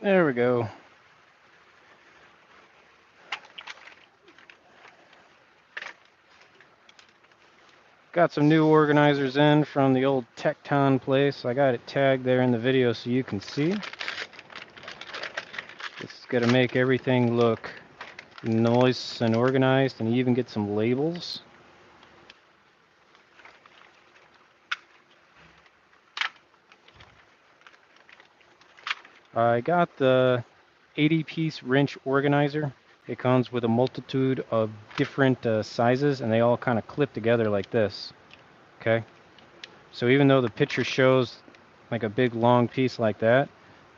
There we go. Got some new organizers in from the old TEKTON place. I got it tagged there in the video so you can see. It's going to make everything look nice and organized, and you even get some labels. I got the 80-piece wrench organizer. It comes with a multitude of different sizes, and they all kind of clip together like this. Okay? So even though the picture shows like a big long piece like that,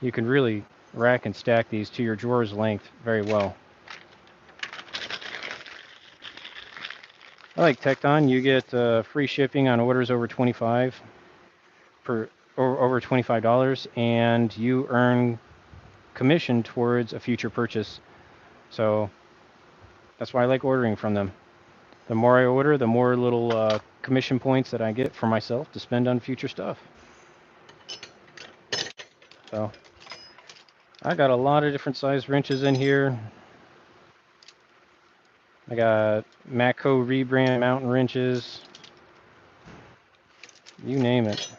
you can really rack and stack these to your drawer's length very well. I like TEKTON. You get free shipping on orders over $25 or over $25, and you earn commission towards a future purchase. So that's why I like ordering from them. The more I order, the more little commission points that I get for myself to spend on future stuff. So I got a lot of different size wrenches in here. I got Matco rebrand mountain wrenches. You name it.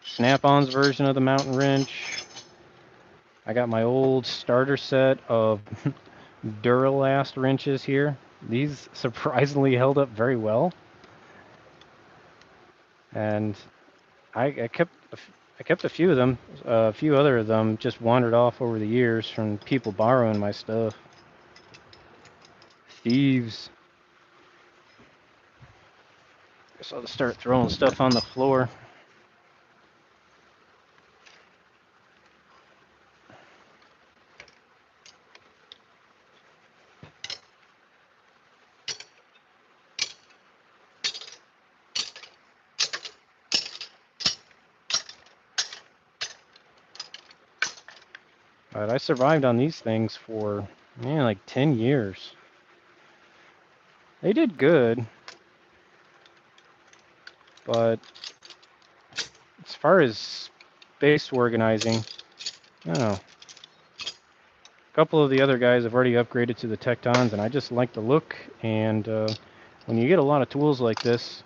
Snap-on's version of the mountain wrench. I got my old starter set of Duralast wrenches here. These surprisingly held up very well. And I kept a few of them. A few other of them just wandered off over the years from people borrowing my stuff. Thieves. Guess I'll just start throwing stuff on the floor. But I survived on these things for, man, like 10 years. They did good. But as far as space organizing, I don't know. A couple of the other guys have already upgraded to the TEKTONs, and I just like the look. And when you get a lot of tools like this,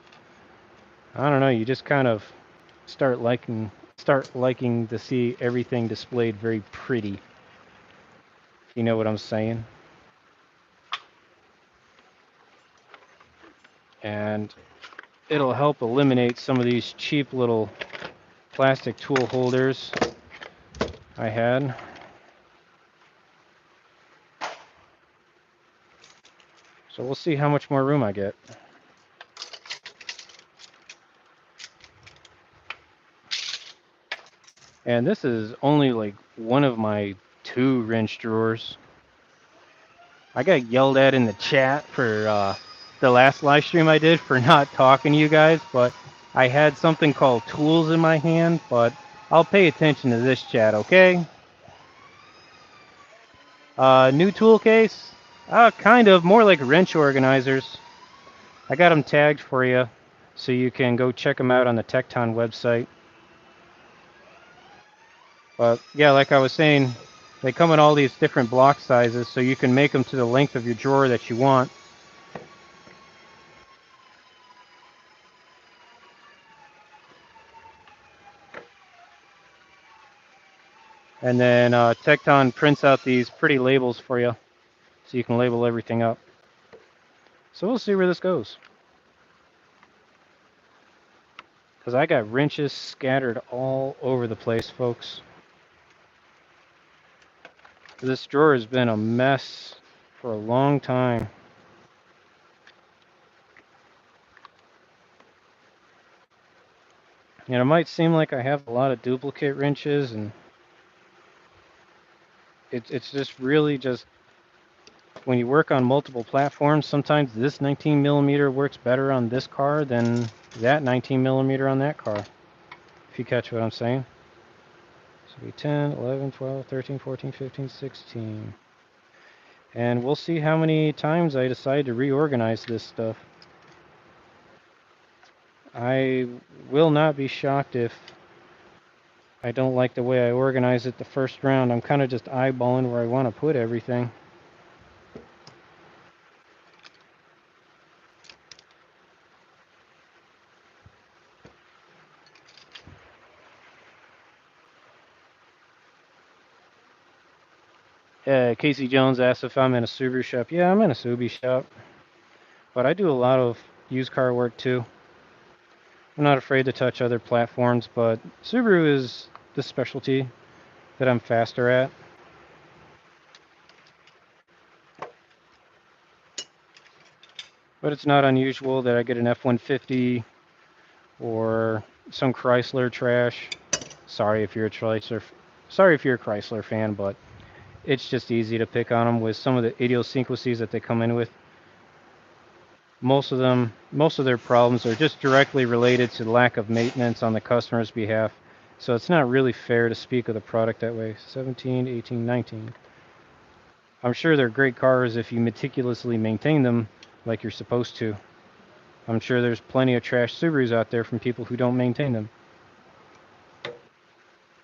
I don't know, you just kind of start liking to see everything displayed very pretty. If you know what I'm saying. And it'll help eliminate some of these cheap little plastic tool holders I had. So we'll see how much more room I get. And this is only like one of my 2 wrench drawers. I got yelled at in the chat for the last live stream I did for not talking to you guys, but I had something called tools in my hand, but I'll pay attention to this chat, okay? New tool case? Kind of, more like wrench organizers. I got them tagged for you, so you can go check them out on the TEKTON website. But yeah, like I was saying, they come in all these different block sizes, so you can make them to the length of your drawer that you want. And then TEKTON prints out these pretty labels for you, so you can label everything up. So we'll see where this goes. Because I got wrenches scattered all over the place, folks. This drawer has been a mess for a long time. And it might seem like I have a lot of duplicate wrenches, and it's just really just when you work on multiple platforms, sometimes this 19 millimeter works better on this car than that 19 millimeter on that car, if you catch what I'm saying. So 10, 11, 12, 13, 14, 15, 16. And we'll see how many times I decide to reorganize this stuff. I will not be shocked if I don't like the way I organize it the first round. I'm kind of just eyeballing where I want to put everything. Casey Jones asked if I'm in a Subaru shop. Yeah, I'm in a Subi shop, but I do a lot of used car work too. I'm not afraid to touch other platforms, but Subaru is the specialty that I'm faster at. But it's not unusual that I get an F-150 or some Chrysler trash. Sorry if you're a Chrysler fan, but it's just easy to pick on them with some of the idiosyncrasies that they come in with. Most of their problems are just directly related to lack of maintenance on the customer's behalf. So it's not really fair to speak of the product that way. 17, 18, 19. I'm sure they're great cars if you meticulously maintain them like you're supposed to. I'm sure there's plenty of trash Subarus out there from people who don't maintain them.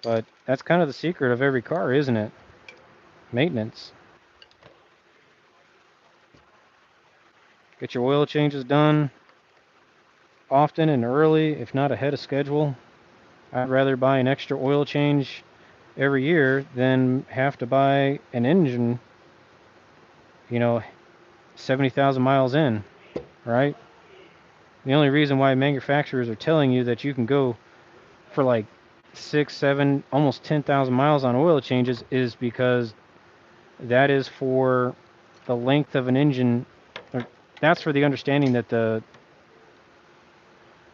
But that's kind of the secret of every car, isn't it? Maintenance. Get your oil changes done often and early, if not ahead of schedule. I'd rather buy an extra oil change every year than have to buy an engine, 70,000 miles in, right? The only reason why manufacturers are telling you that you can go for like 6, 7, almost 10,000 miles on oil changes is because that is for the length of an engine. That's for the understanding that the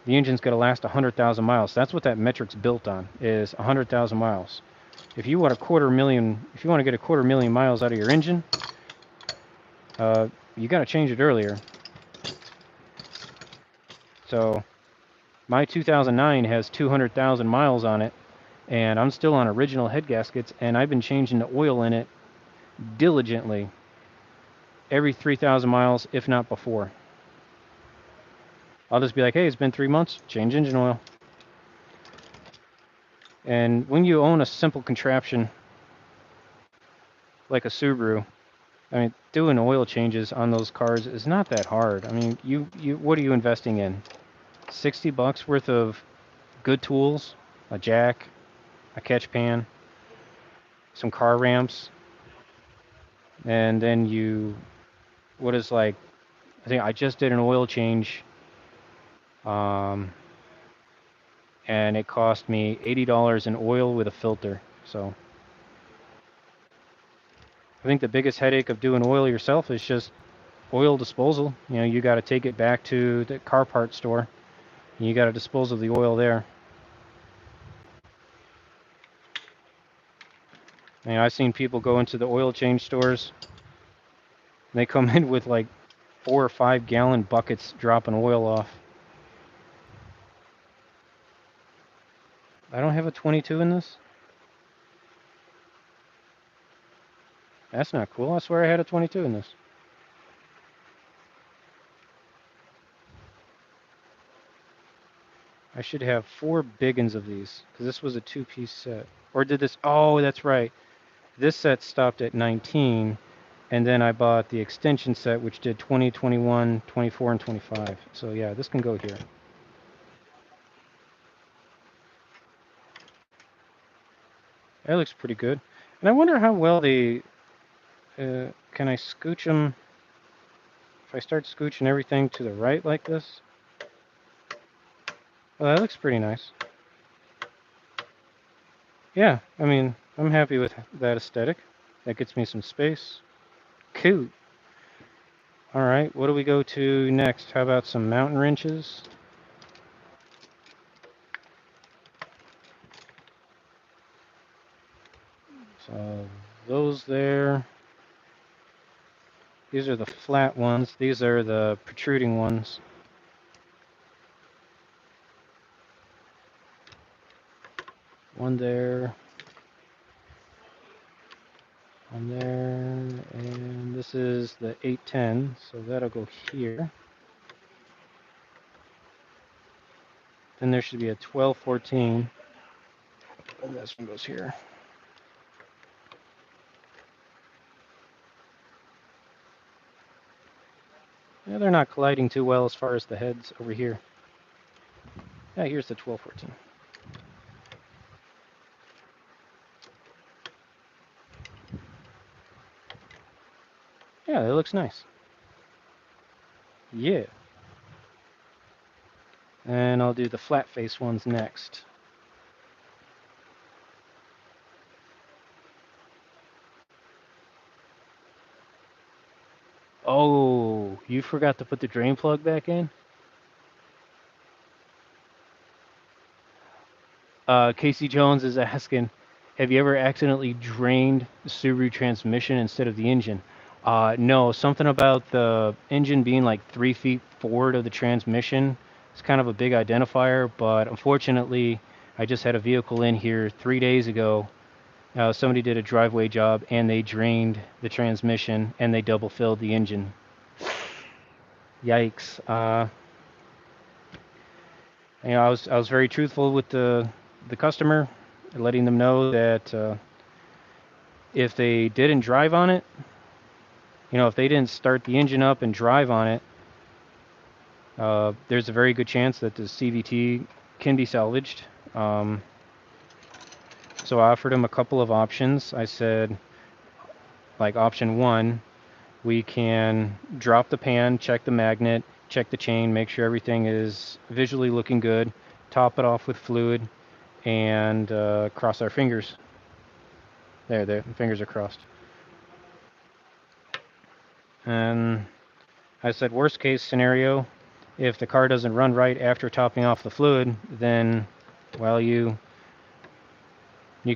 engine's got to last 100,000 miles. That's what that metric's built on, is 100,000 miles. If you want to get a 250,000 miles out of your engine, you got to change it earlier. So my 2009 has 200,000 miles on it, and I'm still on original head gaskets, and I've been changing the oil in it diligently every 3,000 miles, if not before. I'll just be like, hey, it's been 3 months, change engine oil. And when you own a simple contraption like a Subaru, I mean, doing oil changes on those cars is not that hard. I mean, what are you investing in? $60 worth of good tools, a jack, a catch pan, some car ramps, and then I think I just did an oil change, and it cost me $80 in oil with a filter. So I think the biggest headache of doing oil yourself is just oil disposal. You got to take it back to the car part store. And you got to dispose of the oil there. I've seen people go into the oil change stores. And they come in with like 4 or 5 gallon buckets dropping oil off. I don't have a 22 in this. That's not cool. I swear I had a 22 in this. I should have 4 big ones of these, because this was a 2-piece set. Or did this? Oh, that's right. This set stopped at 19, and then I bought the extension set, which did 20, 21, 24, and 25. So yeah, this can go here. That looks pretty good. And I wonder how well they... can I scooch them? If I start scooching everything to the right like this? Well, that looks pretty nice. Yeah, I mean, I'm happy with that aesthetic. That gets me some space. Cool. Alright, what do we go to next? How about some mountain wrenches? So, those there. These are the flat ones. These are the protruding ones. One there. One there. And this is the 810, so that'll go here. Then there should be a 1214. This one goes here. Yeah, they're not colliding too well as far as the heads over here. Yeah, here's the 1214. Yeah, it looks nice. Yeah. And I'll do the flat face ones next. Oh, you forgot to put the drain plug back in? Casey Jones is asking, have you ever accidentally drained the Subaru transmission instead of the engine? No, something about the engine being like 3 feet forward of the transmission. It's kind of a big identifier, but unfortunately, I just had a vehicle in here 3 days ago. Somebody did a driveway job and they drained the transmission and they double filled the engine. Yikes. I was very truthful with the customer, letting them know that if they didn't drive on it, if they didn't start the engine up and drive on it, there's a very good chance that the CVT can be salvaged. So I offered them a couple of options. I said, like option one, we can drop the pan, check the magnet, check the chain, make sure everything is visually looking good, top it off with fluid, and cross our fingers. There, the fingers are crossed. And I said, worst case scenario, if the car doesn't run right after topping off the fluid, then, well, you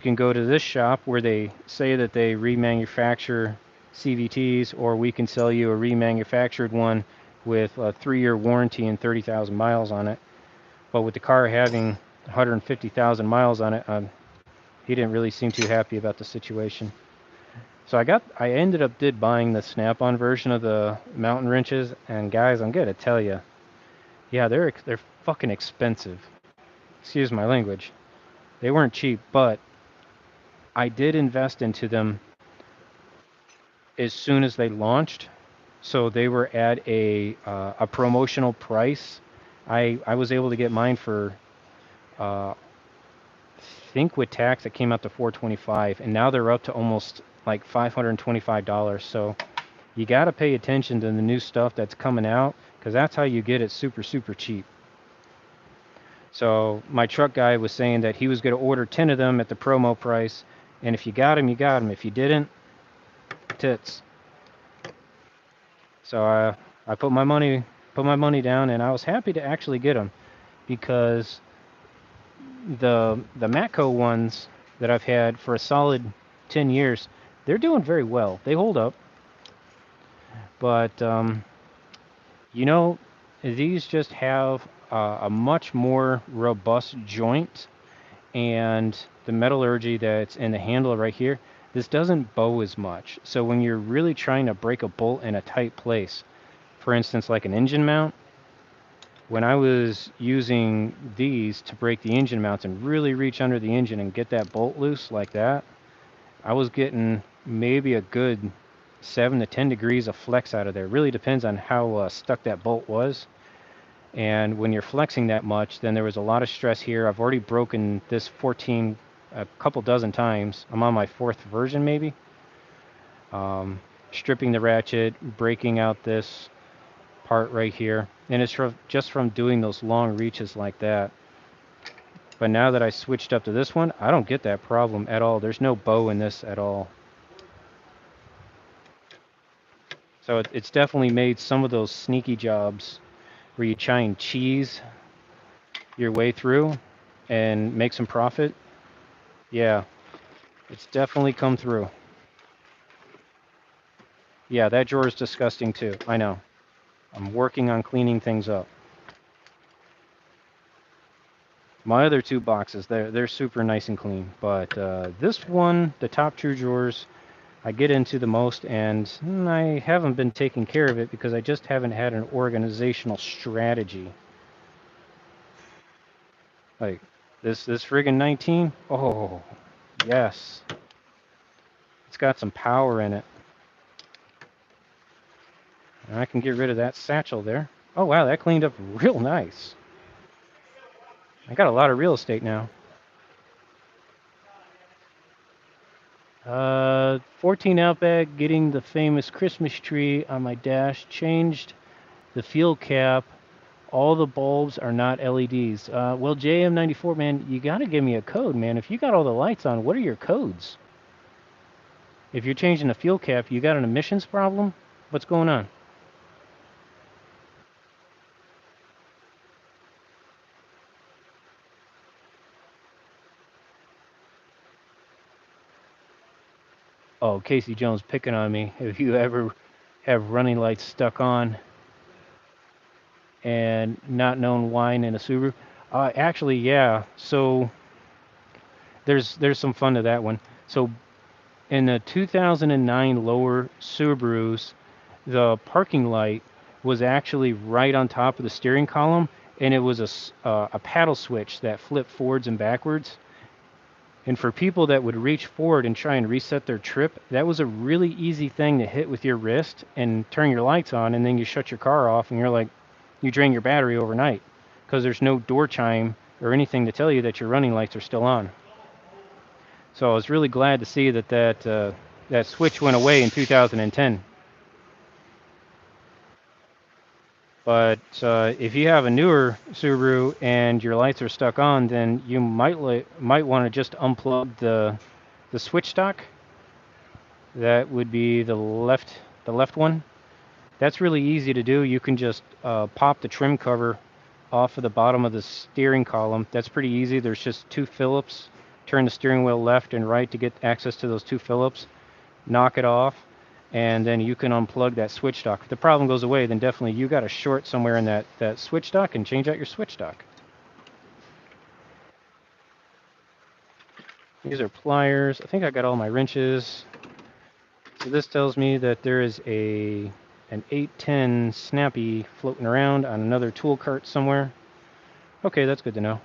can go to this shop where they say that they remanufacture CVTs, or we can sell you a remanufactured one with a 3-year warranty and 30,000 miles on it. But with the car having 150,000 miles on it, he didn't really seem too happy about the situation. So I ended up buying the Snap-on version of the mountain wrenches, and guys, I'm gonna tell you, yeah, they're fucking expensive. Excuse my language. They weren't cheap, but I did invest into them as soon as they launched. So they were at a promotional price. I was able to get mine for I think with tax it came out to $425, and now they're up to almost like $525. So you got to pay attention to the new stuff that's coming out, because that's how you get it super, super cheap. So my truck guy was saying that he was going to order 10 of them at the promo price, and if you got them, you got them. If you didn't, tits. So I put my money down, and I was happy to actually get them, because the Matco ones that I've had for a solid 10 years, they're doing very well. They hold up. But these just have a much more robust joint, and the metallurgy that's in the handle right here, this doesn't bow as much. So when you're really trying to break a bolt in a tight place, for instance, like an engine mount, when I was using these to break the engine mounts and really reach under the engine and get that bolt loose like that, I was getting maybe a good 7 to 10 degrees of flex out of there. It really depends on how stuck that bolt was. And when you're flexing that much, then there was a lot of stress here. I've already broken this 14 a couple dozen times. I'm on my 4th version maybe. Stripping the ratchet, breaking out this part right here. And it's just from doing those long reaches like that. But now that I switched up to this one, I don't get that problem at all. There's no bow in this at all. So it's definitely made some of those sneaky jobs where you try and cheese your way through and make some profit. Yeah, it's definitely come through. Yeah, that drawer is disgusting too. I know. I'm working on cleaning things up. My other 2 boxes, they're super nice and clean. But this one, the top 2 drawers, I get into the most, and I haven't been taking care of it because I just haven't had an organizational strategy. Like, This friggin' 19. Oh, yes. It's got some power in it. And I can get rid of that satchel there. Oh wow, that cleaned up real nice. I got a lot of real estate now. 14 Outback, getting the famous Christmas tree on my dash. Changed the fuel cap. All the bulbs are not LEDs. Well, JM94, man, you got to give me a code, man. If you got all the lights on, what are your codes? If you're changing the fuel cap, you got an emissions problem? What's going on? Oh, Casey Jones picking on me. If you ever have running lights stuck on and not known wine in a Subaru, actually, yeah. So there's some fun to that one. So in the 2009 lower Subarus, the parking light was actually right on top of the steering column, and it was a paddle switch that flipped forwards and backwards. And for people that would reach forward and try and reset their trip, that was a really easy thing to hit with your wrist and turn your lights on, and then you shut your car off, and you're like, you drain your battery overnight because there's no door chime or anything to tell you that your running lights are still on. So I was really glad to see that switch went away in 2010. But if you have a newer Subaru and your lights are stuck on, then you might want to just unplug the switch stock. That would be the left one. That's really easy to do. You can just pop the trim cover off of the bottom of the steering column. That's pretty easy. There's just two Phillips. Turn the steering wheel left and right to get access to those two Phillips. Knock it off, and then you can unplug that switch stock. If the problem goes away, then definitely you got a short somewhere in that switch stock and change out your switch stock. These are pliers. I think I got all my wrenches. So this tells me that there is an 810 Snappy floating around on another tool cart somewhere. Okay, that's good to know.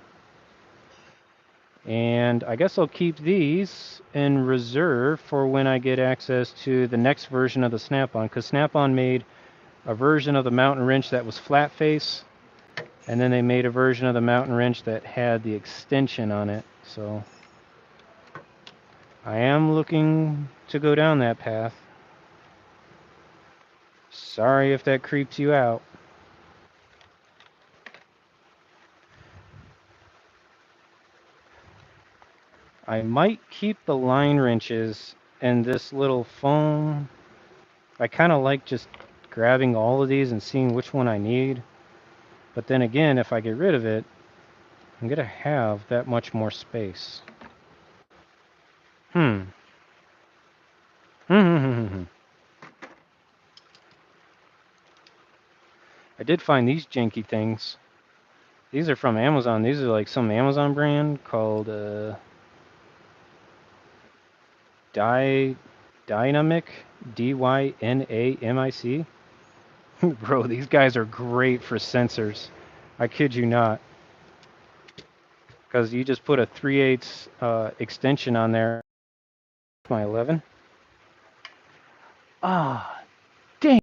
And I guess I'll keep these in reserve for when I get access to the next version of the Snap-on, because Snap-on made a version of the mountain wrench that was flat face, and then they made a version of the mountain wrench that had the extension on it. So I am looking to go down that path. Sorry if that creeps you out. I might keep the line wrenches and this little foam. I kind of like just grabbing all of these and seeing which one I need. But then again, if I get rid of it, I'm going to have that much more space. Hmm. I did find these janky things. These are from Amazon. These are like some Amazon brand called Dynamic, Dynamic. Bro, these guys are great for sensors. I kid you not. Because you just put a 3/8 extension on there. My 11. Ah, dang.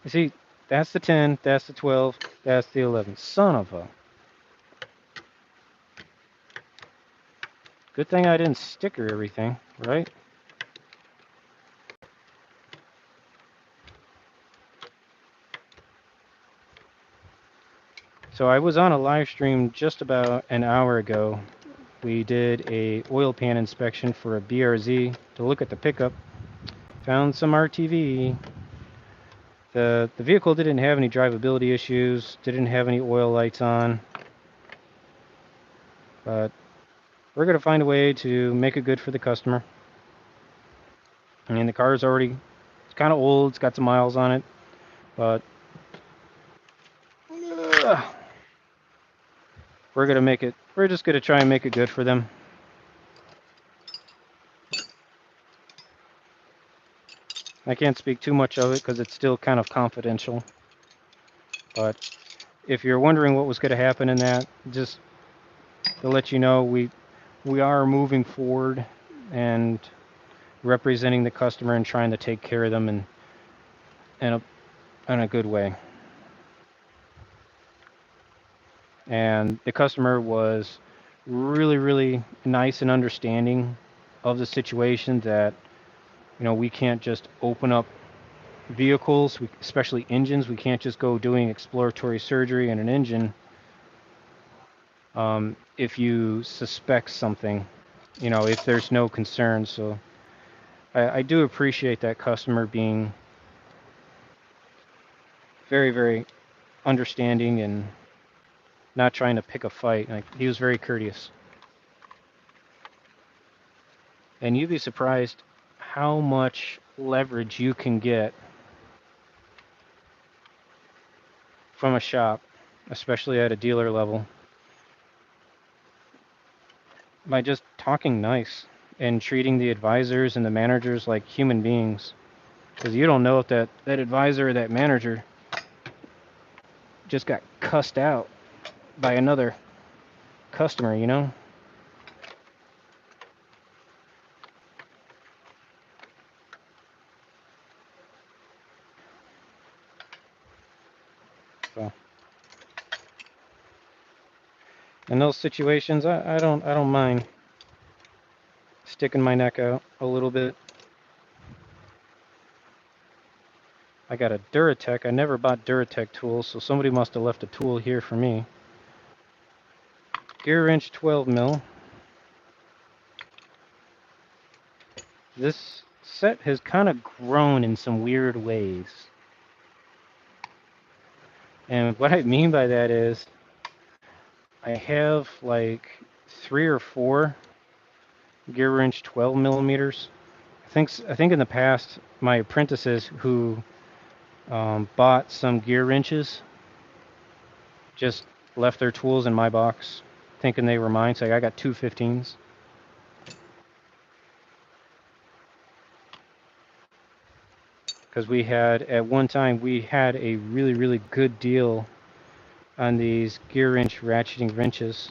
You see, that's the 10, that's the 12, that's the 11. Son of a. Good thing I didn't sticker everything, right? So I was on a live stream just about an hour ago. We did a oil pan inspection for a BRZ to look at the pickup. Found some RTV. The vehicle didn't have any drivability issues, didn't have any oil lights on. But we're going to find a way to make it good for the customer. I mean, the car is already, it's kind of old, it's got some miles on it, but we're going to make it, we're just going to try and make it good for them. I can't speak too much of it because it's still kind of confidential. But if you're wondering what was going to happen in that, just to let you know, we are moving forward and representing the customer and trying to take care of them in a in a good way. And the customer was really, really nice and understanding of the situation that, we can't just open up vehicles, especially engines. We can't just go doing exploratory surgery in an engine if you suspect something, if there's no concern. So I do appreciate that customer being very, very understanding and not trying to pick a fight. Like, he was very courteous. And you'd be surprised how much leverage you can get from a shop, especially at a dealer level, by just talking nice and treating the advisors and the managers like human beings. Because you don't know if that advisor or that manager just got cussed out by another customer. So in those situations, I don't mind sticking my neck out a little bit. I got a Duratec. I never bought Duratec tools, so somebody must have left a tool here for me. Gear wrench 12 mil. This set has kind of grown in some weird ways. And what I mean by that is I have like 3 or 4 gear wrench 12 millimeters. I think in the past my apprentices who bought some gear wrenches just left their tools in my box, thinking they were mine. So I got 2 15s. Because at one time we had a really, really good deal on these gear wrench ratcheting wrenches.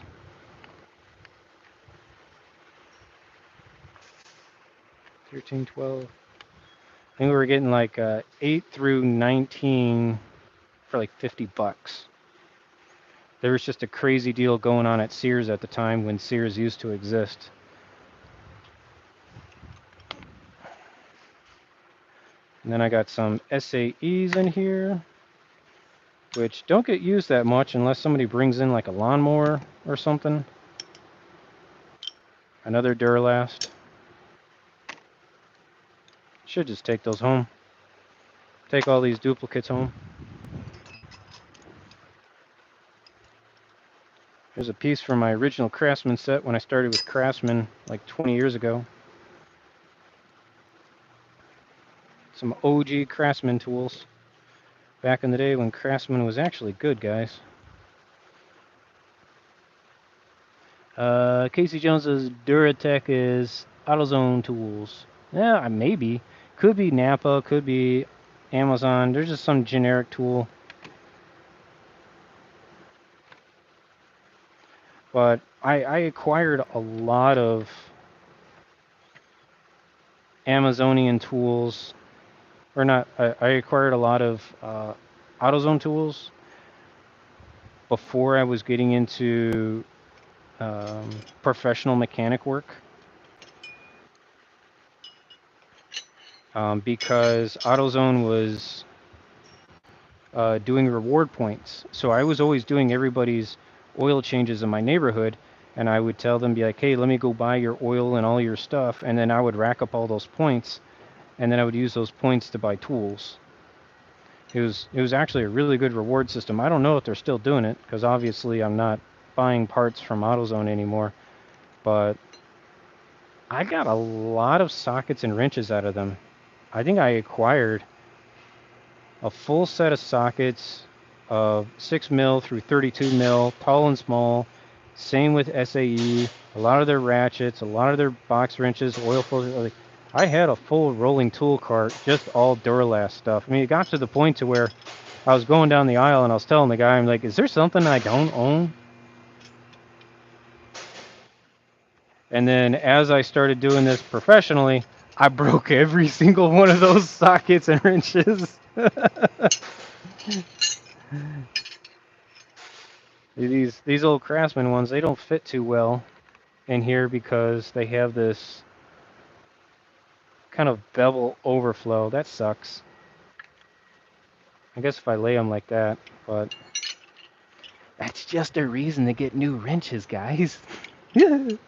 13, 12. I think we were getting like 8 through 19 for like $50. There was just a crazy deal going on at Sears at the time when Sears used to exist. And then I got some SAEs in here, which don't get used that much unless somebody brings in like a lawnmower or something. Another Duralast. Should just take those home. Take all these duplicates home. There's a piece from my original Craftsman set when I started with Craftsman like 20 years ago. Some OG Craftsman tools. Back in the day when Craftsman was actually good, guys. Casey Jones's Duratec is AutoZone tools. Yeah, maybe. Could be Napa, could be Amazon. There's just some generic tool. But I acquired a lot of Amazonian tools. Or not, I acquired a lot of AutoZone tools before I was getting into professional mechanic work. Because AutoZone was doing reward points. So I was always doing everybody's oil changes in my neighborhood, and I would tell them, be like, hey, let me go buy your oil and all your stuff, and then I would rack up all those points, and then I would use those points to buy tools. It was actually a really good reward system. I don't know if they're still doing it, because obviously I'm not buying parts from AutoZone anymore, but I got a lot of sockets and wrenches out of them. I think I acquired a full set of sockets of 6 mil through 32 mil, tall and small. Same with SAE. A lot of their ratchets, a lot of their box wrenches, oil filters. I had a full rolling tool cart, just all Duralast stuff. I mean, it got to the point to where I was going down the aisle and I was telling the guy, I'm like, is there something I don't own? And then as I started doing this professionally, I broke every single one of those sockets and wrenches. These old Craftsman ones, they don't fit too well in here because they have this kind of bevel overflow. That sucks. I guess if I lay them like that, but that's just a reason to get new wrenches, guys. So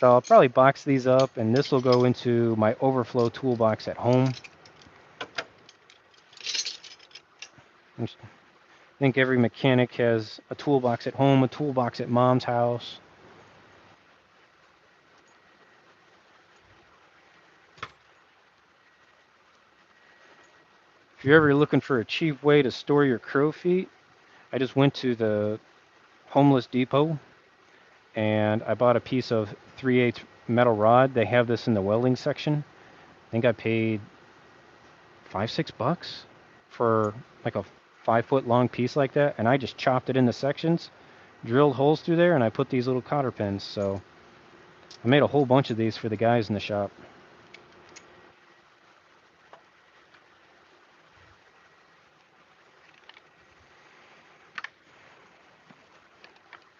I'll probably box these up, and this will go into my overflow toolbox at home. I think every mechanic has a toolbox at home, a toolbox at mom's house. If you're ever looking for a cheap way to store your crow feet, I just went to the Homeless Depot and I bought a piece of 3/8 metal rod. They have this in the welding section. I think I paid $5-6 for like a 5-foot long piece like that, and I just chopped it into sections, drilled holes through there, and I put these little cotter pins. So I made a whole bunch of these for the guys in the shop.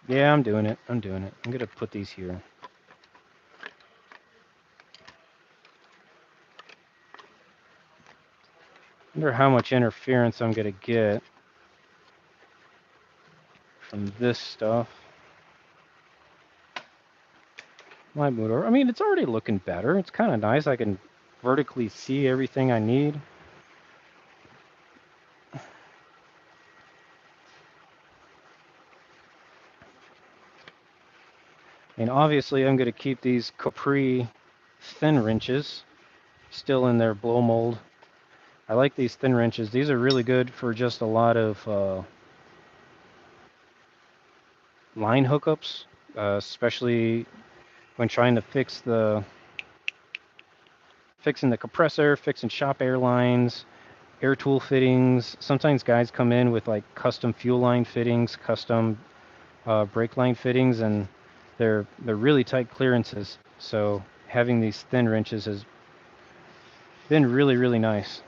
Yeah, I'm doing it. I'm doing it. I'm gonna put these here. Wonder how much interference I'm gonna get from this stuff. My motor. I mean, it's already looking better. It's kind of nice. I can vertically see everything I need. And obviously, I'm going to keep these Capri thin wrenches still in their blow mold. I like these thin wrenches. These are really good for just a lot of line hookups, especially when trying to fixing the compressor, fixing shop air lines, air tool fittings. Sometimes guys come in with like custom fuel line fittings, custom brake line fittings, and they're really tight clearances. So having these thin wrenches has been really, really nice.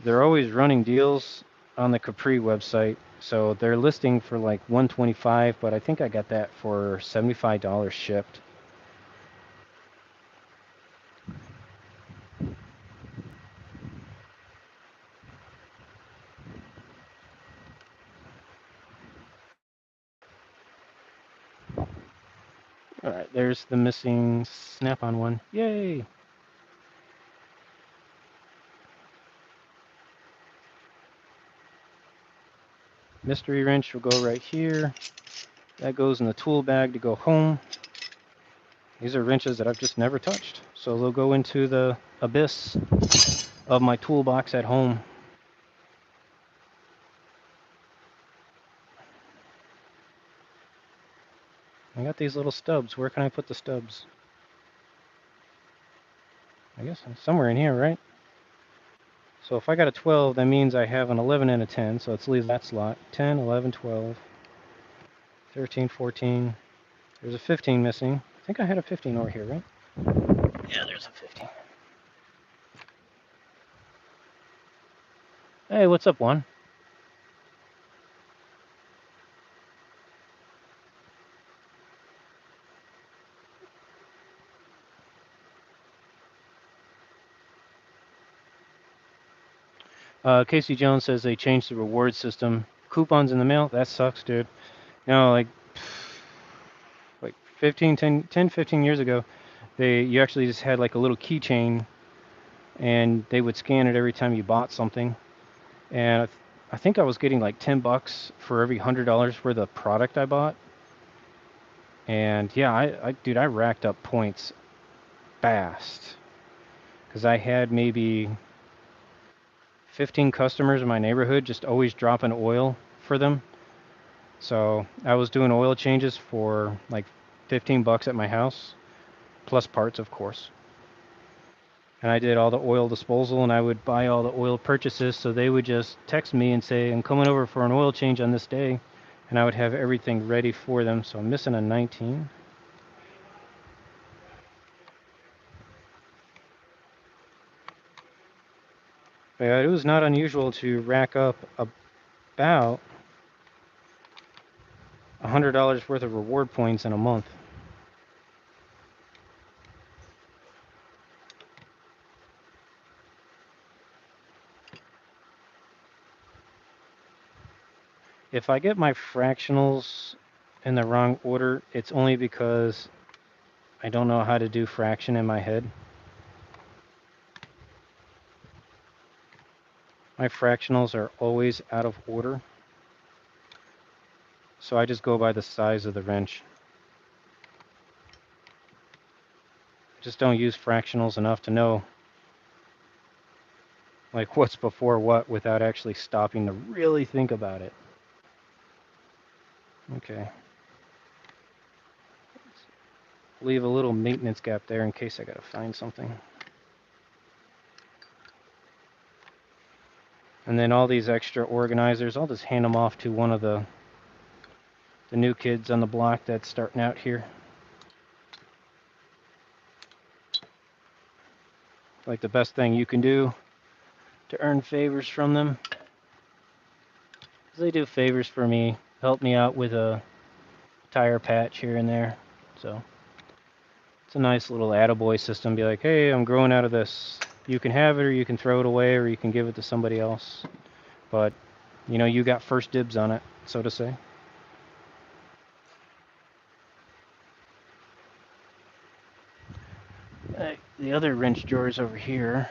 They're always running deals on the Capri website. So they're listing for like 125, but I think I got that for $75 shipped. All right, there's the missing snap-on one. Yay! Mystery wrench will go right here. That goes in the tool bag to go home. These are wrenches that I've just never touched. So they'll go into the abyss of my toolbox at home. I got these little stubs. Where can I put the stubs? I guess somewhere in here, right? So if I got a 12, that means I have an 11 and a 10. So let's leave that slot. 10, 11, 12, 13, 14. There's a 15 missing. I think I had a 15 over here, right? Yeah, there's a 15. Hey, what's up, Juan? Casey Jones says they changed the reward system. Coupons in the mail? That sucks, dude. No, like 15 years ago, you actually just had like a little keychain, and they would scan it every time you bought something. And I think I was getting like $10 for every $100 worth of product I bought. And yeah, dude, I racked up points fast because I had maybe 15 customers in my neighborhood just always dropping oil for them. So I was doing oil changes for like $15 at my house, plus parts, of course. And I did all the oil disposal, and I would buy all the oil purchases, so they would just text me and say, I'm coming over for an oil change on this day, and I would have everything ready for them. So I'm missing a 19. But it was not unusual to rack up about $100 worth of reward points in a month. If I get my fractionals in the wrong order, it's only because I don't know how to do fraction in my head. My fractionals are always out of order, so I just go by the size of the wrench. Just don't use fractionals enough to know like what's before what without actually stopping to really think about it. Okay. Leave a little maintenance gap there in case I gotta find something. And then all these extra organizers, I'll just hand them off to one of the new kids on the block that's starting out here. Like the best thing you can do to earn favors from them is they do favors for me, help me out with a tire patch here and there. So it's a nice little attaboy system. Be like, hey, I'm growing out of this. You can have it, or you can throw it away, or you can give it to somebody else. But, you know, you got first dibs on it, so to say. The other wrench drawers over here.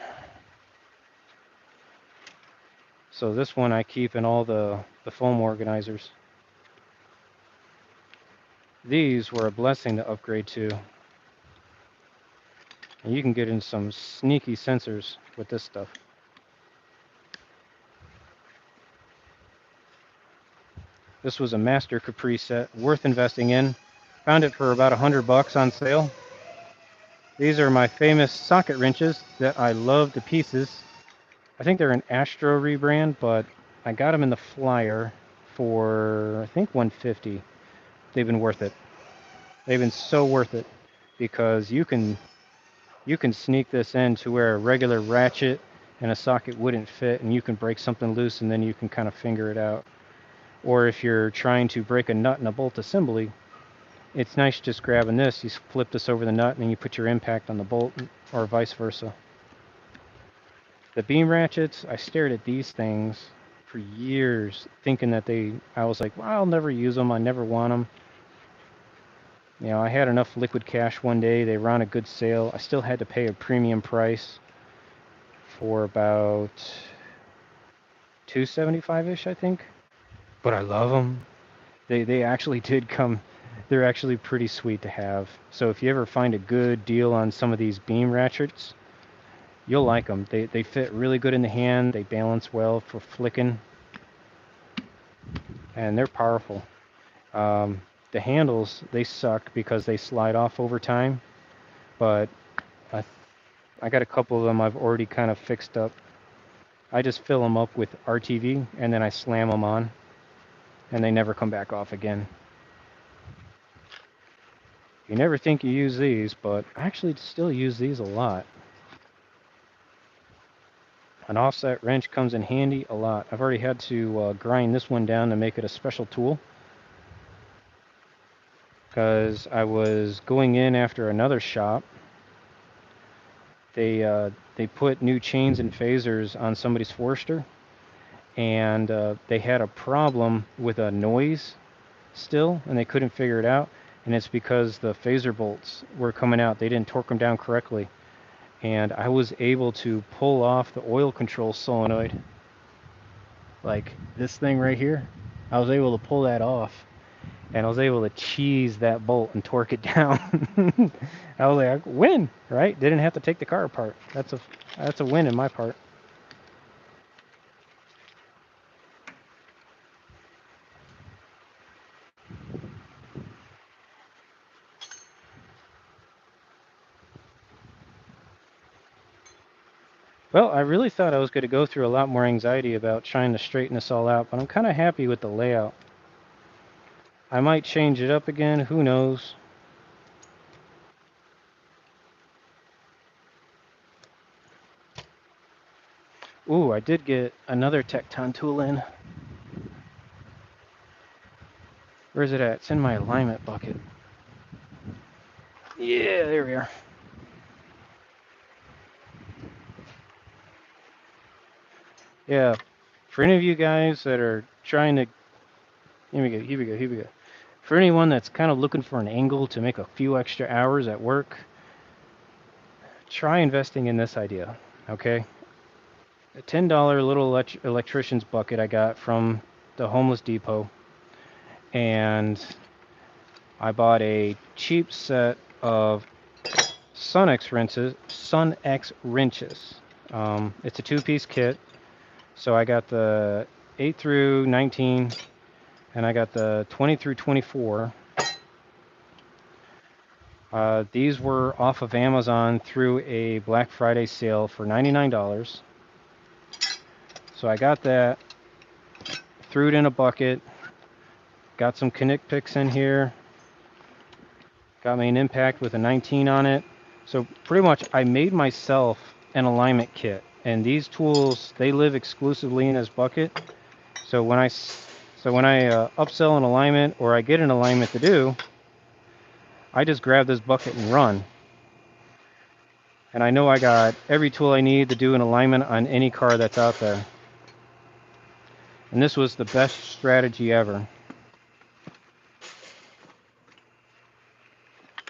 So this one I keep in all the foam organizers. These were a blessing to upgrade to. And you can get in some sneaky sensors with this stuff. This was a Master Capri set, worth investing in. Found it for about $100 on sale. These are my famous socket wrenches that I love to pieces. I think they're an Astro rebrand, but I got them in the flyer for, I think, $150. They've been worth it. They've been so worth it because you can sneak this in to where a regular ratchet and a socket wouldn't fit, and you can break something loose, and then you can kind of finger it out. Or if you're trying to break a nut in a bolt assembly, it's nice just grabbing this. You flip this over the nut, and then you put your impact on the bolt, or vice versa. The beam ratchets, I stared at these things for years, thinking that I was like, well, I'll never use them. I never want them. You know, I had enough liquid cash one day. They were on a good sale. I still had to pay a premium price for about $275-ish, I think. But I love them. They actually did come. They're actually pretty sweet to have. So if you ever find a good deal on some of these beam ratchets, you'll like them. They fit really good in the hand. They balance well for flicking. And they're powerful. The handles, they suck because they slide off over time. But I got a couple of them I've already kind of fixed up. I just fill them up with RTV, and then I slam them on. And they never come back off again. You never think you use these, but I actually still use these a lot. An offset wrench comes in handy a lot. I've already had to grind this one down to make it a special tool, because I was going in after another shop. They put new chains and phasers on somebody's Forester, and they had a problem with a noise still, and they couldn't figure it out. And it's because the phaser bolts were coming out. They didn't torque them down correctly. And I was able to pull off the oil control solenoid. Like this thing right here. I was able to pull that off. And I was able to cheese that bolt and torque it down. I was like, win, right? Didn't have to take the car apart. That's a win in my part. Well, I really thought I was going to go through a lot more anxiety about trying to straighten this all out, but I'm kind of happy with the layout. I might change it up again, who knows? Ooh, I did get another TEKTON tool in. Where is it at? It's in my alignment bucket. Yeah, there we are. Yeah, for any of you guys that are trying to, here we go, here we go, here we go. For anyone that's kind of looking for an angle to make a few extra hours at work, try investing in this idea, okay? A $10 little electrician's bucket I got from the Homeless Depot, and I bought a cheap set of Sun-X wrenches. It's a two-piece kit, so I got the 8 through 19, and I got the 20 through 24. These were off of Amazon through a Black Friday sale for $99. So I got that, threw it in a bucket, got some Connect picks in here, got me an impact with a 19 on it. So pretty much I made myself an alignment kit, and these tools, they live exclusively in this bucket. So when I upsell an alignment or I get an alignment to do, I just grab this bucket and run. And I know I got every tool I need to do an alignment on any car that's out there. And this was the best strategy ever.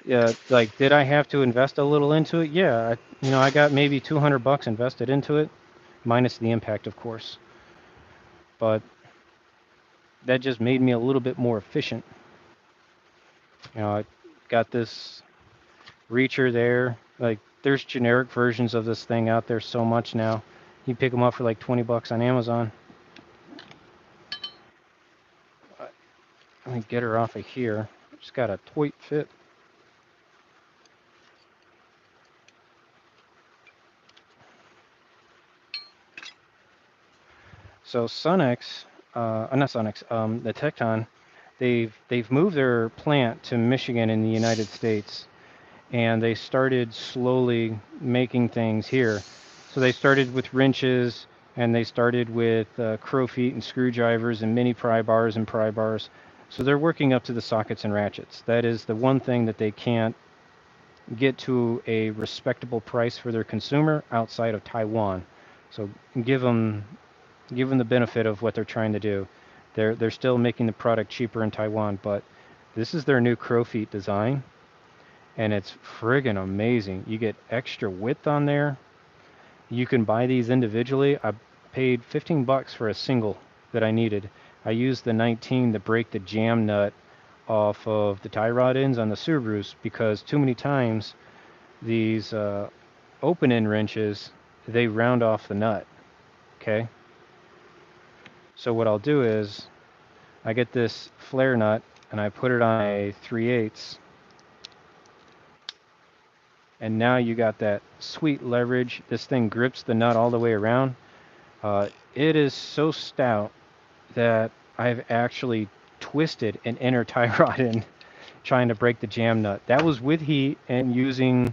Yeah, like, did I have to invest a little into it? Yeah, I got maybe $200 invested into it, minus the impact, of course. But that just made me a little bit more efficient. I got this reacher there. Like, there's generic versions of this thing out there so much now. You pick them up for like $20 on Amazon. Let me get her off of here. Just got a tight fit. So Sun-X, not Sun-X, the TEKTON, they've moved their plant to Michigan in the United States, and they started slowly making things here. So they started with wrenches, and they started with crow feet and screwdrivers and mini pry bars and pry bars. So they're working up to the sockets and ratchets. That is the one thing that they can't get to a respectable price for their consumer outside of Taiwan. So give them the benefit of what they're trying to do. They're still making the product cheaper in Taiwan, but this is their new crow feet design, and it's friggin' amazing. You get extra width on there. You can buy these individually. I paid $15 for a single that I needed. I used the 19 to break the jam nut off of the tie rod ends on the Subarus, because too many times these open end wrenches, they round off the nut. Okay. So what I'll do is I get this flare nut and I put it on a 3/8, and now you got that sweet leverage. This thing grips the nut all the way around. It is so stout that I've actually twisted an inner tie rod in trying to break the jam nut. That was with heat and using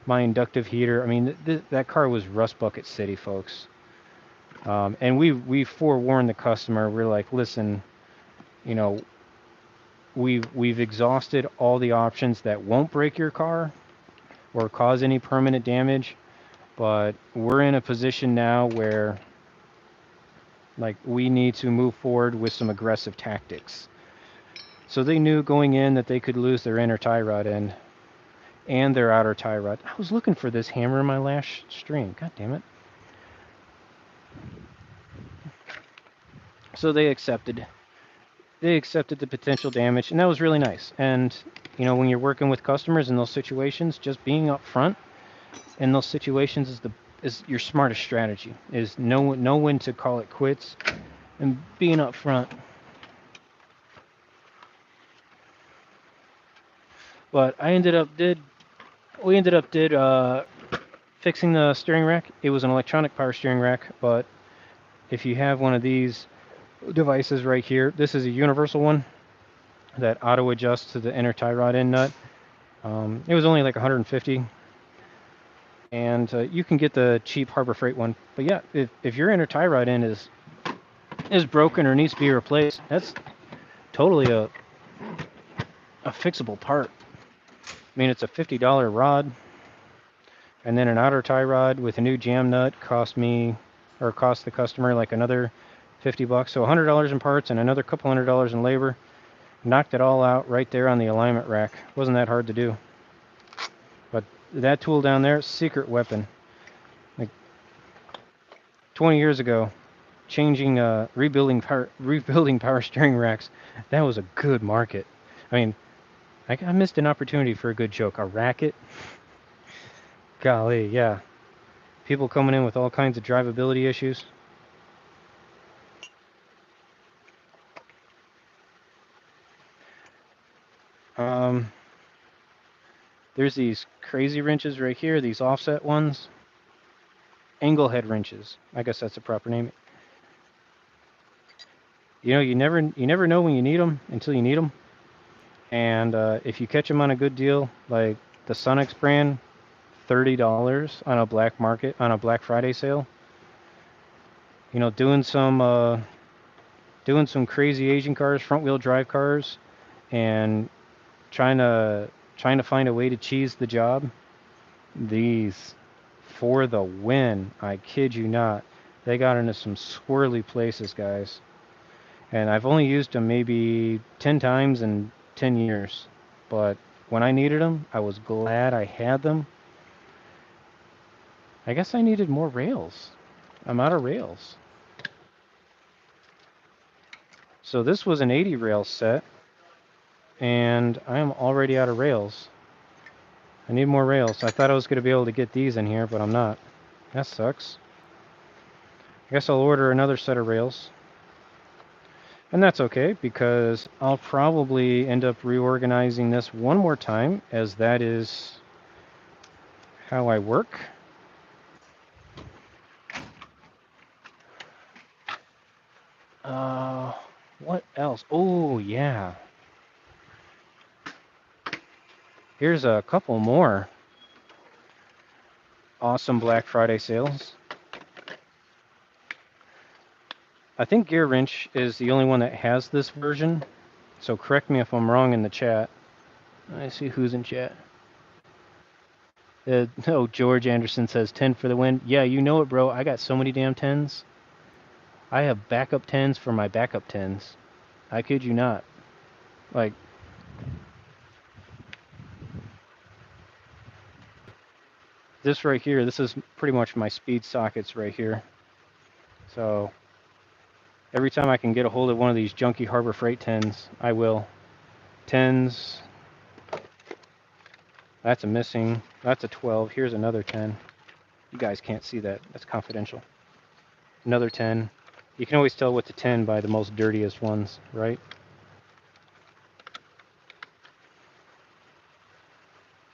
my inductive heater. I mean, that car was Rust Bucket City, folks. And we forewarned the customer. We're like, listen, you know, we've exhausted all the options that won't break your car or cause any permanent damage, but we're in a position now where, like, we need to move forward with some aggressive tactics. So they knew going in that they could lose their inner tie rod end and their outer tie rod. I was looking for this hammer in my last stream. God damn it. So they accepted the potential damage, and that was really nice. And when you're working with customers in those situations, just being up front in those situations is your smartest strategy. Is know when to call it quits and being up front. But we ended up did fixing the steering rack. It was an electronic power steering rack, but if you have one of these devices right here, this is a universal one that auto adjusts to the inner tie rod end nut. It was only like 150, and you can get the cheap Harbor Freight one. But yeah, if your inner tie rod end is broken or needs to be replaced, that's totally a fixable part. I mean, it's a $50 rod, and then an outer tie rod with a new jam nut cost me, or cost the customer like another $50. So $100 in parts and another couple $100 in labor. Knocked it all out right there on the alignment rack. Wasn't that hard to do. But that tool down there, secret weapon. Like 20 years ago, changing, rebuilding power steering racks, that was a good market. I mean, I missed an opportunity for a good joke. A racket? Golly, yeah. People coming in with all kinds of drivability issues. There's these crazy wrenches right here, these offset ones. Angle head wrenches. I guess that's the proper name. You know, you never know when you need them until you need them. And if you catch them on a good deal, like the Sonex brand, $30 on a black market, on a Black Friday sale. You know, doing some crazy Asian cars, front wheel drive cars, and trying to find a way to cheese the job. These for the win. I kid you not. They got into some squirrely places, guys. And I've only used them maybe 10 times in 10 years. But when I needed them, I was glad I had them. I guess I needed more rails. I'm out of rails. So this was an 80 rail set, and I am already out of rails. I need more rails. I thought I was going to be able to get these in here, but I'm not. That sucks. I guess I'll order another set of rails. And that's okay, because I'll probably end up reorganizing this one more time, as that is how I work. What else? Oh, yeah. Here's a couple more awesome Black Friday sales. I think Gear Wrench is the only one that has this version, so correct me if I'm wrong in the chat. I see who's in chat. Oh, George Anderson says 10 for the win. Yeah, you know it, bro. I got so many damn 10s. I have backup 10s for my backup 10s. I kid you not. Like, this right here, this is pretty much my speed sockets right here. So, every time I can get a hold of one of these junky Harbor Freight 10s, I will. 10s. That's a missing. That's a 12. Here's another 10. You guys can't see that. That's confidential. Another 10. You can always tell what's a 10 by the most dirtiest ones, right?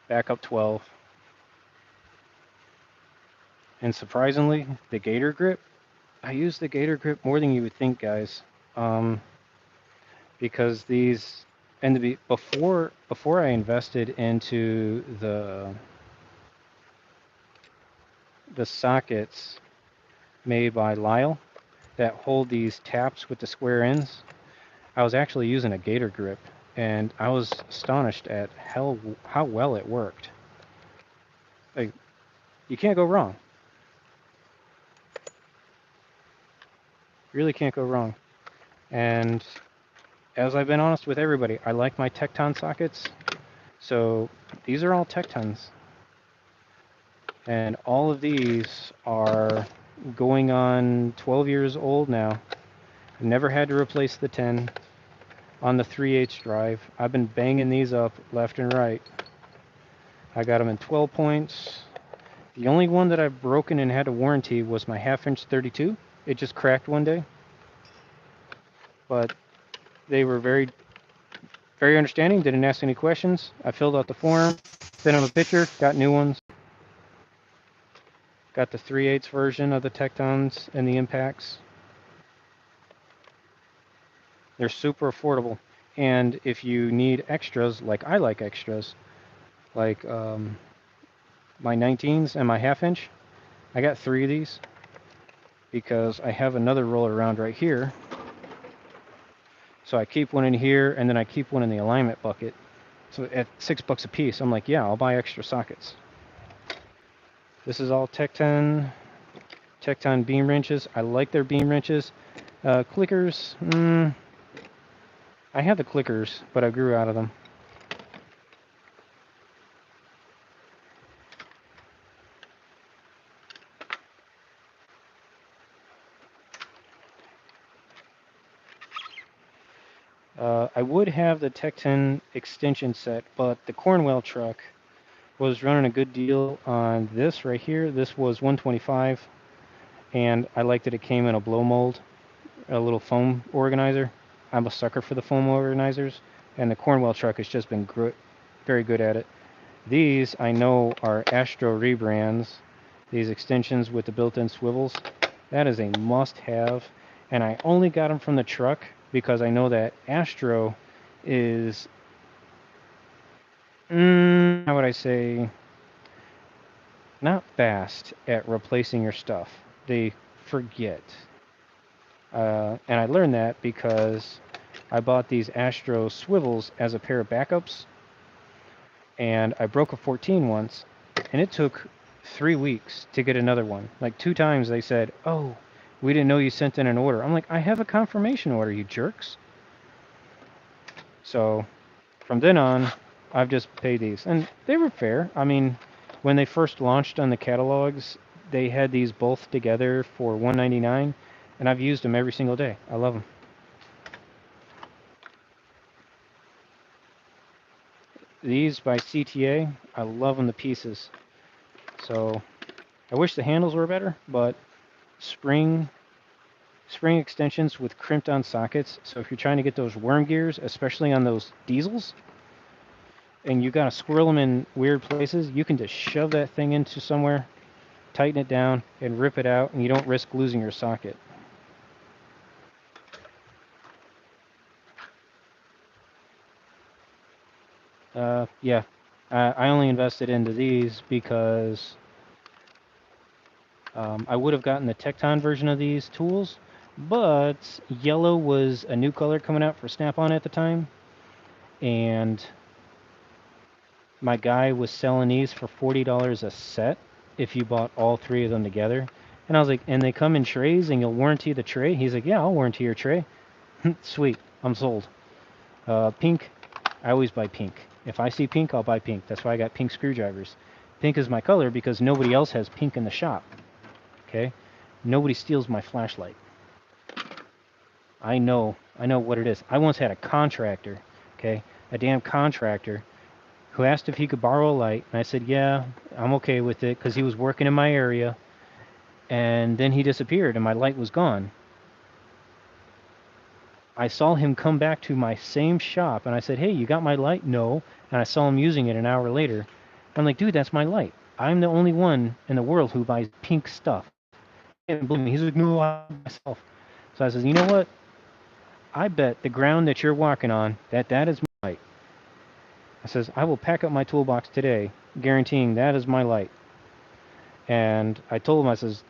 Backup 12. And surprisingly, the Gator Grip. I use the Gator Grip more than you would think, guys. Because these, and before I invested into the sockets made by Lyle that hold these taps with the square ends, I was actually using a Gator Grip, and I was astonished at how well it worked. Like, you can't go wrong. Really can't go wrong. And as I've been honest with everybody, I like my TEKTON sockets. So these are all TEKTONs. And all of these are going on 12 years old now. I've never had to replace the 10 on the 3/8 drive. I've been banging these up left and right. I got them in 12 points. The only one that I've broken and had a warranty was my 1/2" 32. It just cracked one day. But they were very, very understanding, didn't ask any questions. I filled out the form, sent them a picture, got new ones. Got the 3/8 version of the Tektons and the impacts. They're super affordable. And if you need extras, like I like extras, like my 19s and my half-inch, I got 3 of these because I have another roller around right here. So I keep one in here, and then I keep one in the alignment bucket. So at $6 a piece, I'm like, yeah, I'll buy extra sockets. This is all Tekton beam wrenches. I like their beam wrenches. Clickers, I have the clickers, but I grew out of them. I would have the Tekton extension set, but the Cornwell truck was running a good deal on this right here. This was $125, and I liked that it came in a blow mold, a little foam organizer. I'm a sucker for the foam organizers, and the Cornwell truck has just been very good at it. These, I know, are Astro rebrands. These extensions with the built-in swivels. That is a must-have, and I only got them from the truck because I know that Astro is, how would I say, not fast at replacing your stuff. They forget. And I learned that because I bought these Astro swivels as a pair of backups, and I broke a 14 once, and it took 3 weeks to get another one. Like 2 times they said, oh, we didn't know you sent in an order. I'm like, I have a confirmation order, you jerks. So from then on, I've just paid these. And they were fair. I mean, when they first launched on the catalogs, they had these both together for $199, and I've used them every single day. I love them. These by CTA, I love them to pieces. So I wish the handles were better, but spring extensions with crimped on sockets. So if you're trying to get those worm gears, especially on those diesels, and you gotta squirrel them in weird places, you can just shove that thing into somewhere, tighten it down, and rip it out, and you don't risk losing your socket. Yeah, I only invested into these because I would have gotten the Tekton version of these tools, but yellow was a new color coming out for Snap-on at the time, and my guy was selling these for $40 a set if you bought all 3 of them together. And I was like, and they come in trays and you'll warranty the tray? He's like, yeah, I'll warranty your tray. Sweet, I'm sold. Pink, I always buy pink. If I see pink, I'll buy pink. That's why I got pink screwdrivers. Pink is my color because nobody else has pink in the shop. Okay? Nobody steals my flashlight. I know what it is. I once had a contractor, okay? A damn contractor who asked if he could borrow a light, and I said, yeah, I'm okay with it, because he was working in my area, and then he disappeared, and my light was gone. I saw him come back to my same shop, and I said, hey, you got my light? No. And I saw him using it an hour later. I'm like, dude, that's my light. I'm the only one in the world who buys pink stuff. He didn't believe me. He's like, no, I myself. So I said, you know what? I bet the ground that you're walking on, that is my light. I says, I will pack up my toolbox today, guaranteeing that is my light. And I told him, I says,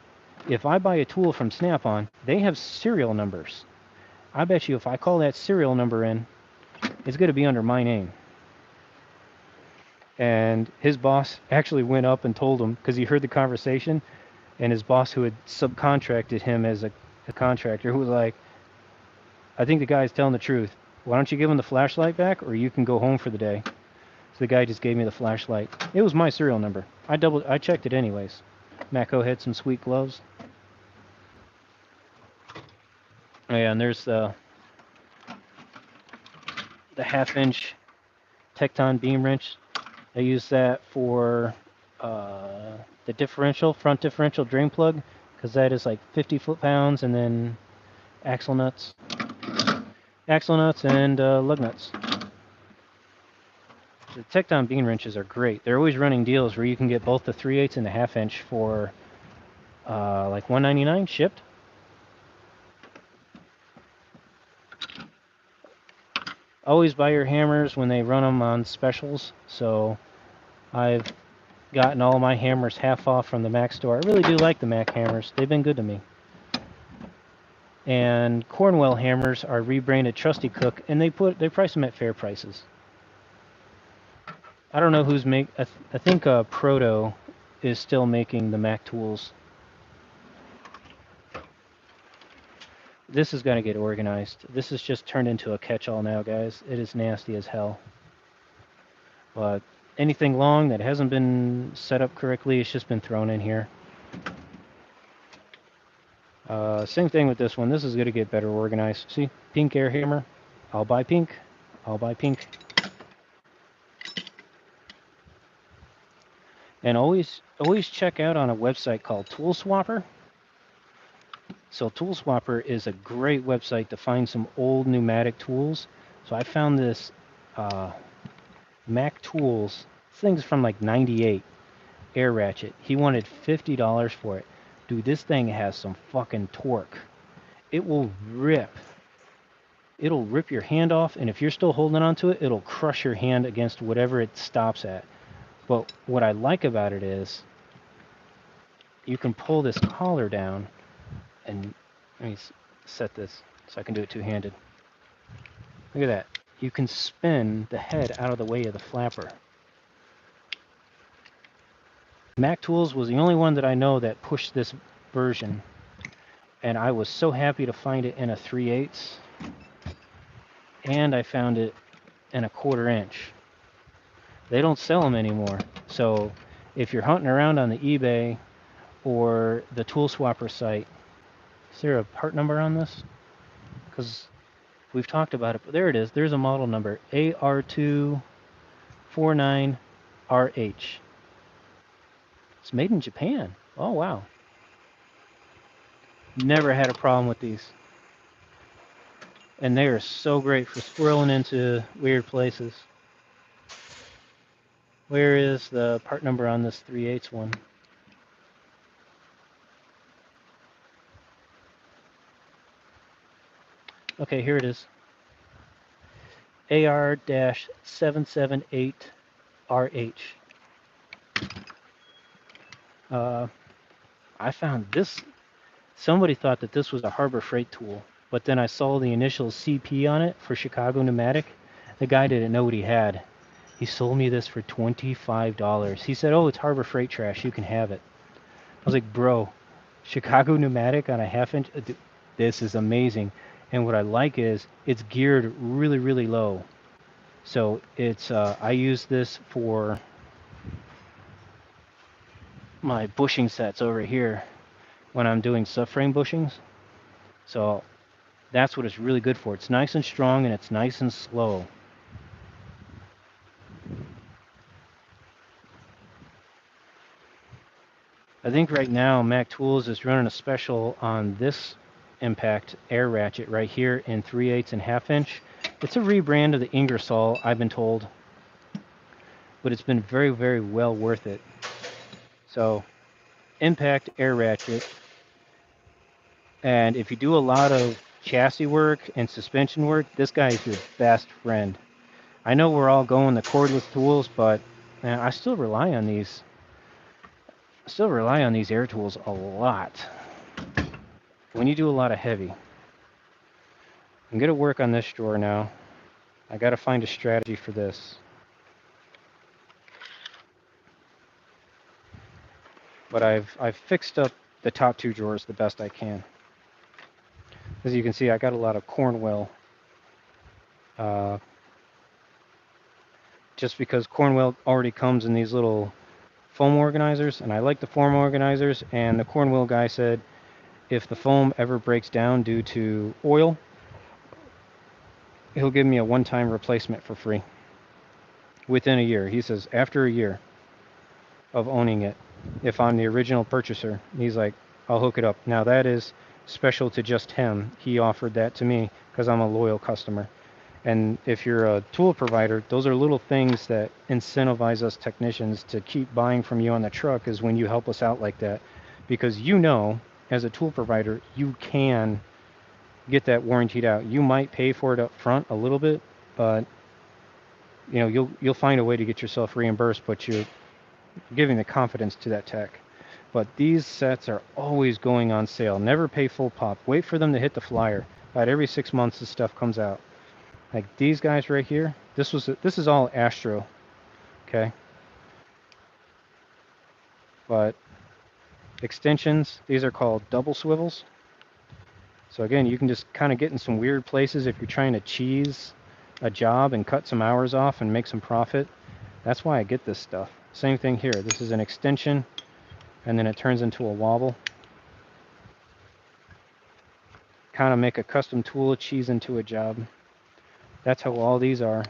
if I buy a tool from Snap-on, they have serial numbers. I bet you if I call that serial number in, it's going to be under my name. And his boss actually went up and told him, because he heard the conversation, and his boss who had subcontracted him as a contractor, who was like, I think the guy's telling the truth. Why don't you give him the flashlight back, or you can go home for the day? So the guy just gave me the flashlight. It was my serial number. I checked it anyways. Mako had some sweet gloves. Oh, yeah, and there's the half-inch Tekton beam wrench. I use that for the front differential drain plug, because that is like 50 foot-pounds, and then axle nuts and lug nuts. The Tekton beam wrenches are great. They're always running deals where you can get both the 3/8 and the half-inch for Like $1.99 shipped. Always buy your hammers when they run them on specials. So I've gotten all my hammers half off from the Mac store. I really do like the Mac hammers. They've been good to me. And Cornwell hammers are rebranded Trusty Cook, and they price them at fair prices. I don't know who's I think Proto is still making the Mac tools. This is gonna get organized. This is just turned into a catch-all now, guys. It is nasty as hell. But anything long that hasn't been set up correctly, it's just been thrown in here. Same thing with this one. This is going to get better organized. See, pink air hammer. I'll buy pink. I'll buy pink. And always check out on a website called Tool Swapper. So Tool Swapper is a great website to find some old pneumatic tools. So I found this Mac Tools. This thing's from like '98. Air Ratchet. He wanted $50 for it. Dude, this thing has some fucking torque. It will rip. It'll rip your hand off, and if you're still holding on to it, it'll crush your hand against whatever it stops at. But what I like about it is you can pull this collar down, and let me set this so I can do it two-handed. Look at that. You can spin the head out of the way of the flapper. Mac Tools was the only one that I know that pushed this version, and I was so happy to find it in a 3/8, and I found it in a 1/4 inch. They don't sell them anymore, so if you're hunting around on the eBay or the Tool Swapper site, is there a part number on this? Because we've talked about it, but there it is. There's a model number, AR249RH. It's made in Japan. Oh, wow. Never had a problem with these. And they are so great for squirreling into weird places. Where is the part number on this 3/8 one? Okay, here it is. AR-778RH. I found this. Somebody thought that this was a Harbor Freight tool, but then I saw the initials CP on it for Chicago Pneumatic. The guy didn't know what he had. He sold me this for $25. He said, "Oh, it's Harbor Freight trash. You can have it." I was like, "Bro, Chicago Pneumatic on a 1/2 inch? This is amazing." And what I like is it's geared really, really low. So it's I use this for my bushing sets over here when I'm doing subframe bushings. So that's what it's really good for. It's nice and strong, and it's nice and slow. I think right now Mac Tools is running a special on this Impact Air Ratchet right here in 3/8 and 1/2 inch. It's a rebrand of the Ingersoll, I've been told, but it's been very, very well worth it. So Impact Air Ratchet, and if you do a lot of chassis work and suspension work, this guy is your best friend. I know we're all going the cordless tools, but man, I still rely on these. I still rely on these air tools a lot when you do a lot of heavy. I'm gonna work on this drawer now. I gotta find a strategy for this. But I've fixed up the top 2 drawers the best I can. As you can see, I got a lot of Cornwell. Just because Cornwell already comes in these little foam organizers, and I like the foam organizers, and the Cornwell guy said if the foam ever breaks down due to oil, he'll give me a one-time replacement for free within a year. He says after a year of owning it, if I'm the original purchaser, he's like, I'll hook it up. Now that is special to just him. He offered that to me because I'm a loyal customer. And if you're a tool provider, those are little things that incentivize us technicians to keep buying from you on the truck, is when you help us out like that. because you know, as a tool provider, you can get that warrantied out. You might pay for it up front a little bit, but you know you'll find a way to get yourself reimbursed, but you're giving the confidence to that tech. But these sets are always going on sale. Never pay full pop. Wait for them to hit the flyer. About every 6 months, this stuff comes out. Like these guys right here. This is all Astro, okay? But extensions, these are called double swivels. So again, you can just kind of get in some weird places if you're trying to cheese a job and cut some hours off and make some profit. That's why I get this stuff. Same thing here. This is an extension, and then it turns into a wobble. Kind of make a custom tool, cheese into a job. That's how all these are.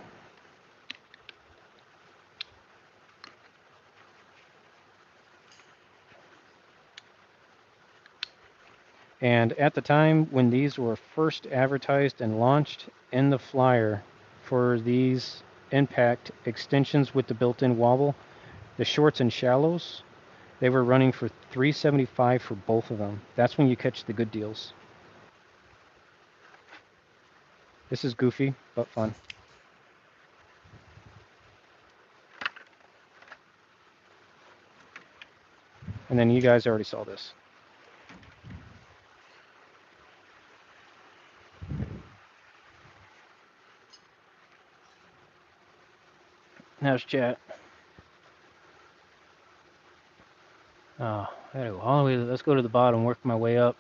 And at the time when these were first advertised and launched in the flyer for these impact extensions with the built-in wobble, the shorts and shallows, they were running for $375 for both of them. That's when you catch the good deals. This is goofy, but fun. And then you guys already saw this. How's chat? Oh, I gotta go all the way. Let's go to the bottom, work my way up.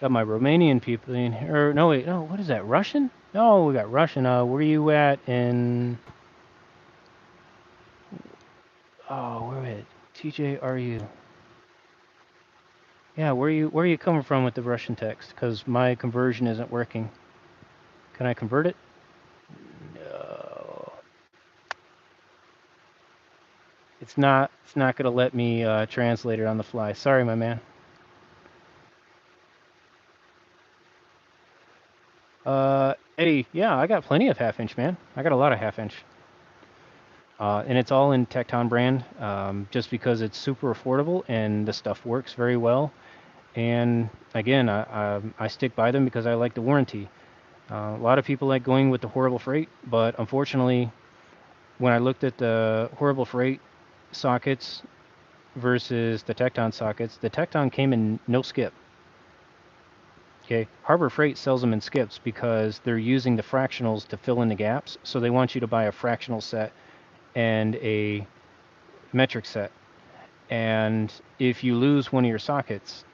Got my Romanian people in here. No, wait, no, what is that? Russian? No, we got Russian. Where you at in... Oh, where at? TJ, are you? Yeah, where are you coming from with the Russian text? Because my conversion isn't working. Can I convert it? No. It's not gonna let me translate it on the fly. Sorry, my man. Eddie, yeah, I got plenty of half-inch, man. I got a lot of half-inch. And it's all in TEKTON brand, just because it's super affordable and the stuff works very well. And again, I stick by them because I like the warranty. A lot of people like going with the horrible freight, but unfortunately, when I looked at the horrible freight sockets versus the TEKTON sockets, the TEKTON came in no skip. Okay, Harbor Freight sells them in skips because they're using the fractionals to fill in the gaps. So they want you to buy a fractional set and a metric set. And if you lose one of your sockets,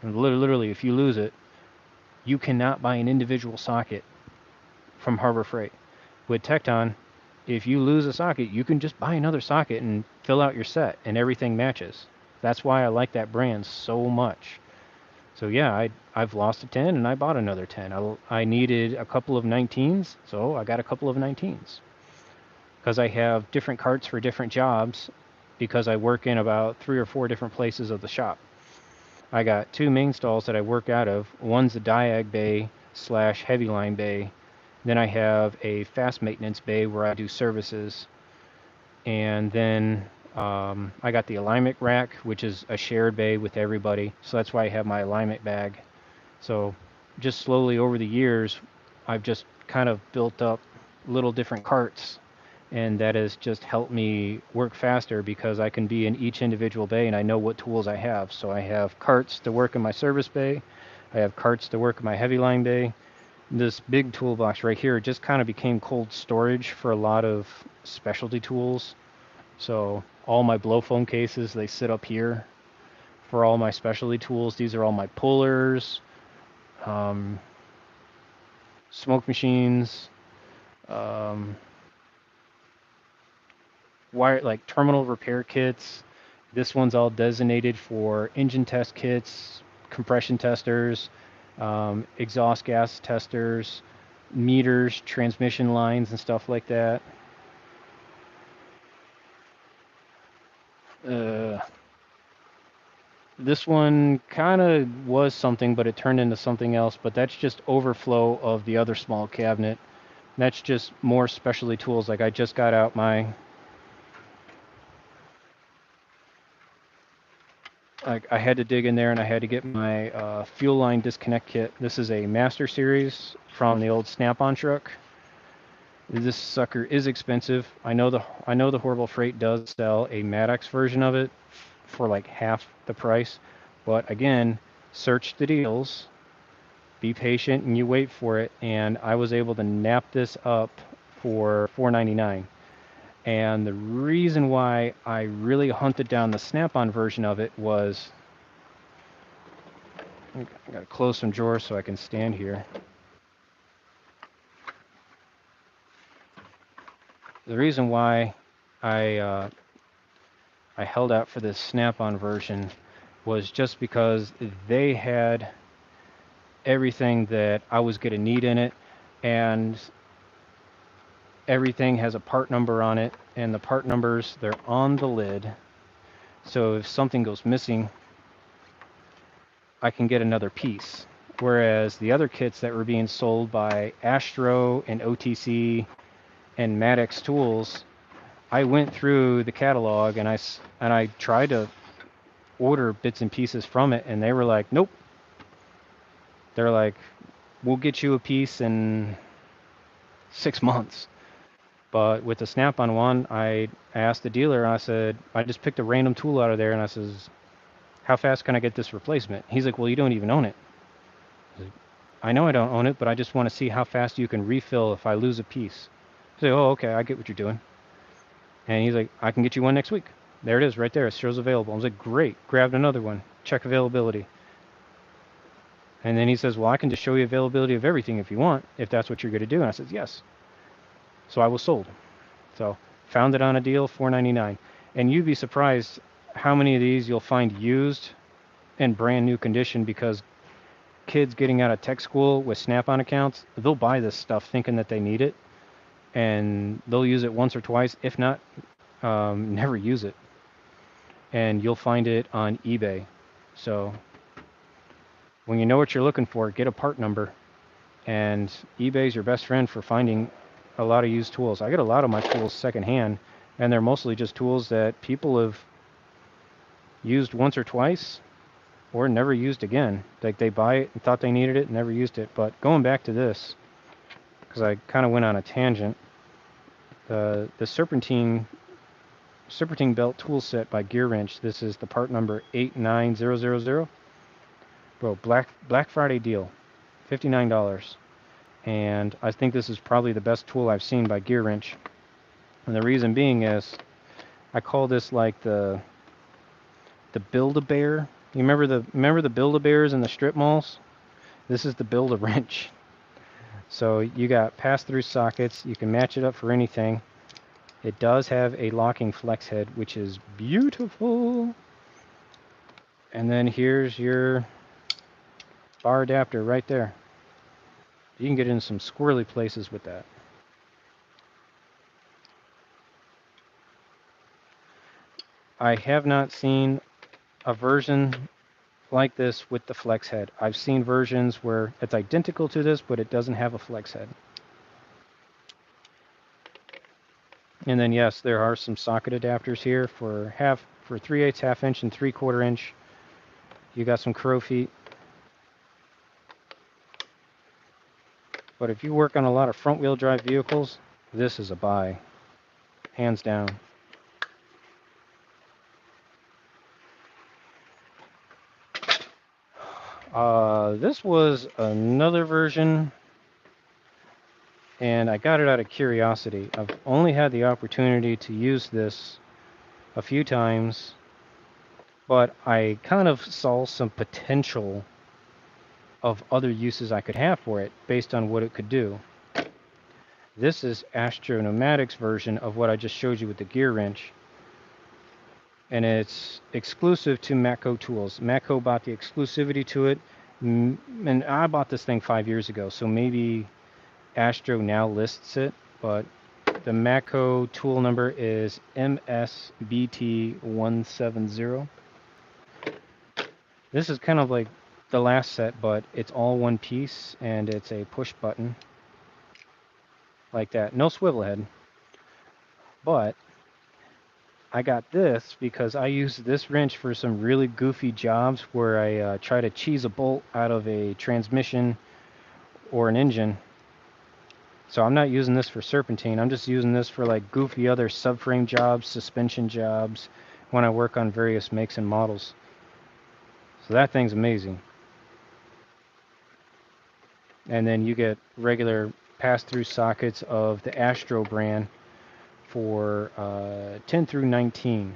and literally if you lose it, you cannot buy an individual socket from Harbor Freight. With TEKTON, if you lose a socket, you can just buy another socket and fill out your set, and everything matches. That's why I like that brand so much. So yeah, I've lost a 10 and I bought another 10. I needed a couple of 19s, so I got a couple of 19s. Because I have different carts for different jobs, because I work in about 3 or 4 different places of the shop. I got 2 main stalls that I work out of. One's a diag bay / heavy line bay. Then I have a fast maintenance bay where I do services. And then I got the alignment rack, which is a shared bay with everybody. So that's why I have my alignment bag. So just slowly over the years, I've just kind of built up little different carts. And that has just helped me work faster because I can be in each individual bay and I know what tools I have. So I have carts to work in my service bay. I have carts to work in my heavy line bay. This big toolbox right here just kind of became cold storage for a lot of specialty tools. So all my blow foam cases, they sit up here for all my specialty tools. These are all my pullers, smoke machines, wire, like terminal repair kits. This one's all designated for engine test kits, compression testers, exhaust gas testers, meters, transmission lines, and stuff like that. This one kind of was something, but it turned into something else. But that's just overflow of the other small cabinet. That's just more specialty tools. Like I just got out my I had to dig in there and I had to get my fuel line disconnect kit. This is a Master Series from the old Snap-on truck. This sucker is expensive. I know the Horrible Freight does sell a Maddox version of it for like half the price, but again, search the deals, be patient, and you wait for it. And I was able to nap this up for $4.99. And the reason why I really hunted down the Snap-on version of it was, I gotta close some drawers so I can stand here. The reason why I held out for this Snap-on version was just because they had everything that I was going to need in it, and everything has a part number on it, and the part numbers, they're on the lid. So if something goes missing, I can get another piece. Whereas the other kits that were being sold by Astro and OTC and Maddox Tools, I went through the catalog and I tried to order bits and pieces from it, and they were like, nope. They're like, we'll get you a piece in 6 months. But with the Snap-on one, I asked the dealer, I said, I just picked a random tool out of there, and I says, how fast can I get this replacement? He's like, well, you don't even own it. I know I don't own it, but I just want to see how fast you can refill if I lose a piece. I say, oh, okay, I get what you're doing. And he's like, I can get you one next week. There it is, right there. It shows available. I was like, great. Grabbed another one. Check availability. And then he says, well, I can just show you availability of everything if you want, if that's what you're going to do. And I said, yes. So I was sold. So found it on a deal, $4.99. And you'd be surprised how many of these you'll find used in brand new condition, because kids getting out of tech school with Snap-on accounts, they'll buy this stuff thinking that they need it, and they'll use it once or twice, if not never use it. And you'll find it on eBay. So when you know what you're looking for, get a part number, and eBay's your best friend for finding a lot of used tools. I get a lot of my tools secondhand, and they're mostly just tools that people have used once or twice or never used again. Like they buy it and thought they needed it and never used it. But going back to this, because I kind of went on a tangent, the serpentine belt tool set by Gear Wrench. This is the part number 89000. Bro, Black Friday deal, $59. And I think this is probably the best tool I've seen by Gear Wrench. And the reason being is, I call this like the Build-A-Bear. You remember the Build-A-Bears in the strip malls? This is the Build-A-Wrench. So you got pass-through sockets. You can match it up for anything. It does have a locking flex head, which is beautiful. And then here's your bar adapter right there. You can get in some squirrely places with that. I have not seen a version like this with the flex head. I've seen versions where it's identical to this, but it doesn't have a flex head. And then yes, there are some socket adapters here for 3/8, ½ inch, and 3/4 inch. You got some crow feet. But if you work on a lot of front-wheel drive vehicles, this is a buy, hands down. This was another version, and I got it out of curiosity. I've only had the opportunity to use this a few times, but I kind of saw some potential of other uses I could have for it based on what it could do. This is Astronomatics' version of what I just showed you with the Gear Wrench, and it's exclusive to Matco Tools. Matco bought the exclusivity to it, and I bought this thing 5 years ago, so maybe Astro now lists it, but the Matco tool number is MSBT170. This is kind of like the last set, but it's all one piece, and it's a push button like that. No swivel head, but I got this because I use this wrench for some really goofy jobs where I try to cheese a bolt out of a transmission or an engine. So I'm not using this for serpentine. I'm just using this for like goofy other subframe jobs, suspension jobs, when I work on various makes and models. So that thing's amazing. And then you get regular pass-through sockets of the Astro brand for 10 through 19.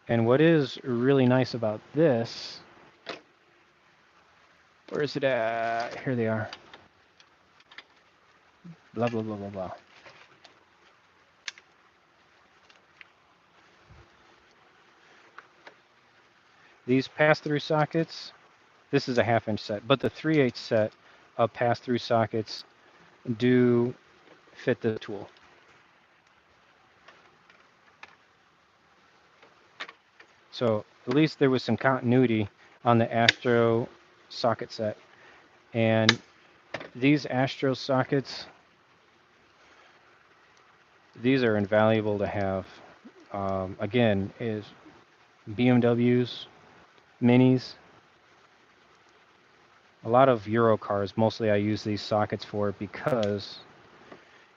And what is really nice about this, where is it at? Here they are. Blah, blah, blah, blah, blah. These pass-through sockets, this is a half-inch set, but the 3/8 set of pass-through sockets do fit the tool. So at least there was some continuity on the Astro socket set. And these Astro sockets, these are invaluable to have. Again, is BMWs, Minis, a lot of Euro cars. Mostly I use these sockets for because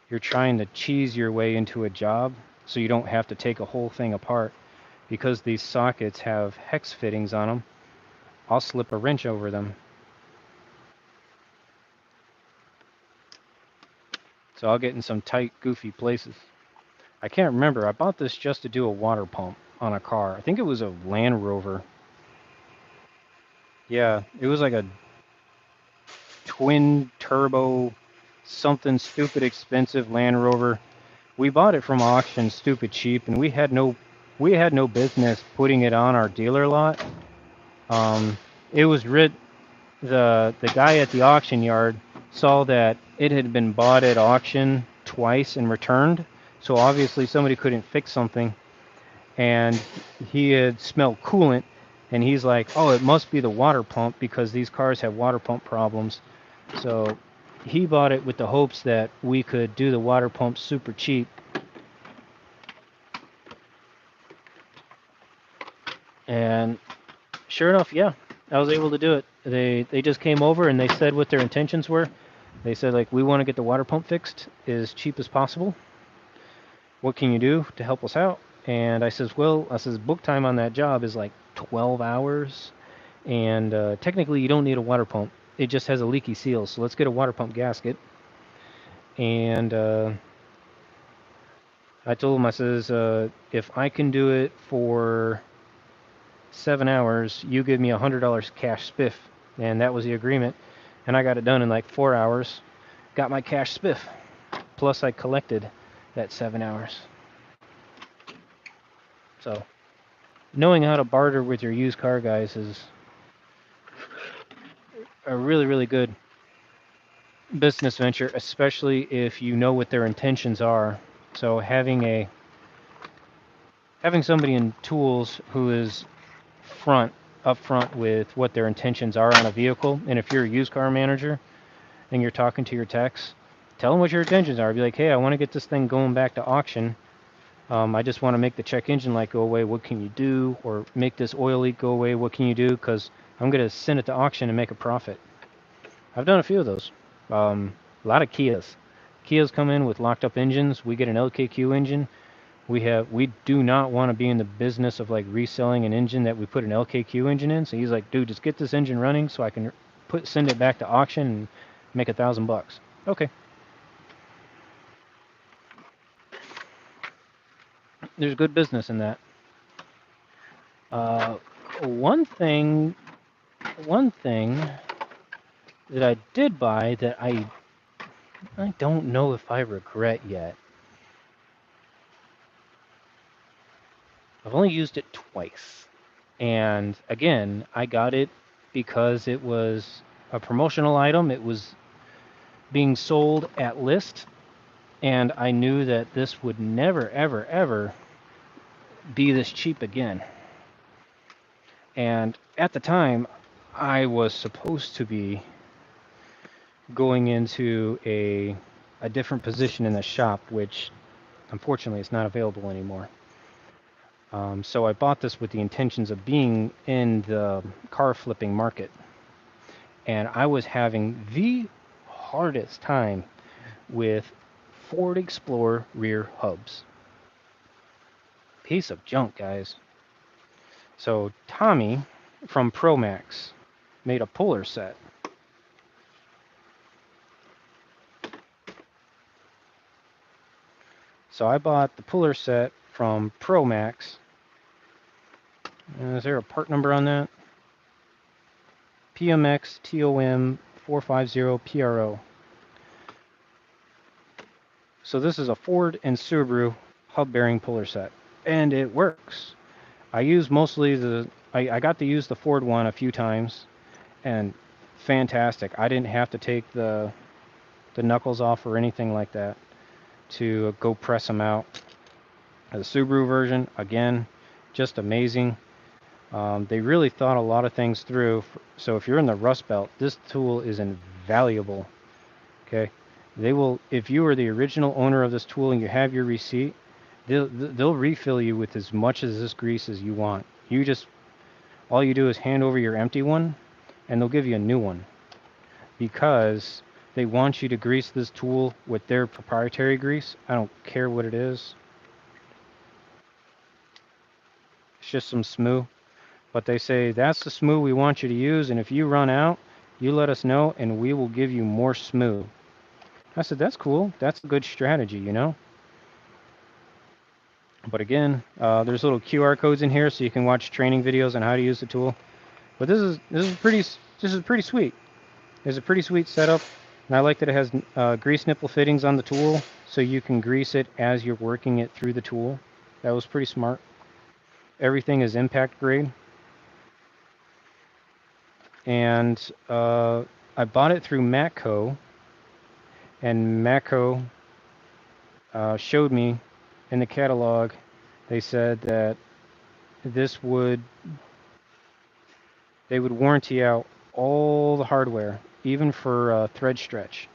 you're trying to cheese your way into a job so you don't have to take a whole thing apart. Because these sockets have hex fittings on them, I'll slip a wrench over them. So I'll get in some tight, goofy places. I can't remember. I bought this just to do a water pump on a car. I think it was a Land Rover. Yeah, it was like a twin turbo, something stupid expensive Land Rover. We bought it from auction, stupid cheap, and we had no business putting it on our dealer lot. It was the guy at the auction yard saw that it had been bought at auction twice and returned, so obviously somebody couldn't fix something, and he had smelled coolant, and he's like, oh, it must be the water pump because these cars have water pump problems. So he bought it with the hopes that we could do the water pump super cheap. And sure enough, yeah, I was able to do it. They just came over and they said what their intentions were. They said, like, we want to get the water pump fixed as cheap as possible. What can you do to help us out? And I says, well, book time on that job is like 12 hours. And technically, you don't need a water pump. It just has a leaky seal. So let's get a water pump gasket. And I told him, I says, if I can do it for 7 hours, you give me $100 cash spiff. And that was the agreement. And I got it done in like 4 hours. Got my cash spiff. Plus I collected that 7 hours. So knowing how to barter with your used car guys is a really, really good business venture, especially if you know what their intentions are. So having somebody in tools who is upfront with what their intentions are on a vehicle, and if you're a used car manager and you're talking to your techs, tell them what your intentions are. Be like, hey, I want to get this thing going back to auction. I just want to make the check engine light go away. What can you do? Or make this oil leak go away. What can you do? Because I'm going to send it to auction and make a profit. I've done a few of those. A lot of Kias. Kias come in with locked up engines. We get an LKQ engine. We do not want to be in the business of like reselling an engine that we put an LKQ engine in. So he's like, dude, just get this engine running so I can send it back to auction and make $1,000. Okay. There's good business in that. One thing that I did buy that I don't know if I regret yet. I've only used it twice. And again, I got it because it was a promotional item. It was being sold at list. And I knew that this would never, ever, ever be this cheap again. And at the time, I was supposed to be going into a different position in the shop, which Unfortunately, it's not available anymore. So I bought this with the intentions of being in the car flipping market. And I was having the hardest time with Ford Explorer rear hubs. Piece of junk, guys. So Tommy from Promax made a puller set. So I bought the puller set from Promax. Is there a part number on that? PMX TOM 450 PRO. So this is a Ford and Subaru hub bearing puller set, and it works. I use mostly I got to use the Ford one a few times, and fantastic. I didn't have to take the knuckles off or anything like that to go press them out. The Subaru version, again, just amazing. They really thought a lot of things through. So if you're in the Rust Belt, this tool is invaluable. Okay, they will. If you are the original owner of this tool and you have your receipt, they'll refill you with as much of this grease as you want. All you do is hand over your empty one, and they'll give you a new one because they want you to grease this tool with their proprietary grease. I don't care what it is. It's just some smooth. But they say, that's the smooth we want you to use, and if you run out, you let us know, and we will give you more smooth. I said, that's cool. That's a good strategy, you know? But again, there's little QR codes in here so you can watch training videos on how to use the tool. But this is pretty sweet. It's a pretty sweet setup, and I like that it has grease nipple fittings on the tool, so you can grease it as you're working it through the tool. That was pretty smart. Everything is impact grade. And I bought it through Matco, and Matco showed me in the catalog. They said that they would warranty out all the hardware, even for thread stretch.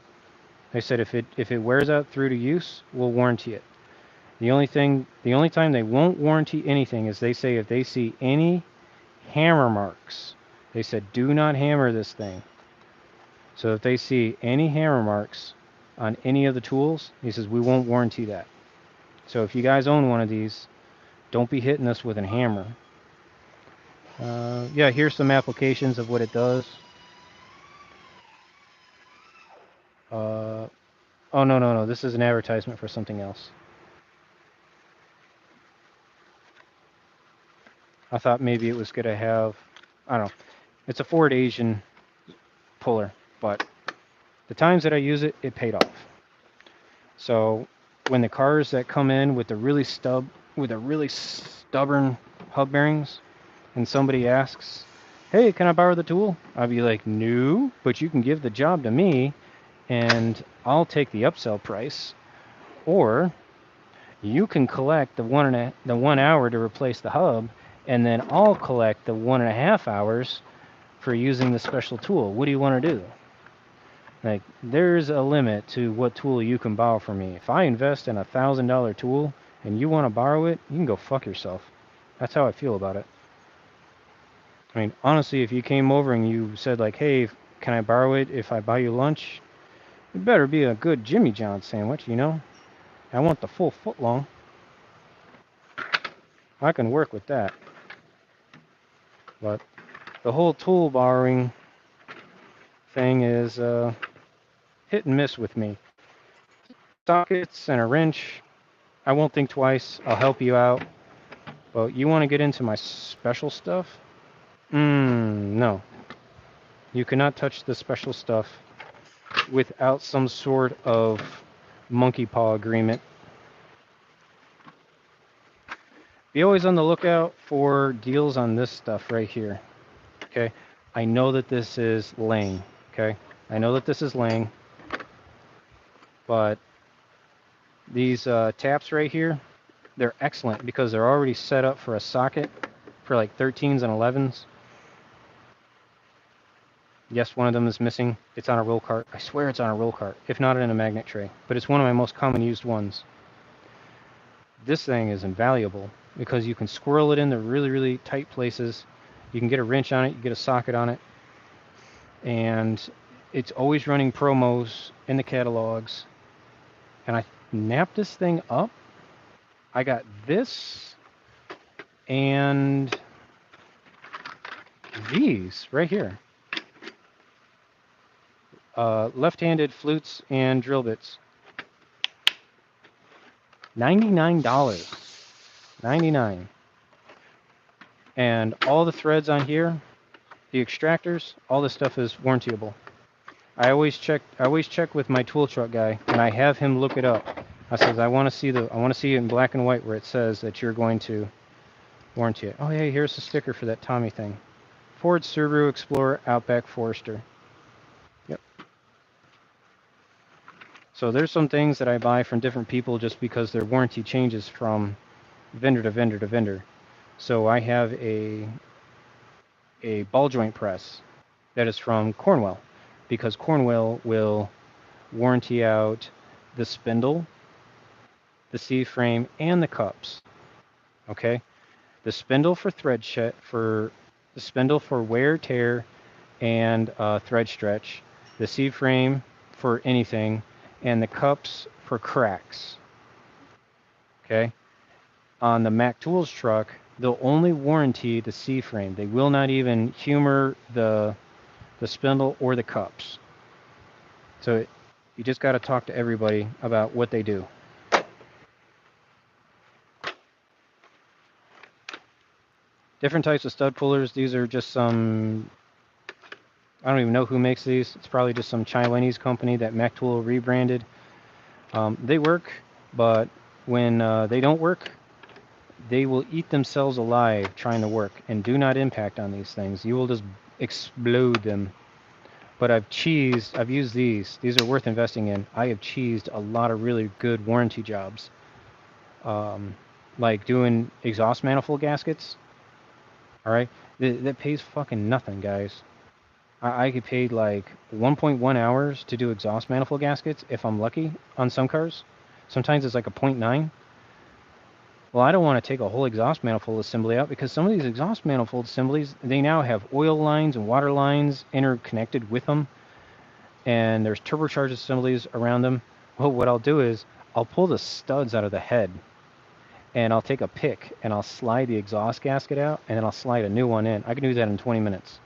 They said if it wears out through to use, we'll warranty it. The only time they won't warranty anything is they say if they see any hammer marks. They said do not hammer this thing. So if they see any hammer marks on any of the tools, he says we won't warranty that. So if you guys own one of these, don't be hitting this with a hammer. Yeah, here's some applications of what it does. Oh, no. This is an advertisement for something else. I thought maybe it was going to have, I don't know. It's a Ford Asian puller, but the times that I use it, it paid off. So when the cars that come in with the really stubborn hub bearings, and somebody asks, hey, can I borrow the tool? I'll be like, no, but you can give the job to me, and I'll take the upsell price, or you can collect the 1 hour to replace the hub, and then I'll collect the 1.5 hours for using the special tool. What do you want to do? Like, there's a limit to what tool you can borrow from me. If I invest in a $1,000 tool and you want to borrow it, you can go fuck yourself. That's how I feel about it. I mean, honestly, if you came over and you said like, hey, can I borrow it if I buy you lunch? It better be a good Jimmy John's sandwich, you know? I want the full foot long. I can work with that. But the whole tool borrowing thing is hit and miss with me. Sockets and a wrench, I won't think twice. I'll help you out. But you want to get into my special stuff? No. You cannot touch the special stuff without some sort of monkey paw agreement. Be always on the lookout for deals on this stuff right here. Okay? I know that this is Lang. Okay? I know that this is Lang. But these taps right here, they're excellent because they're already set up for a socket for like 13s and 11s. Yes, one of them is missing. It's on a roll cart. I swear it's on a roll cart, if not in a magnet tray. But it's one of my most common used ones. this thing is invaluable because you can squirrel it in the really, really tight places. You can get a wrench on it, you get a socket on it, and it's always running promos in the catalogs. And I napped this thing up. I got this and these right here. Left-handed flutes and drill bits. $99. $99. And all the threads on here, the extractors, all this stuff is warrantyable. I always check with my tool truck guy, and I have him look it up. I says I want to see it in black and white where it says that you're going to warranty it. Oh hey, here's the sticker for that Tommy thing. Ford, Subaru, Explorer, Outback, Forester. Yep. So there's some things that I buy from different people just because their warranty changes from vendor to vendor to vendor. So I have a ball joint press that is from Cornwell, because Cornwell will warranty out the spindle, the C-frame, and the cups. Okay, the spindle for thread for the spindle for wear, tear, and thread stretch, the C-frame for anything, and the cups for cracks. Okay, on the Mac Tools truck, they'll only warranty the C-frame. They will not even humor the spindle or the cups. So you just got to talk to everybody about what they do. Different types of stud pullers. These are just some, I don't even know who makes these. It's probably just some Chinese company that Mac Tool rebranded. They work, but when they don't work, they will eat themselves alive trying to work, and do not impact on these things. You will just explode them. But I've used these. These are worth investing in. I have cheesed a lot of really good warranty jobs. Like doing exhaust manifold gaskets. All right, that pays fucking nothing, guys. I get paid like 1.1 hours to do exhaust manifold gaskets if I'm lucky on some cars. Sometimes it's like a 0.9. Well, I don't want to take a whole exhaust manifold assembly out because some of these exhaust manifold assemblies, they now have oil lines and water lines interconnected with them, and there's turbocharged assemblies around them. Well, what I'll do is I'll pull the studs out of the head, and I'll take a pick and I'll slide the exhaust gasket out, and then I'll slide a new one in. I can do that in 20 minutes.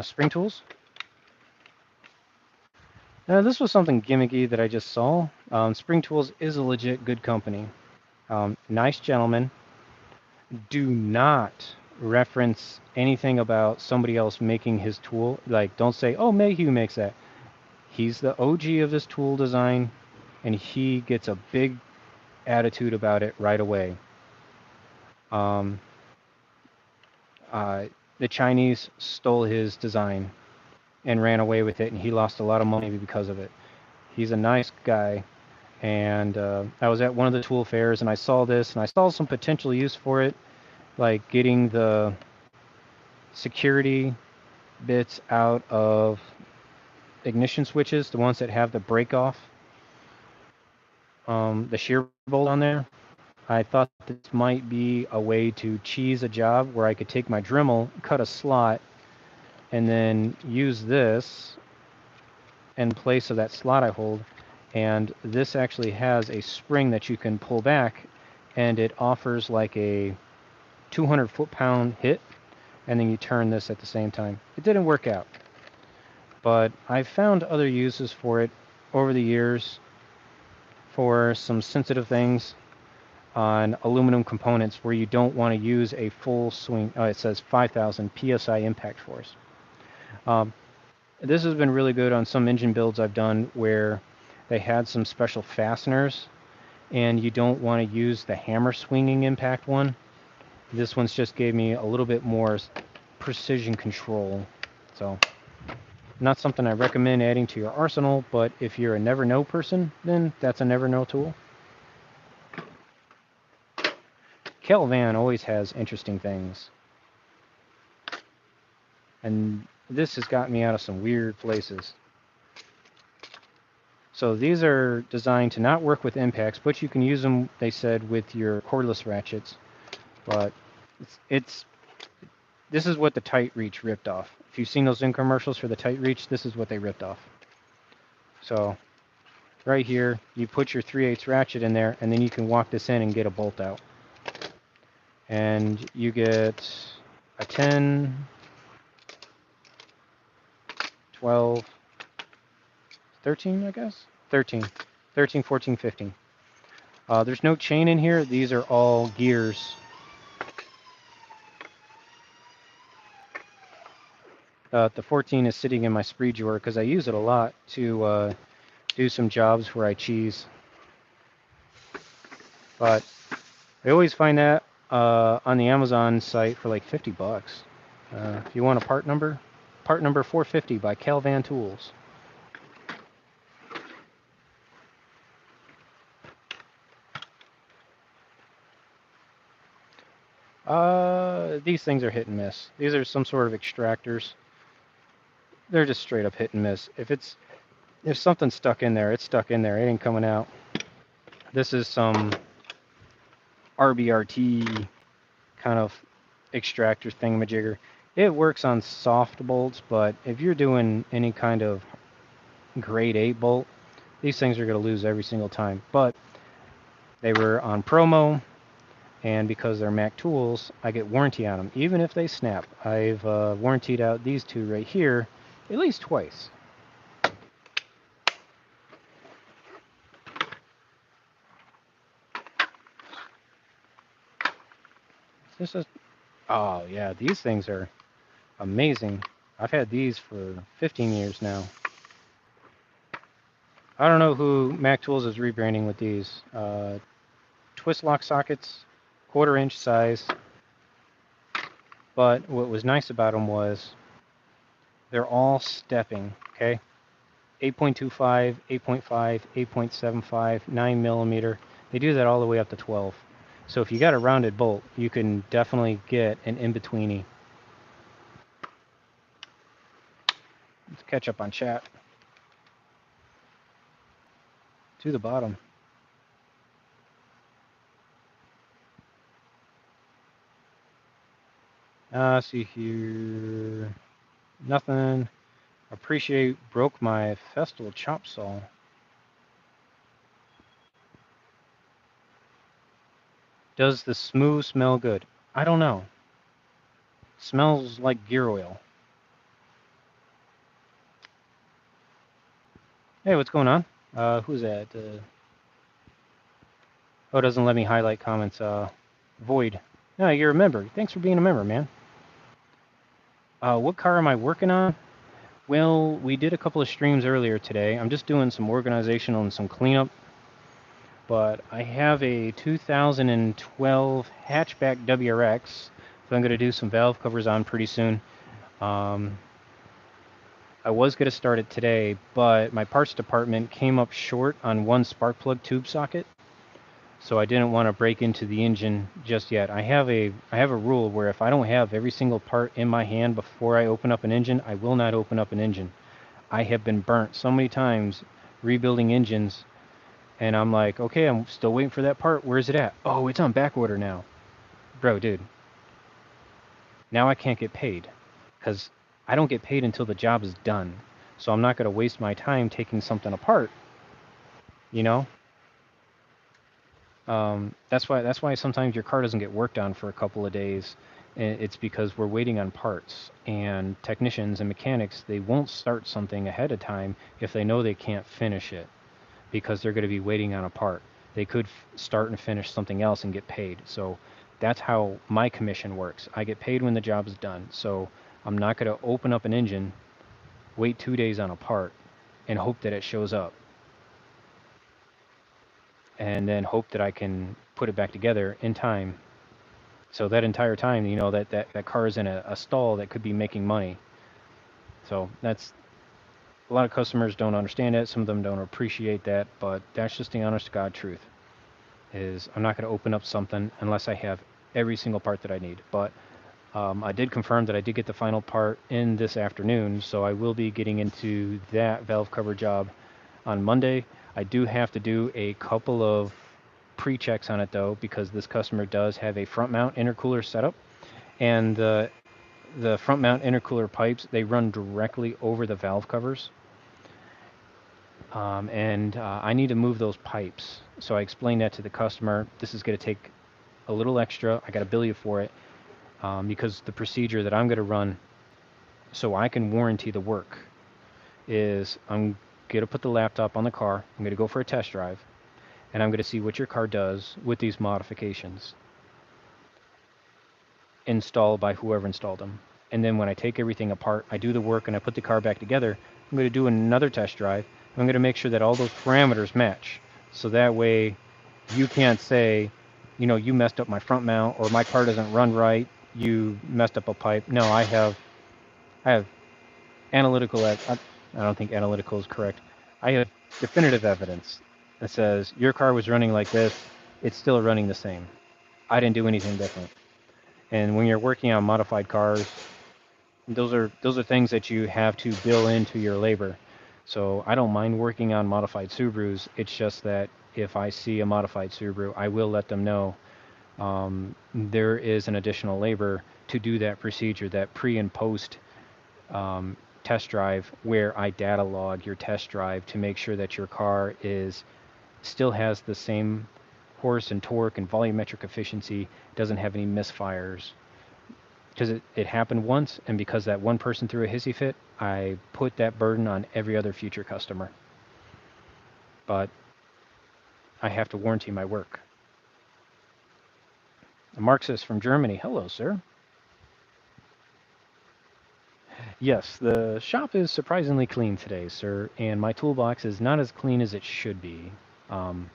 Spring tools. This was something gimmicky that I just saw. Spring Tools is a legit good company. Nice gentleman. Do not reference anything about somebody else making his tool. Like, don't say, oh, Mayhew makes that. He's the OG of this tool design, and he gets a big attitude about it right away. The Chinese stole his design and ran away with it, and he lost a lot of money because of it. He's a nice guy, and I was at one of the tool fairs, and I saw this, and I saw some potential use for it, like getting the security bits out of ignition switches, the ones that have the break off, the shear bolt on there. I thought this might be a way to cheese a job where I could take my Dremel, cut a slot, and then use this in place of that slot I hold. And this actually has a spring that you can pull back, and it offers like a 200 foot-pound hit, and then you turn this at the same time. It didn't work out, but I've found other uses for it over the years for some sensitive things on aluminum components where you don't want to use a full swing. It says 5,000 psi impact force. This has been really good on some engine builds I've done where they had some special fasteners and you don't want to use the hammer swinging impact one. This one's just gave me a little bit more precision control. So not something I recommend adding to your arsenal, but if you're a never know person, then that's a never know tool. Kelvan always has interesting things. And this has gotten me out of some weird places. So these are designed to not work with impacts, but you can use them, they said, with your cordless ratchets. But it's this is what the tight reach ripped off. If you've seen those infomercials for the tight reach, this is what they ripped off. So right here, you put your 3/8 ratchet in there, and then you can walk this in and get a bolt out. And you get a 10, 12, 13, I guess? 13, 13, 14, 15. There's no chain in here. These are all gears. The 14 is sitting in my spree drawer because I use it a lot to do some jobs where I cheese. But I always find that on the Amazon site for like 50 bucks. If you want a part number 450 by Calvan Tools. These things are hit and miss. These are some sort of extractors. They're just straight up hit and miss. If something's stuck in there, it's stuck in there. It ain't coming out. This is some RBRT kind of extractor thingamajigger. It works on soft bolts, but if you're doing any kind of grade 8 bolt, these things are going to lose every single time. But they were on promo, and because they're Mac tools, I get warranty on them, even if they snap. I've warrantied out these two right here at least twice. This is, oh yeah, these things are amazing. I've had these for 15 years now. I don't know who Mac Tools is rebranding with these. Twist lock sockets, 1/4 inch size. But what was nice about them was they're all stepping, okay? 8.25, 8.5, 8.75, 9 millimeter. They do that all the way up to 12. So if you got a rounded bolt, you can definitely get an in-betweeny. Let's catch up on chat. To the bottom. See here. Nothing. Appreciate broke my Festool chop saw. Does the smooth smell good? I don't know. Smells like gear oil. Hey, what's going on? Who's that? Oh, it doesn't let me highlight comments. Void. No, you're a member. Thanks for being a member, man. What car am I working on? Well, we did a couple of streams earlier today. I'm just doing some organizational and some cleanup. But I have a 2012 hatchback WRX that I'm going to do some valve covers on pretty soon. I was going to start it today, but my parts department came up short on one spark plug tube socket. So I didn't want to break into the engine just yet. I have a rule where if I don't have every single part in my hand before I open up an engine, I will not open up an engine. I have been burnt so many times rebuilding engines, and I'm like, okay, I'm still waiting for that part. Where's it at? Oh, it's on back order now. Bro, dude. Now I can't get paid because I don't get paid until the job is done. So I'm not going to waste my time taking something apart, you know? That's why sometimes your car doesn't get worked on for a couple of days. It's because we're waiting on parts, and technicians and mechanics, they won't start something ahead of time if they know they can't finish it because they're going to be waiting on a part. They could start and finish something else and get paid. So that's how my commission works. I get paid when the job is done. So I'm not going to open up an engine, wait 2 days on a part, and hope that it shows up, and then hope that I can put it back together in time. So that entire time, you know, that car is in a stall that could be making money. So that's, a lot of customers don't understand it. Some of them don't appreciate that, but that's just the honest to God truth. Is I'm not going to open up something unless I have every single part that I need. But I did confirm that I did get the final part in this afternoon, so I will be getting into that valve cover job on Monday. I do have to do a couple of pre-checks on it though, because this customer does have a front mount intercooler setup, and the front mount intercooler pipes, they run directly over the valve covers. And I need to move those pipes. So I explained that to the customer. This is going to take a little extra. I got to bill you for it, because the procedure that I'm going to run so I can warranty the work is I'm going to put the laptop on the car. I'm going to go for a test drive, and I'm going to see what your car does with these modifications installed by whoever installed them. And then when I take everything apart, I do the work and I put the car back together, I'm going to do another test drive. I'm going to make sure that all those parameters match. So that way you can't say, you know, you messed up my front mount or my car doesn't run right, you messed up a pipe. No, I have analytical, I don't think analytical is correct. I have definitive evidence that says your car was running like this, it's still running the same. I didn't do anything different. And when you're working on modified cars, those are things that you have to bill into your labor. So I don't mind working on modified Subarus. It's just that if I see a modified Subaru, I will let them know there is an additional labor to do that procedure, that pre and post test drive, where I data log your test drive to make sure that your car still has the same horse and torque and volumetric efficiency, doesn't have any misfires. Because it happened once, and because that one person threw a hissy fit, I put that burden on every other future customer. But I have to warranty my work. A Marxist from Germany. Hello, sir. Yes, the shop is surprisingly clean today, sir, and my toolbox is not as clean as it should be. Um,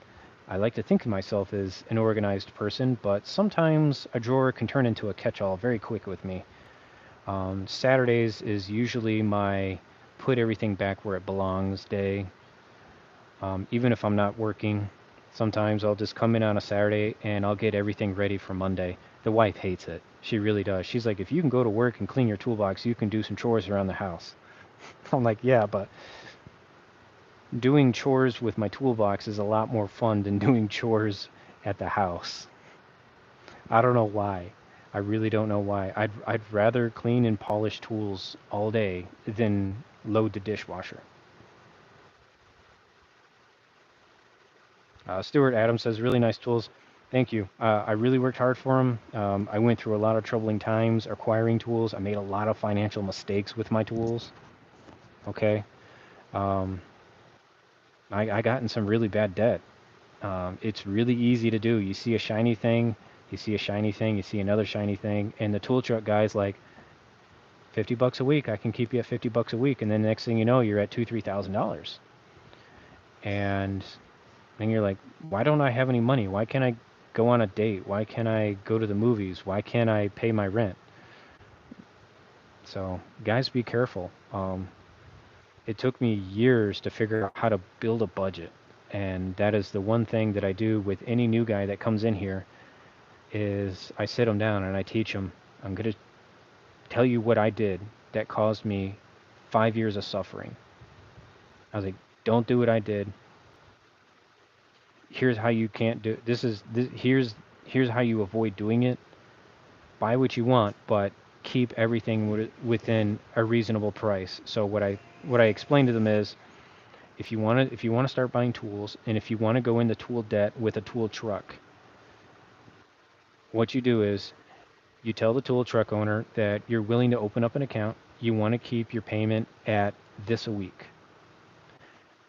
I like to think of myself as an organized person, but sometimes a drawer can turn into a catch-all very quick with me. Saturdays is usually my put everything back where it belongs day. Even if I'm not working, sometimes I'll just come in on a Saturday and I'll get everything ready for Monday. The wife hates it. She really does. She's like, if you can go to work and clean your toolbox, you can do some chores around the house. I'm like, yeah, but doing chores with my toolbox is a lot more fun than doing chores at the house. I don't know why. I really don't know why. I'd rather clean and polish tools all day than load the dishwasher. Stuart Adams says, really nice tools. Thank you. I really worked hard for them. I went through a lot of troubling times acquiring tools. I made a lot of financial mistakes with my tools. Okay. Um, I got in some really bad debt. It's really easy to do. You see a shiny thing, you see a shiny thing, you see another shiny thing, and the tool truck guy's like, 50 bucks a week, I can keep you at 50 bucks a week, and then the next thing you know, you're at $2,000, $3,000. And then you're like, why don't I have any money? Why can't I go on a date? Why can't I go to the movies? Why can't I pay my rent? So, guys, be careful. It took me years to figure out how to build a budget. And that is the one thing that I do with any new guy that comes in here is I sit them down and I teach them, I'm going to tell you what I did that caused me 5 years of suffering. I was like, don't do what I did. Here's how you can't do here's how you avoid doing it. Buy what you want, but keep everything within a reasonable price. So what I explained to them is, if you want to start buying tools, and if you want to go into tool debt with a tool truck, what you do is you tell the tool truck owner that you're willing to open up an account. You want to keep your payment at this a week.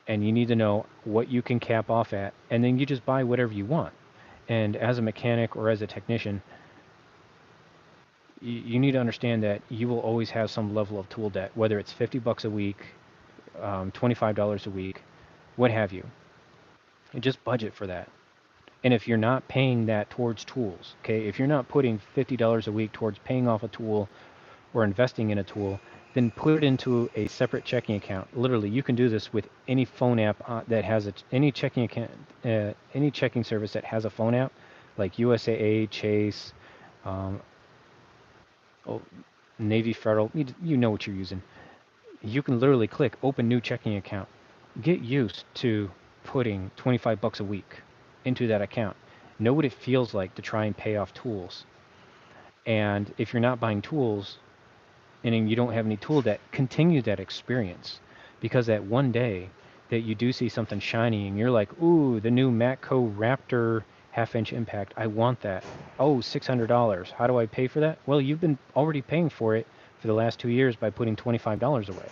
And you need to know what you can cap off at, and then you just buy whatever you want. And as a mechanic or as a technician, you need to understand that you will always have some level of tool debt, whether it's 50 bucks a week, $25 a week, what have you. And just budget for that. And if you're not paying that towards tools, okay, if you're not putting $50 a week towards paying off a tool or investing in a tool, then put it into a separate checking account. Literally, you can do this with any phone app that has any checking account, any checking service that has a phone app, like USAA, Chase, um, oh, Navy Federal. You know what you're using. You can literally click Open New Checking Account. Get used to putting 25 bucks a week into that account. Know what it feels like to try and pay off tools. And if you're not buying tools and you don't have any tool debt, continue that experience. Because that one day that you do see something shiny and you're like, ooh, the new Matco Raptor half-inch impact, I want that. Oh, $600. How do I pay for that? Well, you've been already paying for it for the last 2 years by putting $25 away.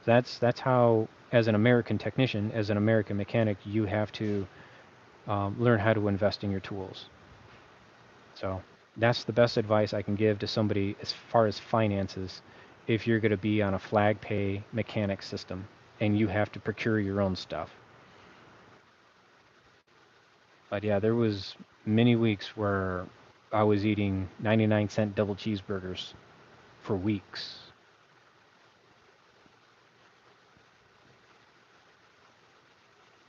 That's how, as an American technician, as an American mechanic, you have to learn how to invest in your tools. So that's the best advice I can give to somebody as far as finances if you're going to be on a flag pay mechanic system and you have to procure your own stuff. But yeah, there was many weeks where I was eating 99-cent double cheeseburgers for weeks.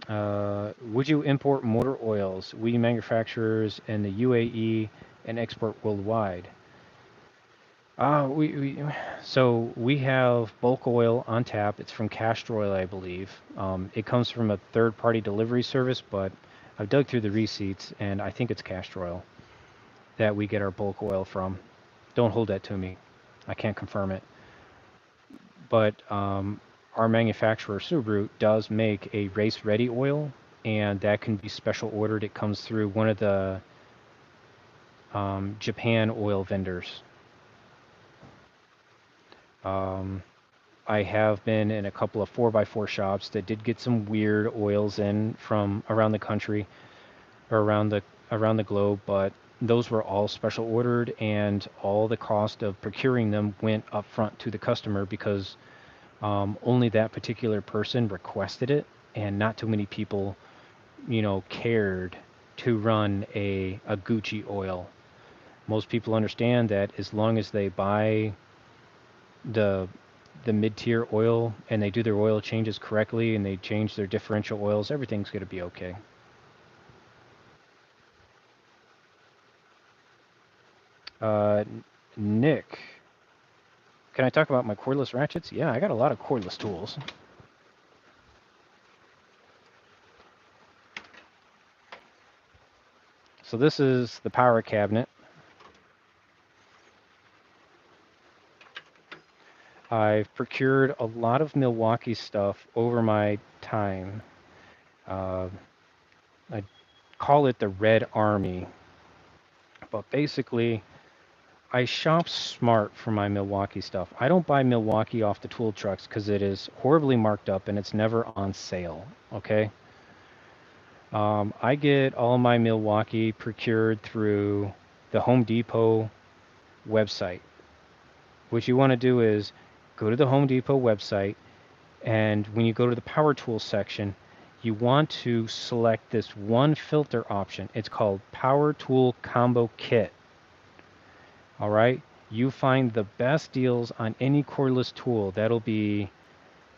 Would you import motor oils? We manufacturers in the UAE and export worldwide. So we have bulk oil on tap. It's from Castor Oil, I believe. It comes from a third-party delivery service, but I've dug through the receipts, and I think it's Castor Oil that we get our bulk oil from. Don't hold that to me. I can't confirm it. But our manufacturer, Subaru, does make a race-ready oil, and that can be special ordered. It comes through one of the Japan oil vendors. I have been in a couple of 4x4 shops that did get some weird oils in from around the country or around the globe, but those were all special ordered, and all the cost of procuring them went up front to the customer because only that particular person requested it, and not too many people, cared to run a Gucci oil. Most people understand that as long as they buy the mid-tier oil and they do their oil changes correctly and they change their differential oils, everything's going to be okay. Uh, Nick, can I talk about my cordless ratchets? Yeah, I got a lot of cordless tools. So this is the power cabinet. I've procured a lot of Milwaukee stuff over my time. Uh, I call it the Red Army, but basically I shop smart for my Milwaukee stuff. I don't buy Milwaukee off the tool trucks because it is horribly marked up and it's never on sale, okay? I get all my Milwaukee procured through the Home Depot website. What you want to do is go to the Home Depot website, and when you go to the power tools section, you want to select this one filter option. It's called Power Tool Combo Kit. All right, you find the best deals on any cordless tool. That'll be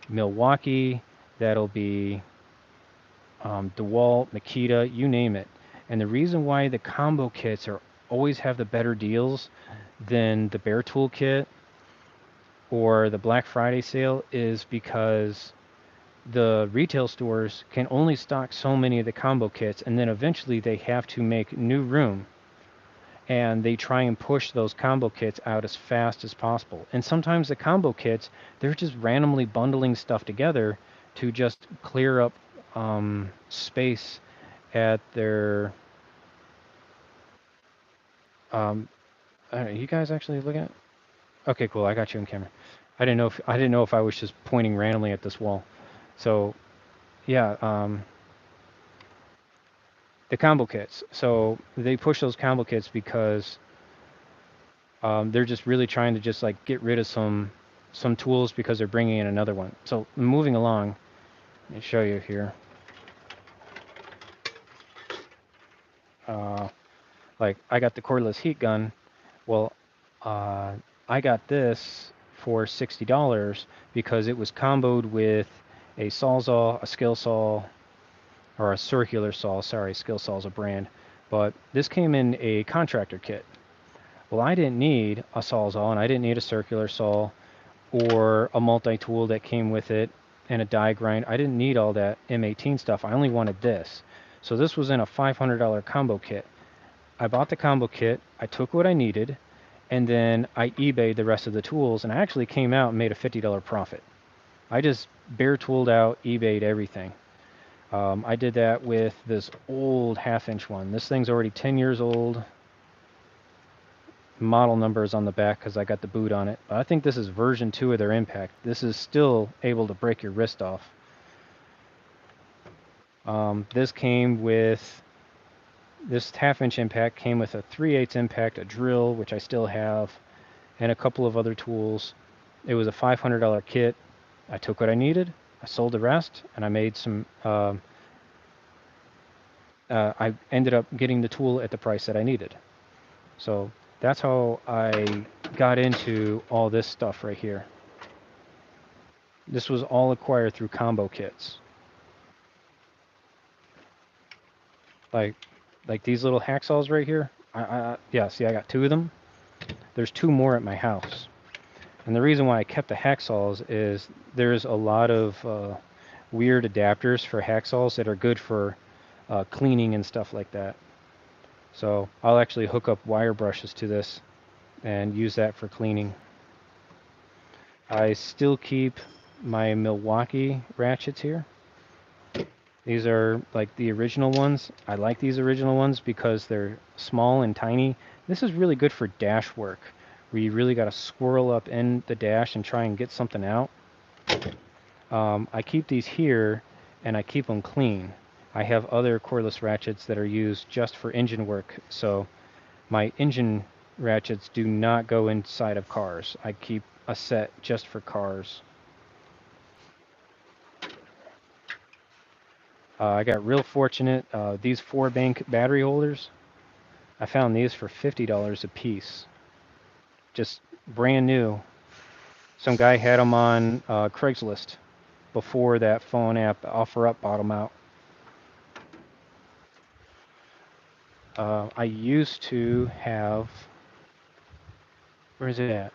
Milwaukee, that'll be DeWalt, Makita, you name it. And the reason why the combo kits always have the better deals than the Bear Tool kit or the Black Friday sale is because the retail stores can only stock so many of the combo kits, and then eventually they have to make new room, and they try and push those combo kits out as fast as possible. And sometimes the combo kits, they're just randomly bundling stuff together to just clear up space at their I don't know, you guys actually look at? Okay, cool. I got you on camera. I didn't know if I was just pointing randomly at this wall. So yeah, the combo kits. So they push those combo kits because they're just really trying to just like get rid of some tools because they're bringing in another one. So moving along, let me show you here. Uh, like I got the cordless heat gun. Well, uh, I got this for $60 because it was comboed with a Sawzall, a skill saw, or a circular saw. Sorry, skill saw's a brand, but this came in a contractor kit. Well, I didn't need a Sawzall and I didn't need a circular saw or a multi-tool that came with it. and a die grind. I didn't need all that M18 stuff. I only wanted this. So this was in a $500 combo kit. I bought the combo kit, I took what I needed, and then I eBayed the rest of the tools, and I actually came out and made a $50 profit. I just bare tooled out, eBayed everything. I did that with this old half-inch one. This thing's already 10 years old. Model number is on the back because I got the boot on it. But I think this is version 2 of their impact. This is still able to break your wrist off. This came with, this half-inch impact came with a 3/8 impact, a drill, which I still have, and a couple of other tools. It was a $500 kit. I took what I needed, I sold the rest, and I made some, I ended up getting the tool at the price that I needed. So that's how I got into all this stuff right here. This was all acquired through combo kits. Like these little hacksaws right here. Yeah, see, I got 2 of them. There's 2 more at my house. And the reason why I kept the hacksaws is there's a lot of weird adapters for hacksaws that are good for cleaning and stuff like that. So I'll actually hook up wire brushes to this and use that for cleaning. I still keep my Milwaukee ratchets here. These are like the original ones. I like these original ones because they're small and tiny. This is really good for dash work, where you really got to swirl up in the dash and try and get something out. I keep these here, and I keep them clean. I have other cordless ratchets that are used just for engine work, so my engine ratchets do not go inside of cars. I keep a set just for cars. I got real fortunate. These 4-bank battery holders, I found these for $50 a piece. Just brand new. Some guy had them on Craigslist before that phone app OfferUp bought them out. I used to have, where is it at?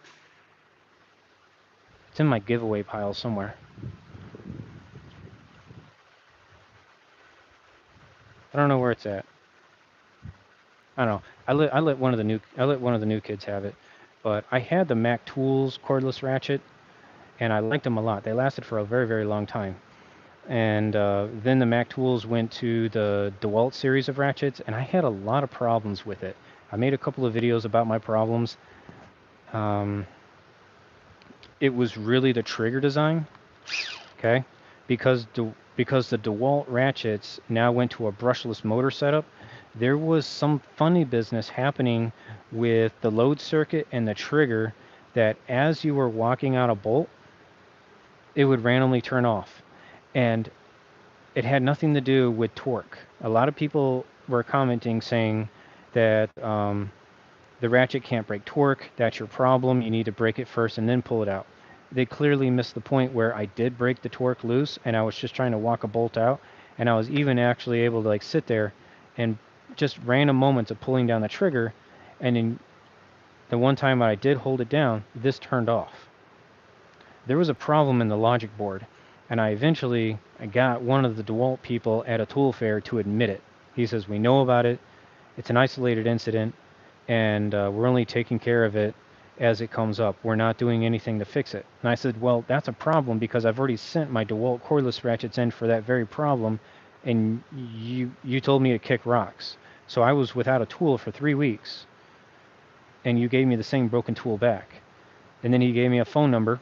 It's in my giveaway pile somewhere. I don't know where it's at. I don't know. I let one of the new kids have it, but I had the Mac Tools cordless ratchet, and I liked them a lot. They lasted for a very, very long time. And then the Mac Tools went to the DeWalt series of ratchets, and I had a lot of problems with it. I made a couple of videos about my problems. It was really the trigger design, okay? Because the DeWalt ratchets now went to a brushless motor setup, there was some funny business happening with the load circuit and the trigger that as you were walking out a bolt, it would randomly turn off. And it had nothing to do with torque. A lot of people were commenting saying that the ratchet can't break torque, that's your problem, you need to break it first and then pull it out. They clearly missed the point where I did break the torque loose and I was just trying to walk a bolt out, and I was even actually able to like sit there and just random moments of pulling down the trigger, and in the one time I did hold it down, this turned off. There was a problem in the logic board, and I eventually got one of the DeWalt people at a tool fair to admit it. He says, we know about it, it's an isolated incident, and we're only taking care of it as it comes up. We're not doing anything to fix it. And I said, well, that's a problem because I've already sent my DeWalt cordless ratchets in for that very problem, and you told me to kick rocks. So I was without a tool for 3 weeks, and you gave me the same broken tool back. And then he gave me a phone number,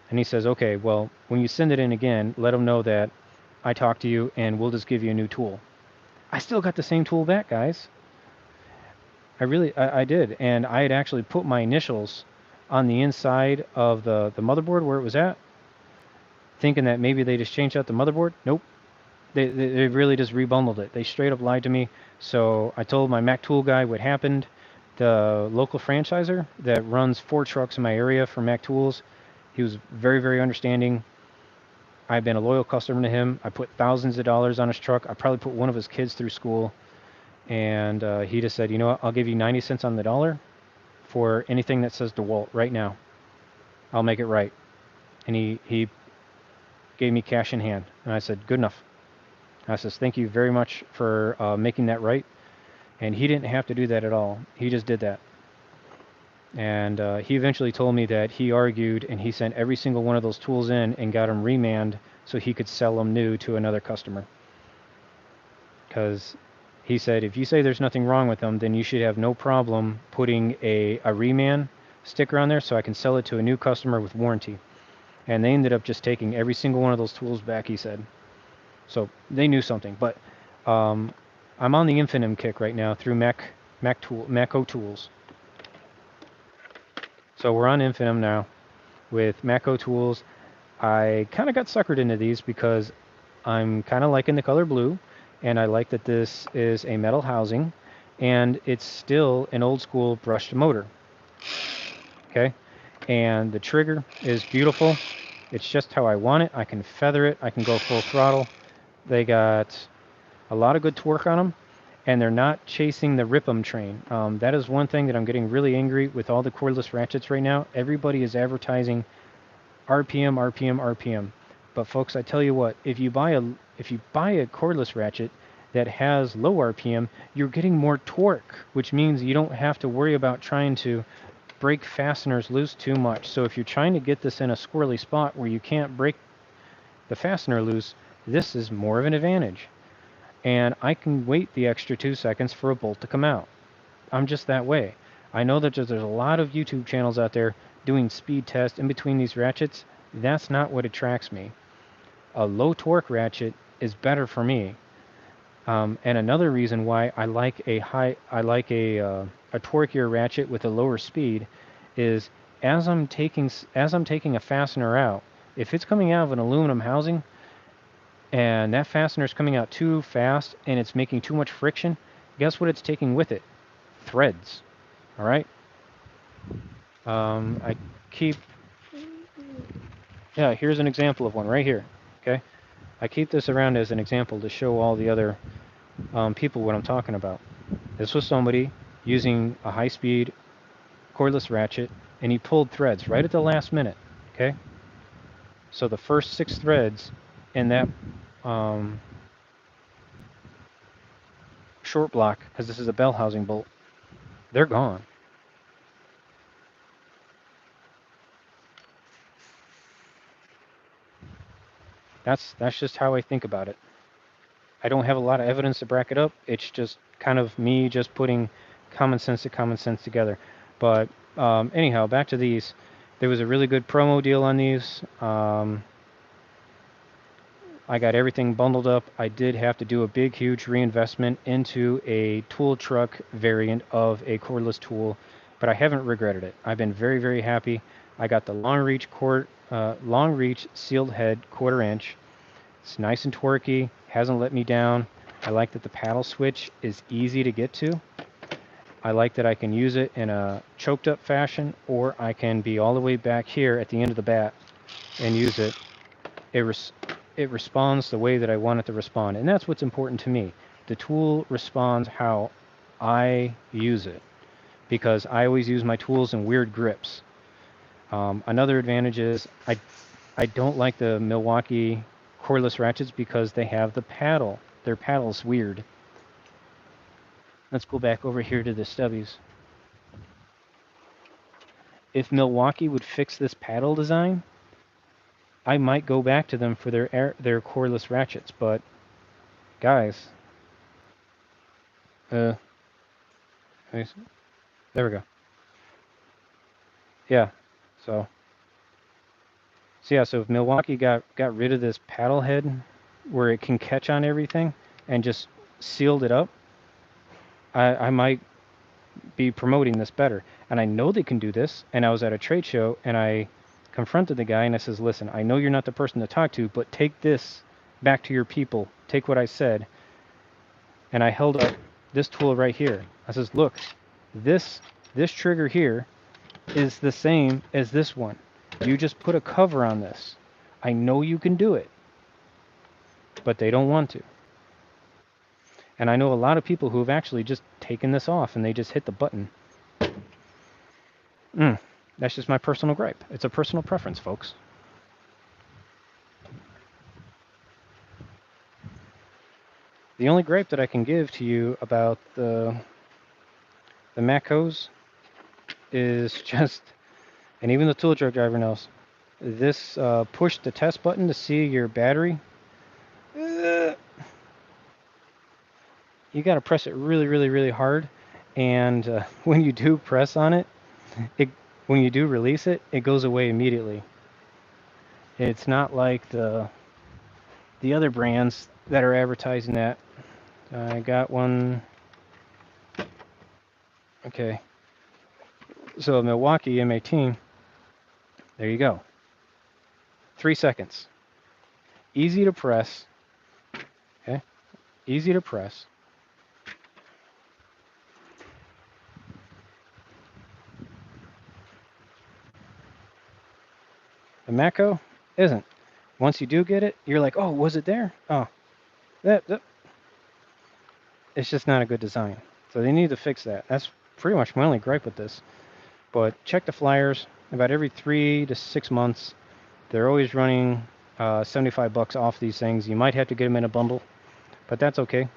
and he says, okay, well, when you send it in again, let them know that I talked to you, and we'll just give you a new tool. I still got the same tool back, guys. I did, and I had actually put my initials on the inside of the motherboard where it was at, thinking that maybe they just changed out the motherboard. Nope. They really just rebundled it. They straight up lied to me. So I told my Mac Tool guy what happened. The local franchiser that runs 4 trucks in my area for Mac Tools, he was very, very understanding. I've been a loyal customer to him. I put thousands of dollars on his truck. I probably put one of his kids through school. And he just said, you know what, I'll give you 90 cents on the dollar for anything that says DeWalt right now. I'll make it right. And he gave me cash in hand. And I said, good enough. I says, thank you very much for making that right. And he didn't have to do that at all. He just did that. And he eventually told me that he argued and he sent every single one of those tools in and got them remanned so he could sell them new to another customer. Because he said, if you say there's nothing wrong with them, then you should have no problem putting a reman sticker on there so I can sell it to a new customer with warranty. And they ended up just taking every single one of those tools back, he said. So they knew something. But I'm on the Infinium kick right now through Maco Tools. So we're on Infinium now with Maco Tools. I kind of got suckered into these because I'm kind of liking the color blue, and I like that this is a metal housing, and it's still an old school brushed motor. Okay, and the trigger is beautiful. It's just how I want it. I can feather it. I can go full throttle. They got a lot of good torque on them, and they're not chasing the Rip'em train. That is one thing that I'm getting really angry with all the cordless ratchets right now. Everybody is advertising RPM, RPM, RPM. But folks, I tell you what, if you buy a cordless ratchet that has low RPM, you're getting more torque, which means you don't have to worry about trying to break fasteners loose too much. So if you're trying to get this in a squirrely spot where you can't break the fastener loose, this is more of an advantage. And I can wait the extra 2 seconds for a bolt to come out. I'm just that way. I know that there's a lot of YouTube channels out there doing speed tests in between these ratchets. That's not what attracts me. A low torque ratchet is better for me. And another reason why I like a torqueier ratchet with a lower speed is as I'm taking a fastener out, if it's coming out of an aluminum housing and that fastener is coming out too fast and it's making too much friction, guess what it's taking with it? Threads. All right. I keep. Yeah, here's an example of one right here. Okay. I keep this around as an example to show all the other people what I'm talking about. This was somebody using a high-speed cordless ratchet, and he pulled threads right at the last minute. Okay. So the first 6 threads in that short block, because this is a bell housing bolt, they're gone. That's just how I think about it. I don't have a lot of evidence to back it up. It's just kind of me just putting common sense together. But anyhow, back to these. There was a really good promo deal on these. I got everything bundled up. I did have to do a big, huge reinvestment into a tool truck variant of a cordless tool, but I haven't regretted it. I've been very, very happy. I got the long reach sealed head 1/4 inch. It's nice and torquey, hasn't let me down. I like that the paddle switch is easy to get to. I like that I can use it in a choked up fashion, or I can be all the way back here at the end of the bat and use it. It responds the way that I want it to respond, and that's what's important to me. The tool responds how I use it, because I always use my tools in weird grips. Another advantage is I don't like the Milwaukee cordless ratchets because they have the paddle. Their paddle's weird. Let's go back over here to the stubbies. If Milwaukee would fix this paddle design, I might go back to them for their cordless ratchets, but guys, there we go. Yeah, so yeah, so if Milwaukee got rid of this paddle head where it can catch on everything and just sealed it up, I might be promoting this better. And I know they can do this. And I was at a trade show and I confronted the guy and I says, listen, I know you're not the person to talk to, but take this back to your people. Take what I said. And I held up this tool right here. I says, look, this trigger here is the same as this one. You just put a cover on this. I know you can do it, but they don't want to. And I know a lot of people who have actually just taken this off and they just hit the button. That's just my personal gripe. It's a personal preference, folks. The only gripe that I can give to you about the Mac hose is just, and even the tool truck driver knows, this push the test button to see your battery. You got to press it really, really, really hard, and when you do press on it, when you do release it, it goes away immediately. It's not like the other brands that are advertising that. I got one. Okay, so Milwaukee M18. There you go. 3 seconds. Easy to press. Okay, easy to press. The Mako isn't. Once you do get it, you're like, oh, was it there? Oh, that it's just not a good design. So they need to fix that. That's pretty much my only gripe with this. But check the flyers. About every 3 to 6 months, they're always running $75 off these things. You might have to get them in a bundle, but that's okay.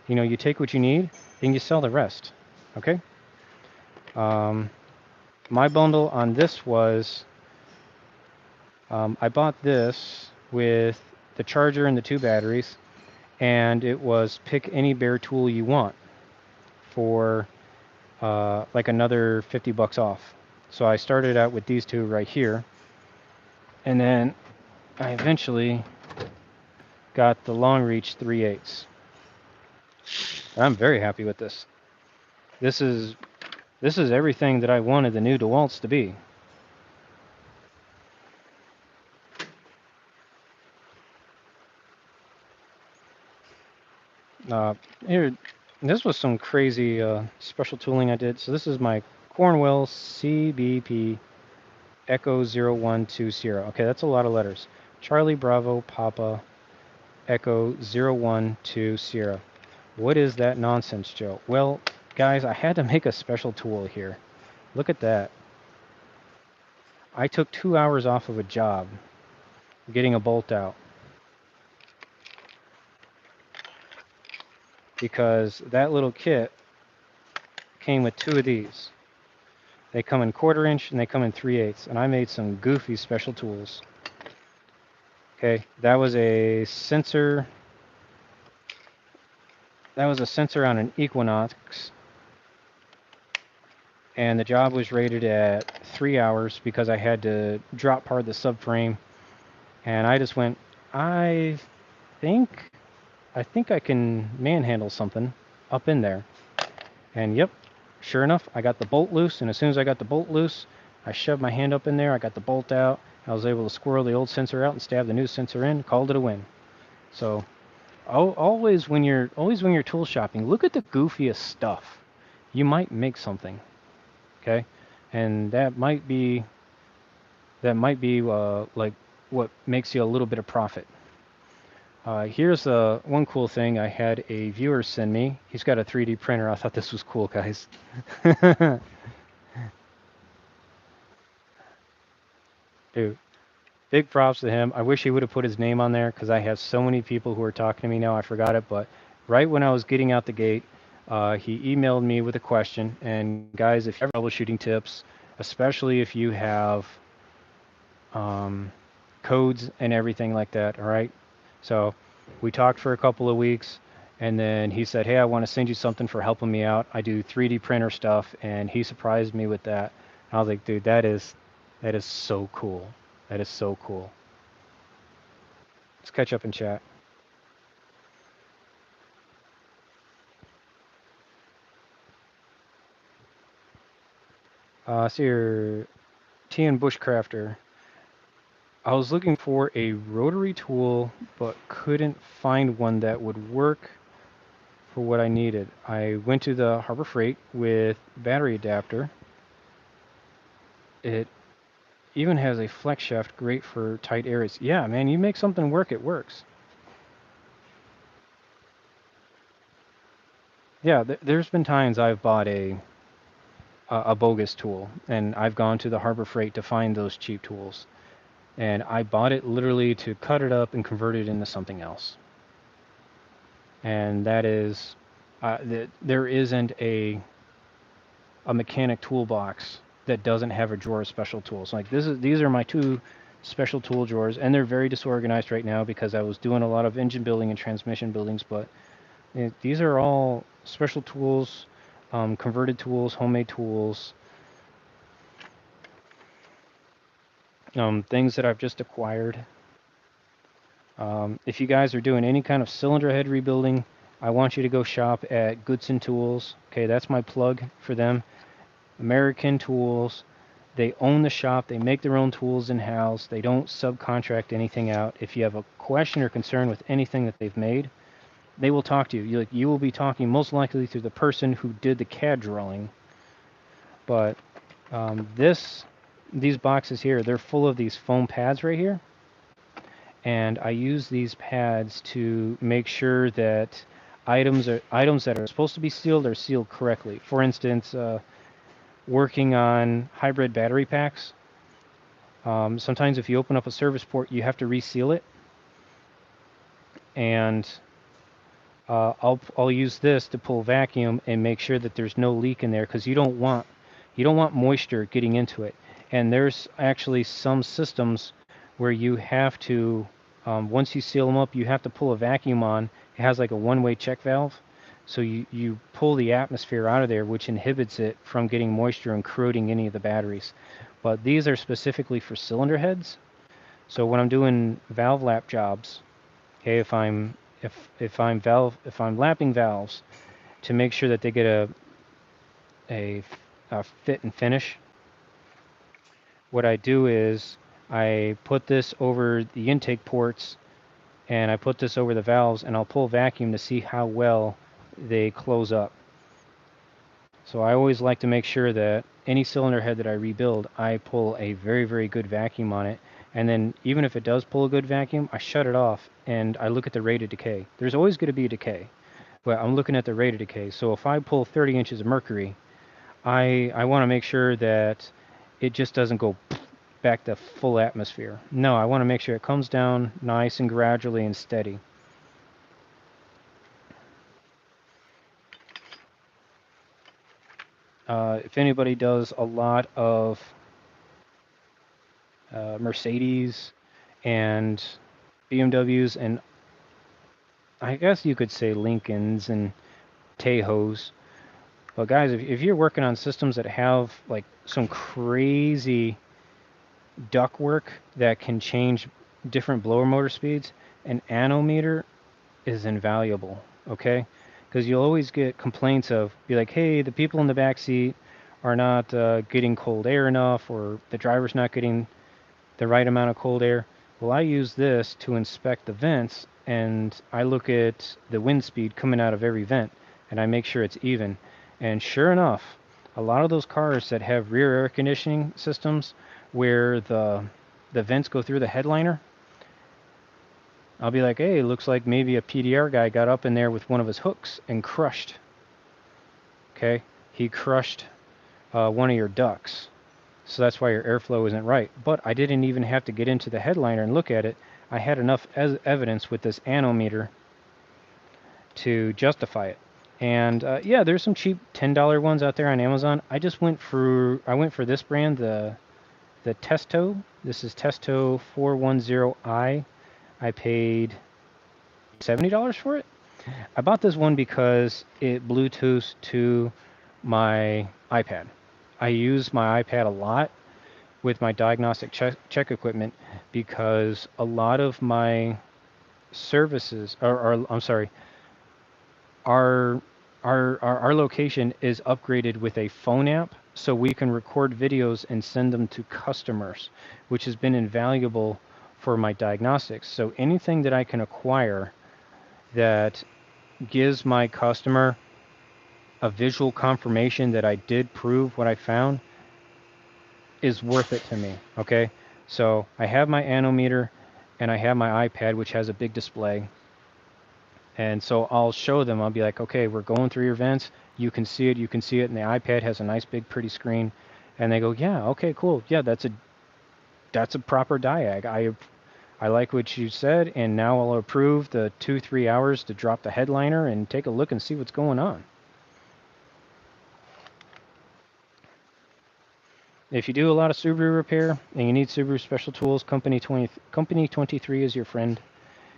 You know, you take what you need and you sell the rest. Okay. My bundle on this was I bought this with the charger and the 2 batteries, and it was pick any bare tool you want for like another $50 off. So I started out with these 2 right here, and then I eventually got the long reach 3/8. I'm very happy with this. This is everything that I wanted the new DeWalt's to be. Here, this was some crazy special tooling I did. So this is my Cornwell CBP Echo 0120. Okay, that's a lot of letters. Charlie Bravo Papa Echo 0120. What is that nonsense, Joe? Well, guys, I had to make a special tool here. Look at that. I took 2 hours off of a job getting a bolt out because that little kit came with 2 of these. They come in 1/4 inch and they come in 3/8, and I made some goofy special tools. Okay, that was a sensor. That was a sensor on an Equinox, and the job was rated at 3 hours because I had to drop part of the subframe, and I just went, I think I can manhandle something up in there. And yep, sure enough, I got the bolt loose, and as soon as I got the bolt loose, I shoved my hand up in there, I got the bolt out, I was able to squirrel the old sensor out and stab the new sensor in, called it a win. So always when you're tool shopping, look at the goofiest stuff. You might make something, okay? And that might be like what makes you a little bit of profit. Here's one cool thing I had a viewer send me. He's got a 3D printer. I thought this was cool, guys. Dude, big props to him. I wish he would have put his name on there because I have so many people who are talking to me now. I forgot it, but right when I was getting out the gate, he emailed me with a question. And guys, if you have troubleshooting tips, especially if you have codes and everything like that, all right? So we talked for a couple of weeks, and then he said, hey, I want to send you something for helping me out. I do 3D printer stuff, and he surprised me with that. I was like, dude, that is so cool. That is so cool. Let's catch up in chat. See your T and Bushcrafter. I was looking for a rotary tool, but couldn't find one that would work for what I needed. I went to the Harbor Freight with battery adapter. It even has a flex shaft, great for tight areas. Yeah, man, you make something work, it works. Yeah, there's been times I've bought a bogus tool, and I've gone to the Harbor Freight to find those cheap tools. And I bought it literally to cut it up and convert it into something else. and that is there isn't a mechanic toolbox that doesn't have a drawer of special tools. Like these are my two special tool drawers, and they're very disorganized right now because I was doing a lot of engine building and transmission buildings. But these are all special tools, converted tools, homemade tools, things that I've just acquired. If you guys are doing any kind of cylinder head rebuilding, I want you to go shop at Goodson Tools. Okay, that's my plug for them. American Tools. They own the shop. They make their own tools in-house. They don't subcontract anything out. If you have a question or concern with anything that they've made, they will talk to you. You will be talking most likely to the person who did the CAD drawing. But these boxes here, they're full of these foam pads right here. And I use these pads to make sure that items that are supposed to be sealed are sealed correctly. For instance, working on hybrid battery packs, sometimes if you open up a service port, you have to reseal it. And I'll use this to pull vacuum and make sure that there's no leak in there, because you don't want moisture getting into it. And there's actually some systems where you have to, once you seal them up, you have to pull a vacuum on. It has like a one-way check valve. So you pull the atmosphere out of there, which inhibits it from getting moisture and corroding any of the batteries. But these are specifically for cylinder heads. So when I'm doing valve lap jobs, okay, if I'm lapping valves to make sure that they get a fit and finish, what I do is I put this over the intake ports and I put this over the valves, and I'll pull vacuum to see how well they close up. So I always like to make sure that any cylinder head that I rebuild, I pull a very, very good vacuum on it. And then even if it does pull a good vacuum, I shut it off and I look at the rate of decay. There's always going to be a decay, but I'm looking at the rate of decay. So if I pull 30 inches of mercury, I want to make sure that it just doesn't go back to full atmosphere. No, I want to make sure it comes down nice and gradually and steady. If anybody does a lot of Mercedes and BMWs, and I guess you could say Lincolns and Tejos, but guys, if you're working on systems that have like some crazy ductwork that can change different blower motor speeds, an anometer is invaluable, okay? Because you'll always get complaints of, be like, hey, the people in the back seat are not getting cold air enough, or the driver's not getting the right amount of cold air. Well, I use this to inspect the vents, and I look at the wind speed coming out of every vent, and I make sure it's even. And sure enough, a lot of those cars that have rear air conditioning systems where the vents go through the headliner, I'll be like, hey, it looks like maybe a PDR guy got up in there with one of his hooks and crushed. Okay? He crushed one of your ducts. So that's why your airflow isn't right. But I didn't even have to get into the headliner and look at it. I had enough evidence with this anometer to justify it. And yeah, there's some cheap $10 ones out there on Amazon. I went for this brand, the Testo. This is Testo 410i. I paid $70 for it. I bought this one because it Bluetooths to my iPad. I use my iPad a lot with my diagnostic check equipment because a lot of my services, our location is upgraded with a phone app, so we can record videos and send them to customers, which has been invaluable for my diagnostics. So anything that I can acquire that gives my customer a visual confirmation that I did prove what I found is worth it to me, okay? So I have my anometer and I have my iPad, which has a big display. And so I'll show them, I'll be like, okay, we're going through your vents. You can see it, and the iPad has a nice big pretty screen. And they go, yeah, okay, cool. Yeah, that's a proper diag. I like what you said, and now I'll approve the 2-3 hours to drop the headliner and take a look and see what's going on. If you do a lot of Subaru repair and you need Subaru special tools, Company 23 is your friend,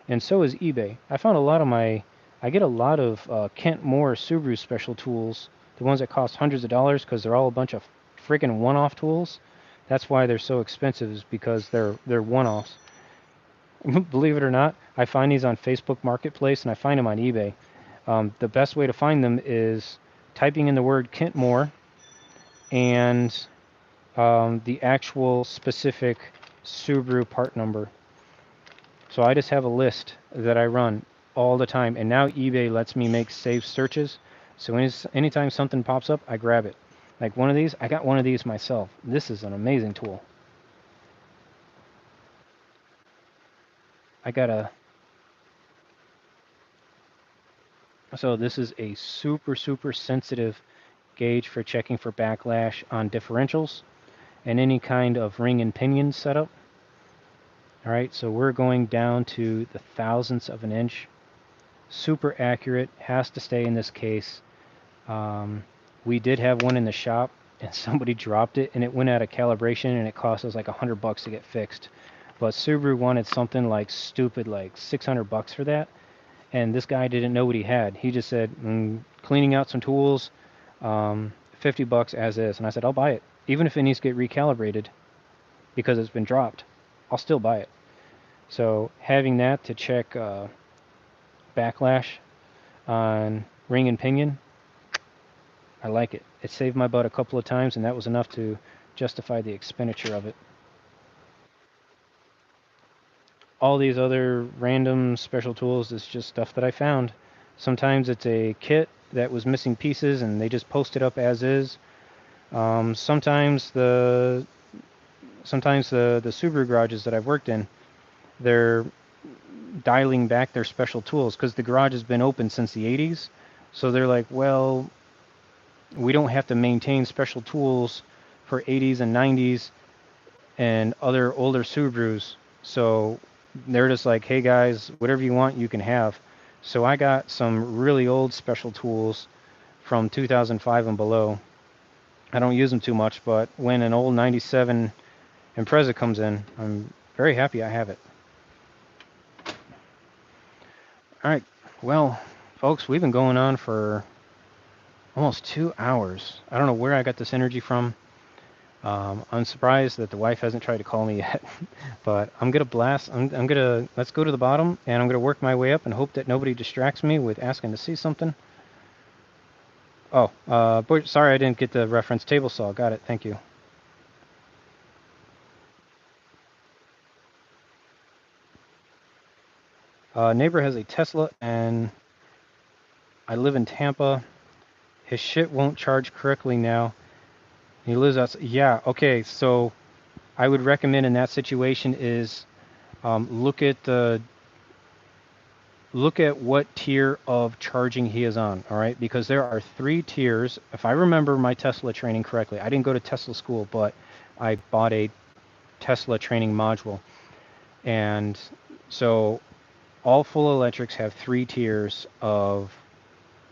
and so is eBay. I get a lot of Kent Moore Subaru special tools, the ones that cost hundreds of dollars because they're all a bunch of friggin' one-off tools. That's why they're so expensive, is because they're one-offs. Believe it or not, I find these on Facebook Marketplace and I find them on eBay. The best way to find them is typing in the word Kent Moore and the actual specific Subaru part number. So I just have a list that I run all the time, and now eBay lets me make saved searches. So anytime something pops up, I grab it. Like one of these, I got one of these myself. This is an amazing tool. So this is a super, super sensitive gauge for checking for backlash on differentials and any kind of ring and pinion setup. All right, so we're going down to the thousandths of an inch. Super accurate, has to stay in this case. We did have one in the shop and somebody dropped it and it went out of calibration and it cost us like $100 to get fixed. But Subaru wanted something like stupid, like $600 for that. And this guy didn't know what he had. He just said, cleaning out some tools, $50 as is. And I said, I'll buy it. Even if it needs to get recalibrated because it's been dropped, I'll still buy it. So having that to check backlash on ring and pinion, I like it. It saved my butt a couple of times, and that was enough to justify the expenditure of it. All these other random special tools is just stuff that I found. Sometimes it's a kit that was missing pieces and they just post it up as is. Sometimes the Subaru garages that I've worked in, they're dialing back their special tools because the garage has been open since the 80s. So they're like, well, we don't have to maintain special tools for 80s and 90s and other older Subarus. So they're just like, hey guys, whatever you want, you can have. So I got some really old special tools from 2005 and below. I don't use them too much, but when an old 97 Impreza comes in, I'm very happy I have it. All right, well, folks, we've been going on for almost 2 hours. I don't know where I got this energy from. I'm surprised that the wife hasn't tried to call me yet, but I'm gonna blast. Let's go to the bottom, and I'm gonna work my way up and hope that nobody distracts me with asking to see something. Oh, boy, sorry I didn't get the reference. Table saw, got it. Thank you. Neighbor has a Tesla, and I live in Tampa. His shit won't charge correctly now. He lives outside. Yeah, okay. So I would recommend in that situation is look at what tier of charging he is on, all right? Because there are 3 tiers. If I remember my Tesla training correctly, I didn't go to Tesla school, but I bought a Tesla training module. And so all full electrics have 3 tiers of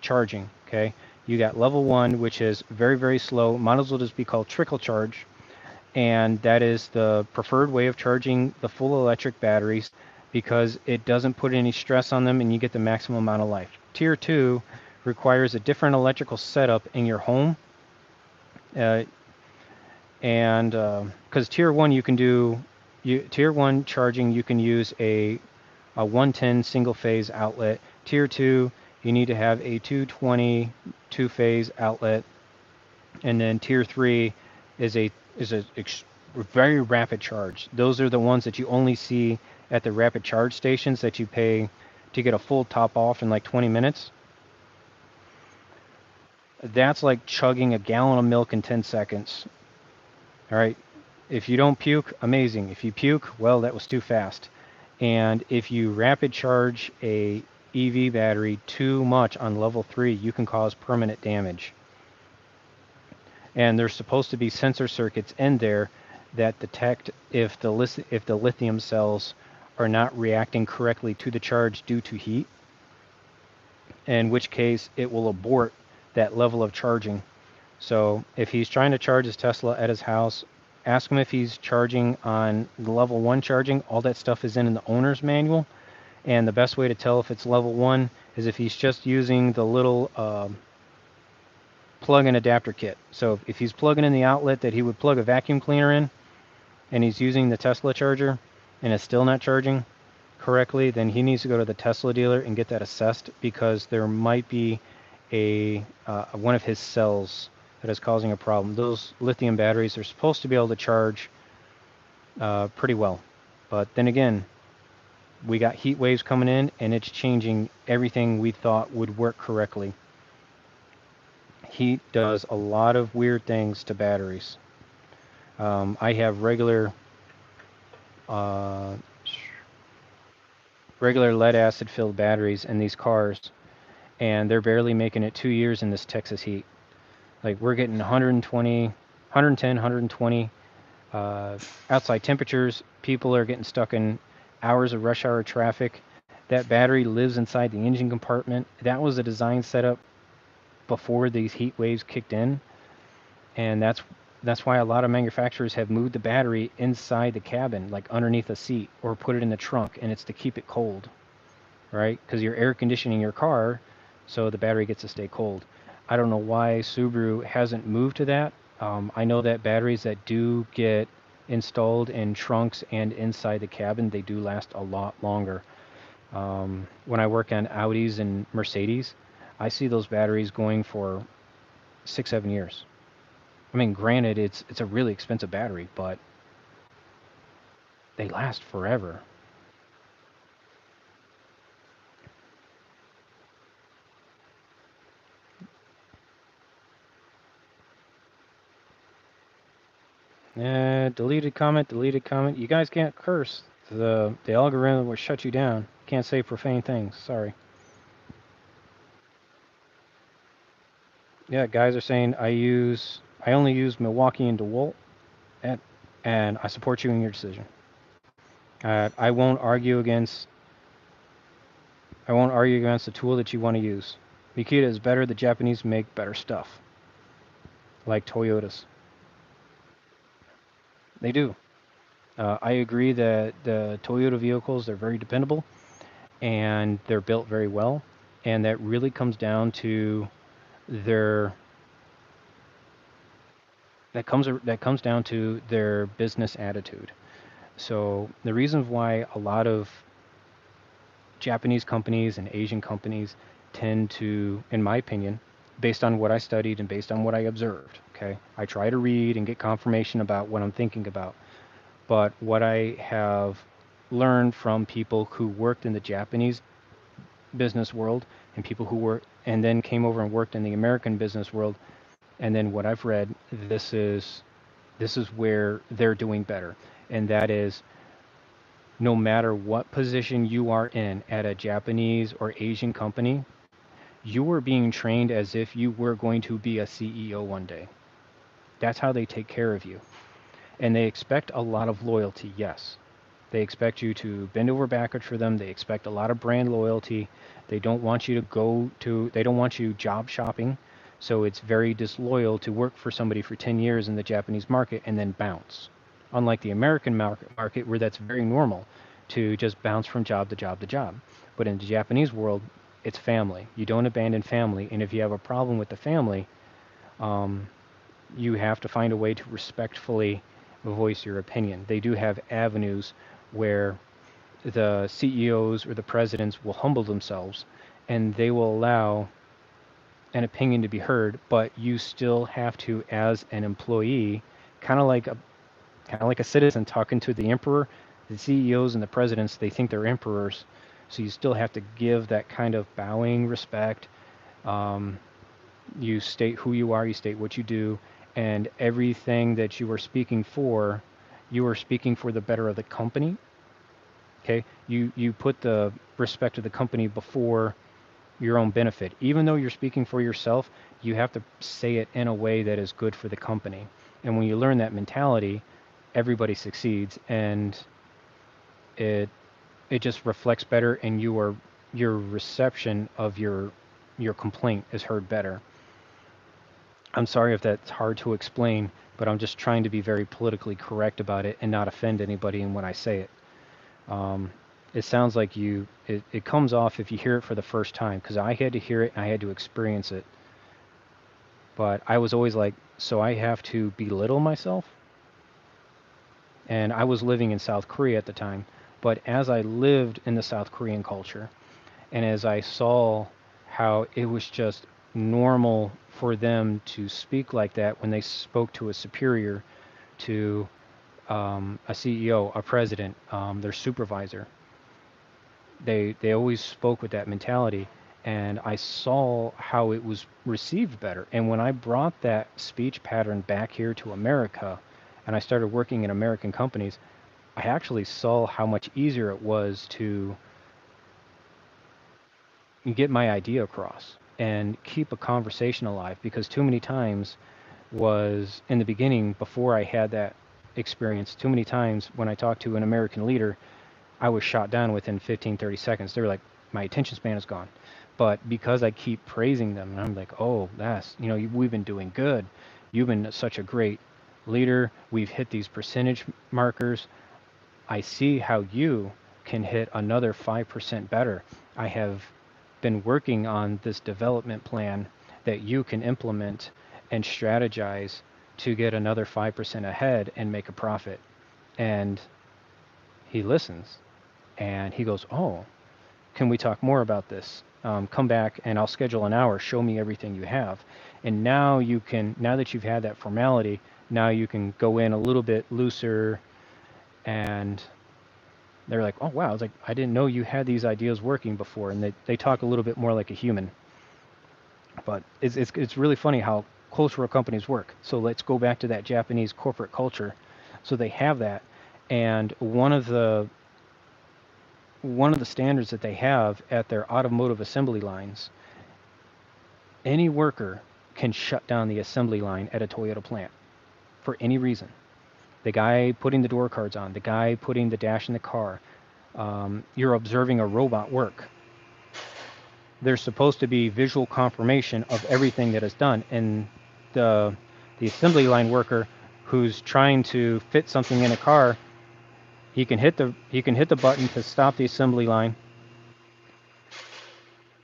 charging, okay? You got level 1, which is very, very slow. Might as well just be called trickle charge. And that is the preferred way of charging the full electric batteries because it doesn't put any stress on them and you get the maximum amount of life. Tier 2 requires a different electrical setup in your home. And because Tier 1 you can do, Tier 1 charging you can use a 110 single phase outlet. Tier 2 you need to have a 220 two-phase outlet. And then Tier 3 is a very rapid charge. Those are the ones that you only see at the rapid charge stations that you pay to get a full top off in like 20 minutes. That's like chugging a gallon of milk in 10 seconds. All right. If you don't puke, amazing. If you puke, well, that was too fast. And if you rapid charge a EV battery too much on level 3, you can cause permanent damage. And there's supposed to be sensor circuits in there that detect if the lithium cells are not reacting correctly to the charge due to heat, in which case it will abort that level of charging. So if he's trying to charge his Tesla at his house, ask him if he's charging on the level 1 charging. All that stuff is in the owner's manual. And the best way to tell if it's level 1 is if he's just using the little plug-in adapter kit. So if he's plugging in the outlet that he would plug a vacuum cleaner in, and he's using the Tesla charger, and it's still not charging correctly, then he needs to go to the Tesla dealer and get that assessed, because there might be a one of his cells that is causing a problem. Those lithium batteries are supposed to be able to charge pretty well, but then again, we got heat waves coming in, and it's changing everything we thought would work correctly. Heat does a lot of weird things to batteries. I have regular lead acid filled batteries in these cars, and they're barely making it 2 years in this Texas heat. Like, we're getting 120, 110, 120 outside temperatures. People are getting stuck in hours of rush hour traffic. That battery lives inside the engine compartment. That was a design setup before these heat waves kicked in, and that's why a lot of manufacturers have moved the battery inside the cabin, like underneath a seat, or put it in the trunk, and it's to keep it cold, right? Because you're air conditioning your car, so the battery gets to stay cold. I don't know why Subaru hasn't moved to that. I know that batteries that do get installed in trunks and inside the cabin, they do last a lot longer. When I work on Audis and Mercedes, I see those batteries going for 6-7 years. I mean, granted, it's a really expensive battery, but they last forever. Deleted comment, deleted comment. You guys can't curse. The algorithm will shut you down. Can't say profane things. Sorry. Yeah, guys are saying I only use Milwaukee and DeWalt, and I support you in your decision. I won't argue against the tool that you want to use. Makita is better. The Japanese make better stuff, like Toyotas. They do. I agree that the Toyota vehicles, they're very dependable, and they're built very well, and that really comes down to their that comes down to their business attitude. So the reason why a lot of Japanese companies and Asian companies tend to, in my opinion, based on what I studied and based on what I observed, okay, I try to read and get confirmation about what I'm thinking about, but what I have learned from people who worked in the Japanese business world and people who worked and then came over and worked in the American business world, and then what I've read, this is where they're doing better, and that is, no matter what position you are in at a Japanese or Asian company, you are being trained as if you were going to be a CEO one day. That's how they take care of you. And they expect a lot of loyalty, yes. They expect you to bend over backwards for them. They expect a lot of brand loyalty. They don't want you they don't want you job shopping. So it's very disloyal to work for somebody for 10 years in the Japanese market and then bounce. Unlike the American market, where that's very normal to just bounce from job to job to job. But in the Japanese world, it's family. You don't abandon family. And if you have a problem with the family, you have to find a way to respectfully voice your opinion. They do have avenues where the CEOs or the presidents will humble themselves, and they will allow an opinion to be heard, but you still have to, as an employee, kind of like a citizen talking to the emperor. The CEOs and the presidents, they think they're emperors, so you still have to give that kind of bowing respect. You state who you are, you state what you do, and everything that you are speaking for, you are speaking for the better of the company. Okay, you put the respect of the company before your own benefit. Even though you're speaking for yourself, you have to say it in a way that is good for the company. And when you learn that mentality, everybody succeeds, and it it just reflects better, and your reception of your complaint is heard better. I'm sorry if that's hard to explain, but I'm just trying to be very politically correct about it and not offend anybody when I say it. Um, it sounds like it comes off if you hear it for the first time, because I had to hear it and I had to experience it. But I was always like, so I have to belittle myself? And I was living in South Korea at the time. But as I lived in the South Korean culture, and as I saw how it was just normal for them to speak like that when they spoke to a superior, to a CEO, a president, their supervisor, they always spoke with that mentality. And I saw how it was received better. And when I brought that speech pattern back here to America, and I started working in American companies, I actually saw how much easier it was to get my idea across and keep a conversation alive, because too many times was in the beginning, before I had that experience, too many times when I talked to an American leader, I was shot down within 15, 30 seconds. They were like, my attention span is gone. But because I keep praising them, and I'm like, oh, we've been doing good. You've been such a great leader. We've hit these percentage markers. I see how you can hit another 5% better. I have been working on this development plan that you can implement and strategize to get another 5% ahead and make a profit. And he listens and he goes, oh, can we talk more about this? Come back and I'll schedule an hour. Show me everything you have. And now now that you've had that formality, now you can go in a little bit looser. And they're like, oh, wow. It's like, I didn't know you had these ideas working before. And they talk a little bit more like a human. But it's really funny how cultural companies work. So let's go back to that Japanese corporate culture. So they have that. And one of the standards that they have at their automotive assembly lines, any worker can shut down the assembly line at a Toyota plant for any reason. The guy putting the door cards on, the guy putting the dash in the car, you're observing a robot work. There's supposed to be visual confirmation of everything that is done. And the assembly line worker who's trying to fit something in a car, he can hit the button to stop the assembly line.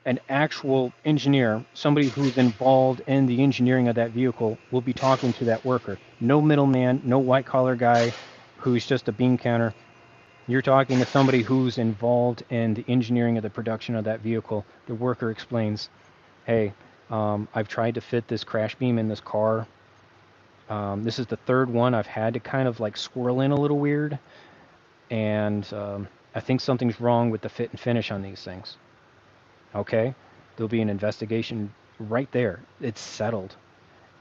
An actual engineer, somebody who's involved in the engineering of that vehicle, will be talking to that worker. No middleman, no white collar guy who's just a bean counter. You're talking to somebody who's involved in the engineering of the production of that vehicle. The worker explains, hey, I've tried to fit this crash beam in this car. This is the third one I've had to kind of like squirrel in a little weird. And I think something's wrong with the fit and finish on these things. Okay? There'll be an investigation right there. It's settled.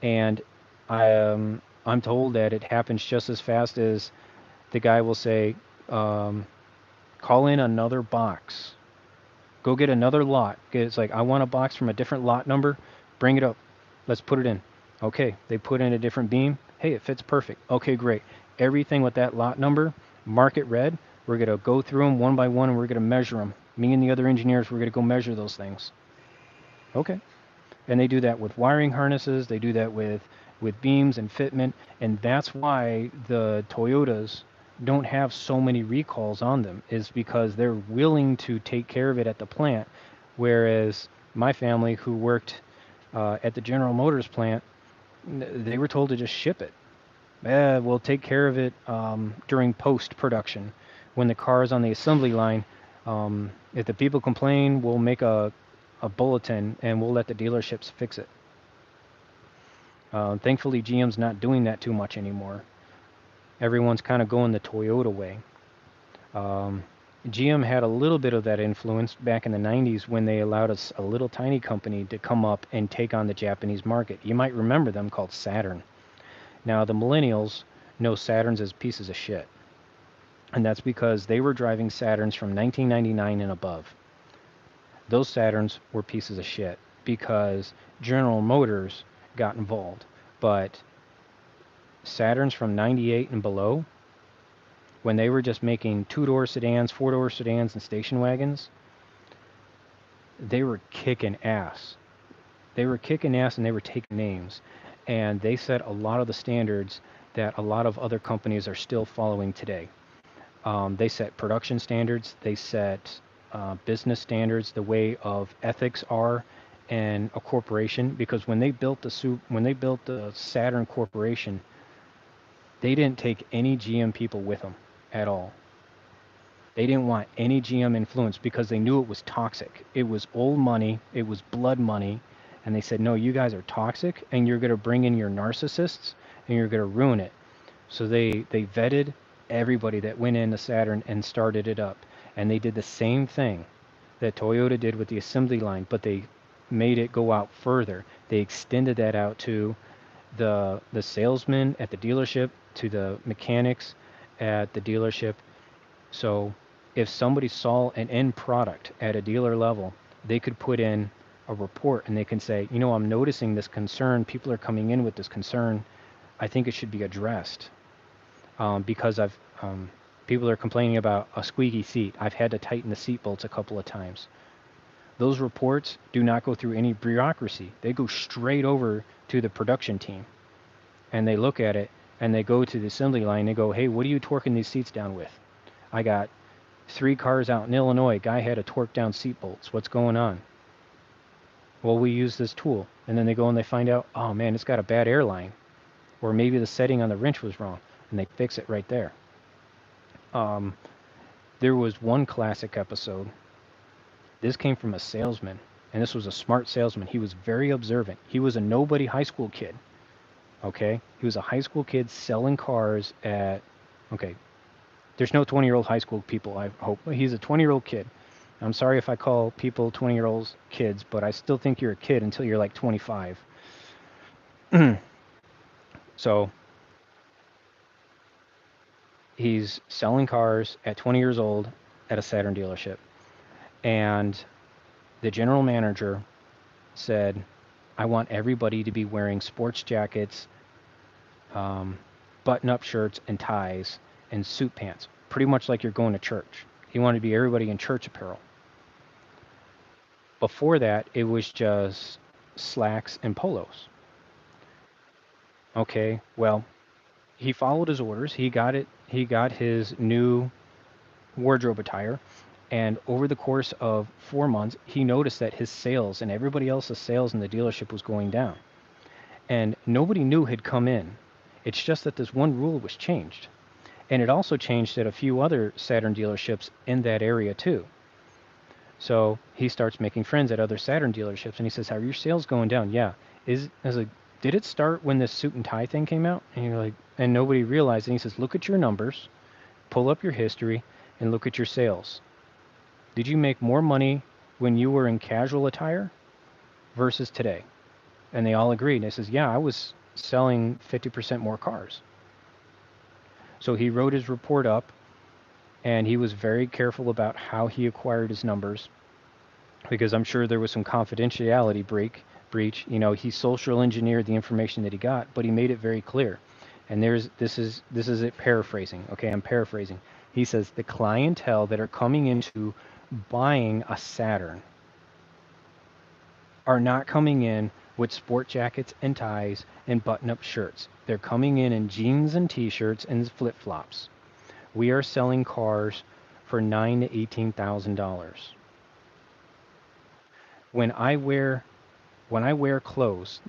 And I'm told that it happens just as fast as the guy will say, call in another box. Go get another lot. It's like, I want a box from a different lot number. Bring it up. Let's put it in. Okay, they put in a different beam. Hey, it fits perfect. Okay, great. Everything with that lot number, mark it red. We're going to go through them one by one, and we're going to measure them. Me and the other engineers, we're going to go measure those things. Okay. And they do that with wiring harnesses. They do that with beams and fitment. And that's why the Toyotas don't have so many recalls on them, is because they're willing to take care of it at the plant. Whereas my family, who worked at the General Motors plant, they were told to just ship it. We'll take care of it during post-production. When the car is on the assembly line, if the people complain, we'll make a bulletin and we'll let the dealerships fix it. Thankfully, GM's not doing that too much anymore. Everyone's kind of going the Toyota way. GM had a little bit of that influence back in the 90s when they allowed us a little tiny company to come up and take on the Japanese market. You might remember them, called Saturn. Now, the millennials know Saturns as pieces of shit. And that's because they were driving Saturns from 1999 and above. Those Saturns were pieces of shit because General Motors got involved. But Saturns from 98 and below when they were just making 2-door sedans, 4-door sedans, and station wagons, they were kicking ass. They were kicking ass and they were taking names. And they set a lot of the standards that a lot of other companies are still following today. They set production standards. They set business standards, the way of ethics are in a corporation. Because when they built the Saturn Corporation, they didn't take any GM people with them at all. They didn't want any GM influence because they knew it was toxic. It was old money. It was blood money. And they said, no, you guys are toxic and you're going to bring in your narcissists and you're going to ruin it. So they vetted everybody that went into Saturn and started it up. And they did the same thing that Toyota did with the assembly line, but they made it go out further. They extended that out to the salesmen at the dealership, to the mechanics at the dealership. So if somebody saw an end product at a dealer level, they could put in a report and they can say, you know, I'm noticing this concern. People are coming in with this concern. I think it should be addressed because people are complaining about a squeaky seat. I've had to tighten the seat bolts a couple of times. Those reports do not go through any bureaucracy. They go straight over to the production team and they look at it and they go to the assembly line and they go, hey, what are you torquing these seats down with? I got 3 cars out in Illinois. Guy had to torque down seat bolts. What's going on? Well, we use this tool. And then they go and they find out, oh man, it's got a bad airline. Or maybe the setting on the wrench was wrong. And they fix it right there. There was one classic episode. This came from a salesman. And this was a smart salesman. He was very observant. He was a nobody high school kid. Okay? He was a high school kid selling cars at... Okay. There's no 20-year-old high school people, I hope. He's a 20-year-old kid. I'm sorry if I call people 20-year-olds kids, but I still think you're a kid until you're like 25. So he's selling cars at 20 years old at a Saturn dealership. And the general manager said, I want everybody to be wearing sports jackets, button-up shirts and ties, and suit pants, pretty much like you're going to church. He wanted to be everybody in church apparel. Before that, it was just slacks and polos. Okay, well, he followed his orders. He got it. He got his new wardrobe attire, and over the course of 4 months, he noticed that his sales and everybody else's sales in the dealership was going down. And nobody new had come in. It's just that this one rule was changed. And it also changed at a few other Saturn dealerships in that area too. So he starts making friends at other Saturn dealerships, and he says, "Are your sales going down?" Yeah. I was like, "Did it start when this suit and tie thing came out?" And you're like, and nobody realized. And he says, "Look at your numbers, pull up your history, and look at your sales. Did you make more money when you were in casual attire versus today?" And they all agreed. And he says, "Yeah, I was selling 50% more cars." So he wrote his report up, and he was very careful about how he acquired his numbers, because I'm sure there was some confidentiality breach. You know, he social engineered the information that he got, but he made it very clear. And this is it paraphrasing. Okay, I'm paraphrasing. He says the clientele that are coming into buying a Saturn are not coming in with sport jackets and ties and button-up shirts. They're coming in jeans and t-shirts and flip-flops. We are selling cars for $9,000 to $18,000. When I wear clothes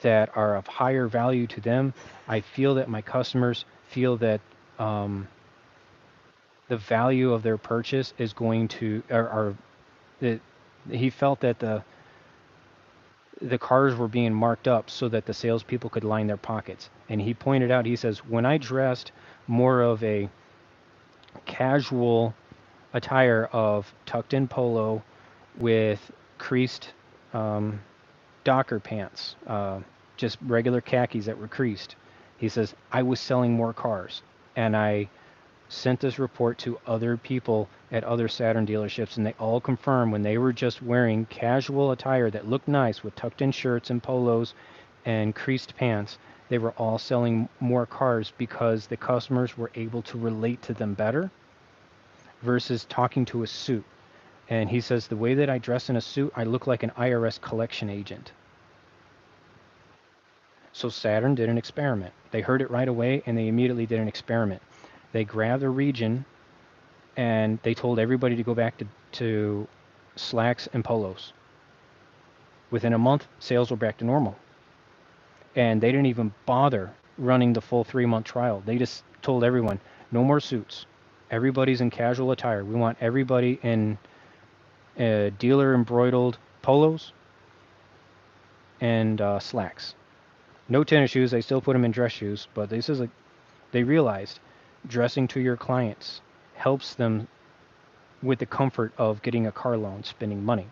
that are of higher value to them, I feel that my customers feel that the value of their purchase is going to, or that he felt that the cars were being marked up so that the salespeople could line their pockets. And he pointed out, he says, when I dressed more of a casual attire of tucked in polo with creased Docker pants, just regular khakis that were creased, he says, I was selling more cars. And I sent this report to other people at other Saturn dealerships, and they all confirmed when they were just wearing casual attire that looked nice with tucked in shirts and polos and creased pants, they were all selling more cars because the customers were able to relate to them better versus talking to a suit. And he says, the way that I dress in a suit, I look like an IRS collection agent. So Saturn did an experiment. They heard it right away, and they immediately did an experiment. They grabbed a region, and they told everybody to go back to slacks and polos. Within a month, sales were back to normal. And they didn't even bother running the full 3-month trial. They just told everyone, no more suits. Everybody's in casual attire. We want everybody in dealer embroidered polos and slacks. No tennis shoes. They still put them in dress shoes, but this is like they realized dressing to your clients helps them with the comfort of getting a car loan, spending money.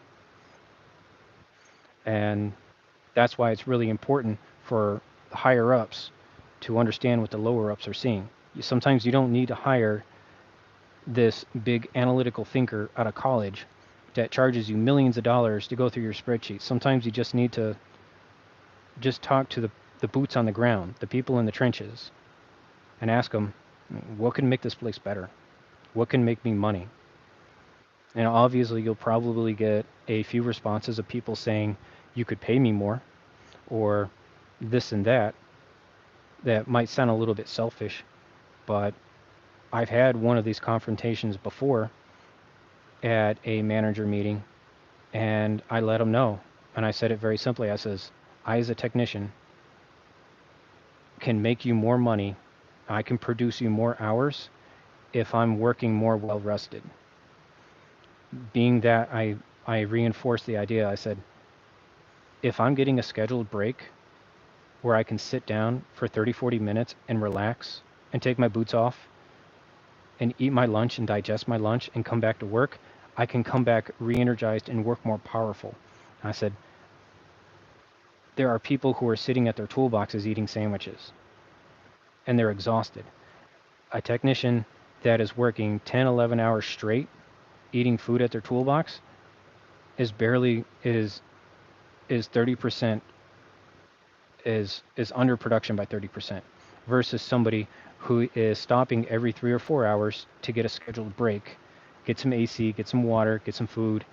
And that's why it's really important for the higher ups to understand what the lower ups are seeing. Sometimes you don't need to hire this big analytical thinker out of college that charges you millions of dollars to go through your spreadsheet. Sometimes you just need to just talk to the boots on the ground, the people in the trenches, and ask them, what can make this place better? What can make me money? And obviously you'll probably get a few responses of people saying, you could pay me more, or this and that. That might sound a little bit selfish, but I've had one of these confrontations before at a manager meeting, and I let them know. And I said it very simply. I says, I as a technician can make you more money. I can produce you more hours if I'm working more well rested. Being that I reinforced the idea, I said, if I'm getting a scheduled break where I can sit down for 30, 40 minutes and relax and take my boots off and eat my lunch and digest my lunch and come back to work, I can come back re-energized and work more powerful. I said, there are people who are sitting at their toolboxes eating sandwiches and they're exhausted. A technician that is working 10, 11 hours straight eating food at their toolbox is 30% is under production by 30% versus somebody who is stopping every 3 or 4 hours to get a scheduled break, get some AC, get some water, get some food,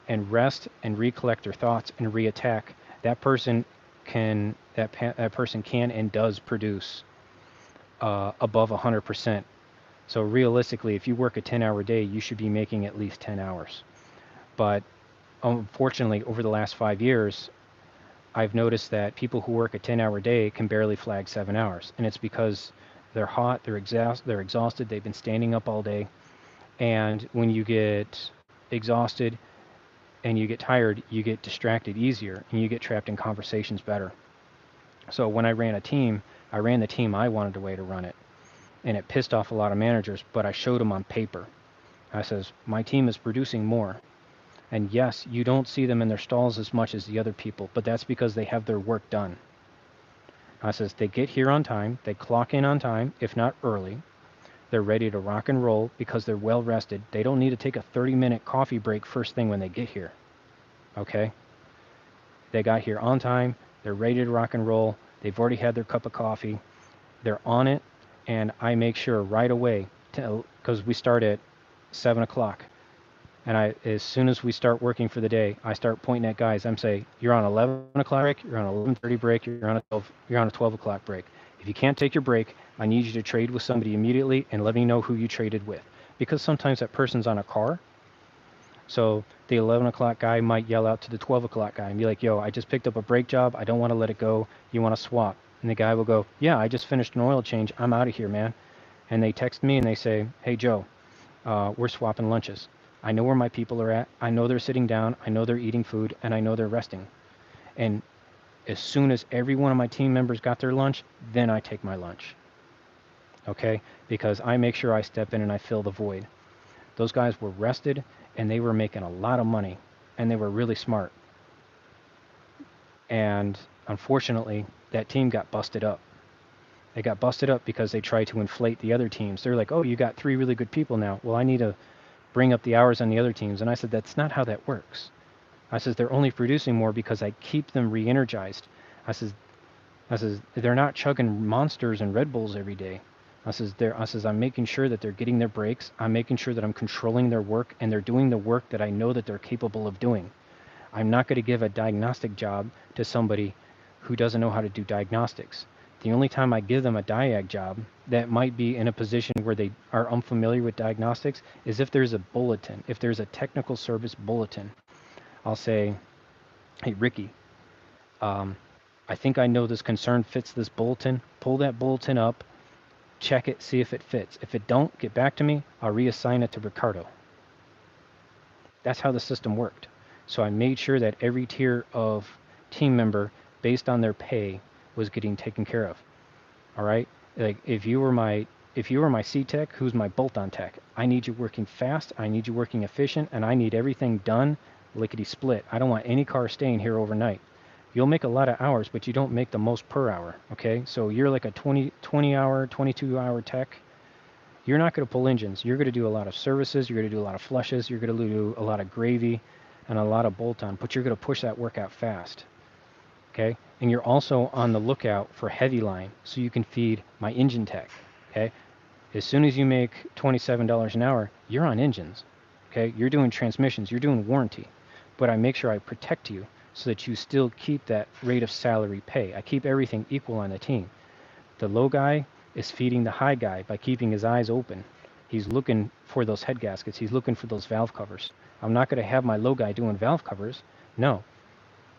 and rest and recollect their thoughts and reattack. That person can and does produce above 100%. So realistically, if you work a 10-hour day, you should be making at least 10 hours. But unfortunately, over the last 5 years, I've noticed that people who work a 10-hour day can barely flag 7 hours. And it's because they're hot, they're exhausted, they've been standing up all day. And when you get exhausted and you get tired, you get distracted easier and you get trapped in conversations better. So when I ran a team, I ran the team I wanted the way to run it. And it pissed off a lot of managers, but I showed them on paper. I says, my team is producing more. And yes, you don't see them in their stalls as much as the other people, but that's because they have their work done. I says, they get here on time, they clock in on time, if not early. They're ready to rock and roll because they're well rested. They don't need to take a 30-minute coffee break first thing when they get here. Okay? They got here on time, they're ready to rock and roll, they've already had their cup of coffee, they're on it, and I make sure right away, because we start at 7 o'clock, and as soon as we start working for the day, I start pointing at guys. I'm saying, you're on 11 o'clock break, you're on 11:30 break, you're on a 12 o'clock break. If you can't take your break, I need you to trade with somebody immediately and let me know who you traded with. Because sometimes that person's on a car. So the 11 o'clock guy might yell out to the 12 o'clock guy and be like, yo, I just picked up a brake job. I don't want to let it go. You want to swap? And the guy will go, yeah, I just finished an oil change. I'm out of here, man. And they text me and they say, hey, Joe, we're swapping lunches. I know where my people are at. I know they're sitting down. I know they're eating food. And I know they're resting. And as soon as every one of my team members got their lunch, then I take my lunch. Okay? Because I make sure I step in and I fill the void. Those guys were rested and they were making a lot of money. And they were really smart. And unfortunately, that team got busted up. They got busted up because they tried to inflate the other teams. They're like, oh, you got 3 really good people now. Well, I need to bring up the hours on the other teams. And I said, that's not how that works. I says, they're only producing more because I keep them re-energized. I says, I says, they're not chugging Monsters and Red Bulls every day. I says, I'm making sure that they're getting their breaks. I'm making sure that I'm controlling their work and they're doing the work that I know that they're capable of doing. I'm not going to give a diagnostic job to somebody who doesn't know how to do diagnostics. The only time I give them a diag job that might be in a position where they are unfamiliar with diagnostics is if there's a bulletin, if there's a technical service bulletin. I'll say, hey, Ricky, um, I think I know this concern fits this bulletin. Pull that bulletin up, check it, see if it fits. If it don't, get back to me. I'll reassign it to Ricardo. That's how the system worked. So I made sure that every tier of team member, based on their pay, was getting taken care of. All right? Like if you were my C tech, who's my bolt-on tech? I need you working fast, I need you working efficient, and I need everything done lickety split. I don't want any car staying here overnight. You'll make a lot of hours, but you don't make the most per hour, okay? So you're like a 20 hour, 22 hour tech. You're not going to pull engines. You're going to do a lot of services. You're going to do a lot of flushes. You're going to do a lot of gravy and a lot of bolt-on, but you're going to push that work out fast, okay? And you're also on the lookout for heavy line so you can feed my engine tech, okay? As soon as you make $27 an hour, you're on engines, okay? You're doing transmissions. You're doing warranty, but I make sure I protect you so that you still keep that rate of salary pay. I keep everything equal on the team. The low guy is feeding the high guy by keeping his eyes open. He's looking for those head gaskets. He's looking for those valve covers. I'm not going to have my low guy doing valve covers. No.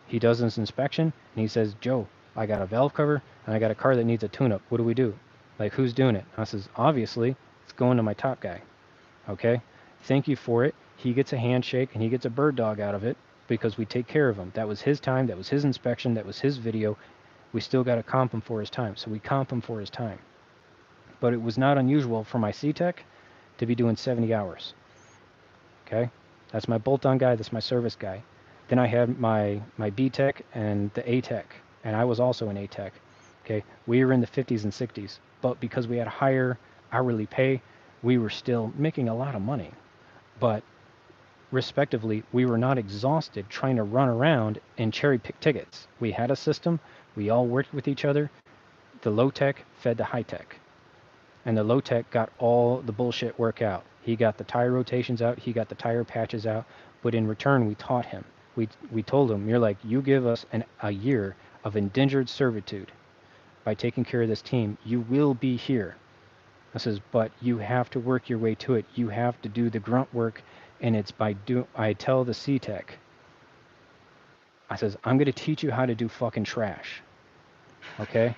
He does his inspection, and he says, Joe, I got a valve cover, and I got a car that needs a tune-up. What do we do? Like, who's doing it? I says, obviously, it's going to my top guy. Okay? Thank you for it. He gets a handshake, and he gets a bird dog out of it because we take care of him. That was his time. That was his inspection. That was his video. We still got to comp him for his time. So we comp him for his time. But it was not unusual for my C-Tech to be doing 70 hours. Okay? That's my bolt-on guy. That's my service guy. Then I had my B-Tech and the A-Tech. And I was also an A-Tech. Okay? We were in the 50s and 60s. But because we had higher hourly pay, we were still making a lot of money. But respectively, we were not exhausted trying to run around and cherry-pick tickets. We had a system. We all worked with each other. The low-tech fed the high-tech. And the low-tech got all the bullshit work out. He got the tire rotations out. He got the tire patches out. But in return, we taught him. We told him, you're like, you give us a year of indentured servitude by taking care of this team. You will be here. I says, but you have to work your way to it. You have to do the grunt work. And it's I tell the C-Tech, I says, I'm going to teach you how to do fucking trash. Okay?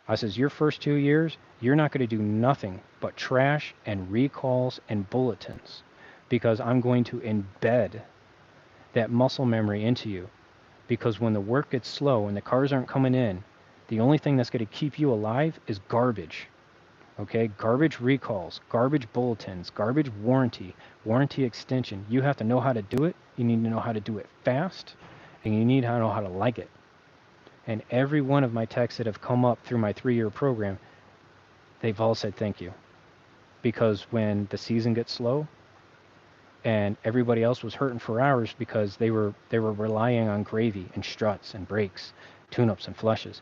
I says, your first 2 years, you're not going to do nothing but trash and recalls and bulletins because I'm going to embed that muscle memory into you. Because when the work gets slow and the cars aren't coming in, the only thing that's going to keep you alive is garbage. Okay? Garbage recalls, garbage bulletins, garbage warranty extension. You have to know how to do it. You need to know how to do it fast, and you need to know how to like it. And every one of my techs that have come up through my 3-year program, they've all said thank you. Because when the season gets slow and everybody else was hurting for hours because they were relying on gravy and struts and brakes, tune-ups and flushes.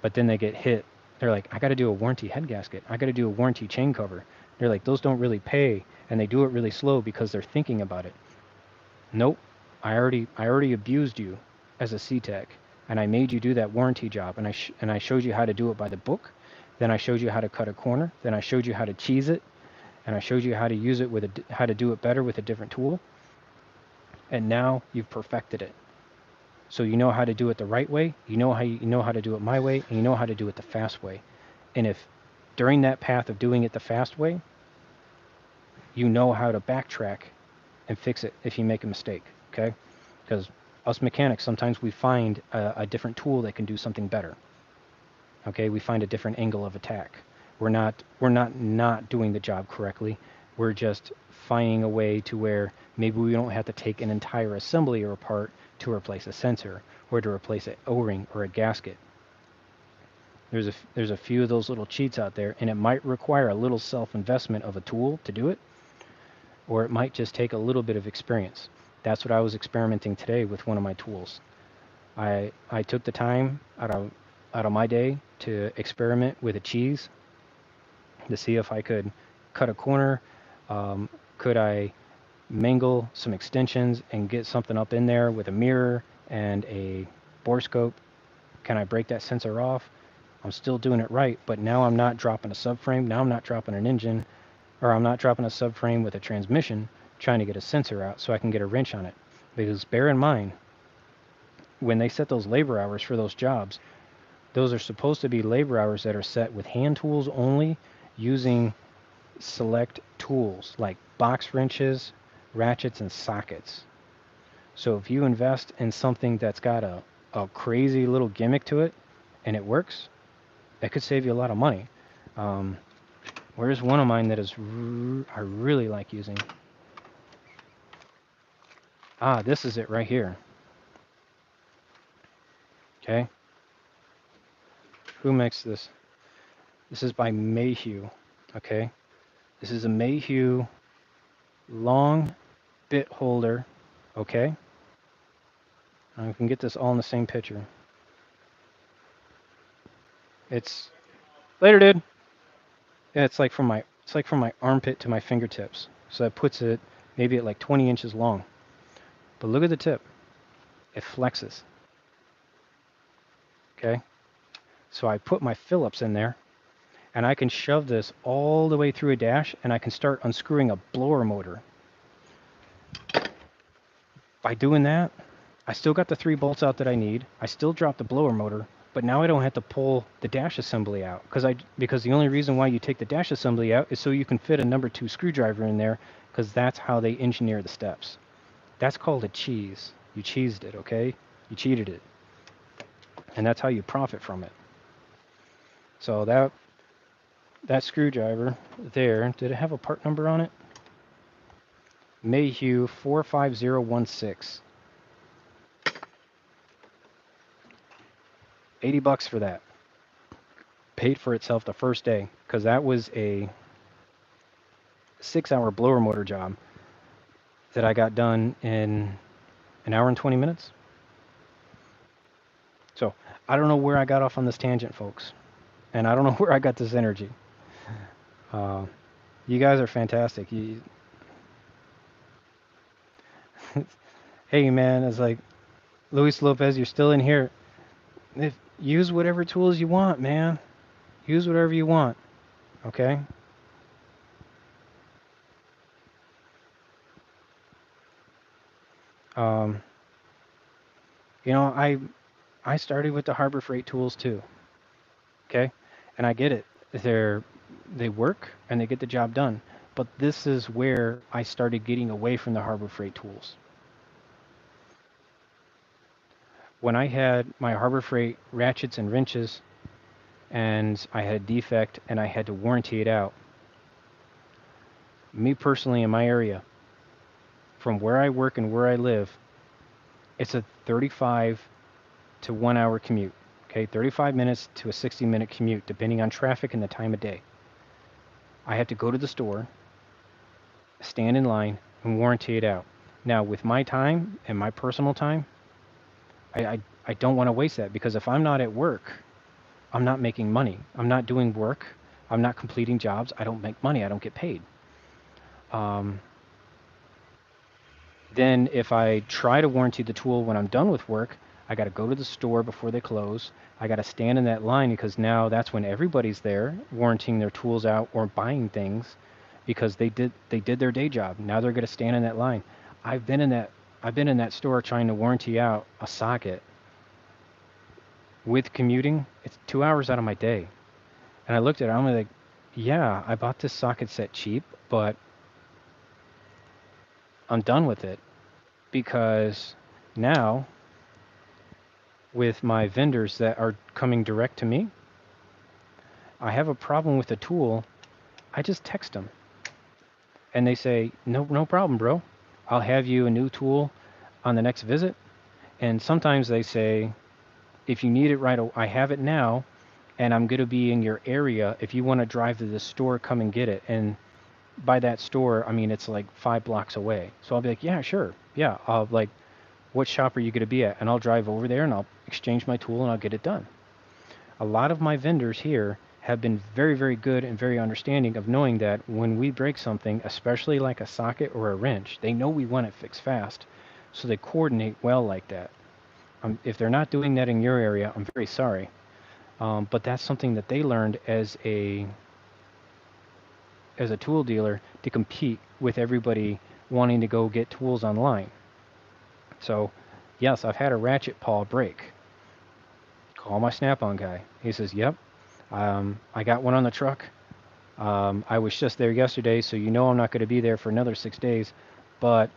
But then they get hit. They're like, I got to do a warranty head gasket. I got to do a warranty chain cover. They're like, those don't really pay, and they do it really slow because they're thinking about it. Nope. I already abused you as a C-Tech. And I made you do that warranty job, and I showed you how to do it by the book. Then I showed you how to cut a corner. Then I showed you how to cheese it, and I showed you how to use it how to do it better with a different tool. And now you've perfected it. So you know how to do it the right way. You know how to do it my way, and you know how to do it the fast way. And if during that path of doing it the fast way, you know how to backtrack and fix it if you make a mistake. Okay? Because us mechanics, sometimes we find a different tool that can do something better. Okay, we find a different angle of attack. We're not doing the job correctly. We're just finding a way to where maybe we don't have to take an entire assembly apart to replace a sensor or to replace an O-ring or a gasket. There's a few of those little cheats out there, and it might require a little self-investment of a tool to do it, or it might just take a little bit of experience. That's what I was experimenting today with one of my tools. I took the time out out of my day to experiment with a cheese to see if I could cut a corner. Could I mangle some extensions and get something up in there with a mirror and a borescope? Can I break that sensor off? I'm still doing it right, but now I'm not dropping a subframe. Now I'm not dropping an engine, or I'm not dropping a subframe with a transmission trying to get a sensor out so I can get a wrench on it. Because bear in mind, when they set those labor hours for those jobs, those are supposed to be labor hours that are set with hand tools only, using select tools like box wrenches, ratchets, and sockets. So if you invest in something that's got a crazy little gimmick to it and it works, it could save you a lot of money. Where's one of mine that is I really like using? Ah, this is it right here. Okay. Who makes this? This is by Mayhew. Okay. This is a Mayhew long bit holder. Okay. I can get this all in the same picture. It's later, dude. Yeah, it's like from my armpit to my fingertips. So that puts it maybe at like 20 inches long. But look at the tip. It flexes. Okay. So I put my Phillips in there, and I can shove this all the way through a dash, and I can start unscrewing a blower motor. By doing that, I still got the 3 bolts out that I need. I still dropped the blower motor, but now I don't have to pull the dash assembly out, because the only reason why you take the dash assembly out is so you can fit a number 2 screwdriver in there, because that's how they engineer the steps. That's called a cheese. You cheesed it, okay? You cheated it. And that's how you profit from it. So that screwdriver there, did it have a part number on it? Mayhew 45016. $80 for that. Paid for itself the first day, because that was a 6-hour blower motor job that I got done in an hour and 20 minutes. So I don't know where I got off on this tangent, folks. And I don't know where I got this energy. You guys are fantastic. Hey, man, it's like, Luis Lopez, you're still in here. Use whatever tools you want, man. Use whatever you want, okay? You know, I started with the Harbor Freight tools too, okay? And I get it. They work and they get the job done. But this is where I started getting away from the Harbor Freight tools. When I had my Harbor Freight ratchets and wrenches, and I had a defect and I had to warranty it out, me personally in my area, from where I work and where I live, it's a 35 to 1 hour commute. Okay, 35 minutes to a 60-minute commute, depending on traffic and the time of day. I have to go to the store, stand in line, and warranty it out. Now, with my time and my personal time, I don't want to waste that, because if I'm not at work, I'm not making money. I'm not doing work. I'm not completing jobs. I don't make money. I don't get paid. Then if I try to warranty the tool when I'm done with work, I got to go to the store before they close. I got to stand in that line, because now that's when everybody's there warranting their tools out or buying things, because they did their day job. Now they're going to stand in that line. I've been in that store trying to warranty out a socket. With commuting, it's 2 hours out of my day. And I looked at it, I'm like, yeah, I bought this socket set cheap, but I'm done with it, because now with my vendors that are coming direct to me, I have a problem with the tool. I just text them and they say, no problem, bro. I'll have you a new tool on the next visit. And sometimes they say, if you need it right, I have it now, and I'm going to be in your area. If you want to drive to the store, come and get it. And by that store, I mean, it's like 5 blocks away. So I'll be like, yeah, sure. Yeah. I'll like, what shop are you going to be at? And I'll drive over there and I'll exchange my tool and I'll get it done. A lot of my vendors here have been very, very good and very understanding of knowing that when we break something, especially like a socket or a wrench, they know we want it fixed fast. So they coordinate well like that. If they're not doing that in your area, I'm very sorry. But that's something that they learned as a tool dealer to compete with everybody wanting to go get tools online. So, yes, I've had a ratchet paw break. Call my Snap-on guy. He says, "Yep, I got one on the truck. I was just there yesterday, so you know I'm not going to be there for another 6 days, but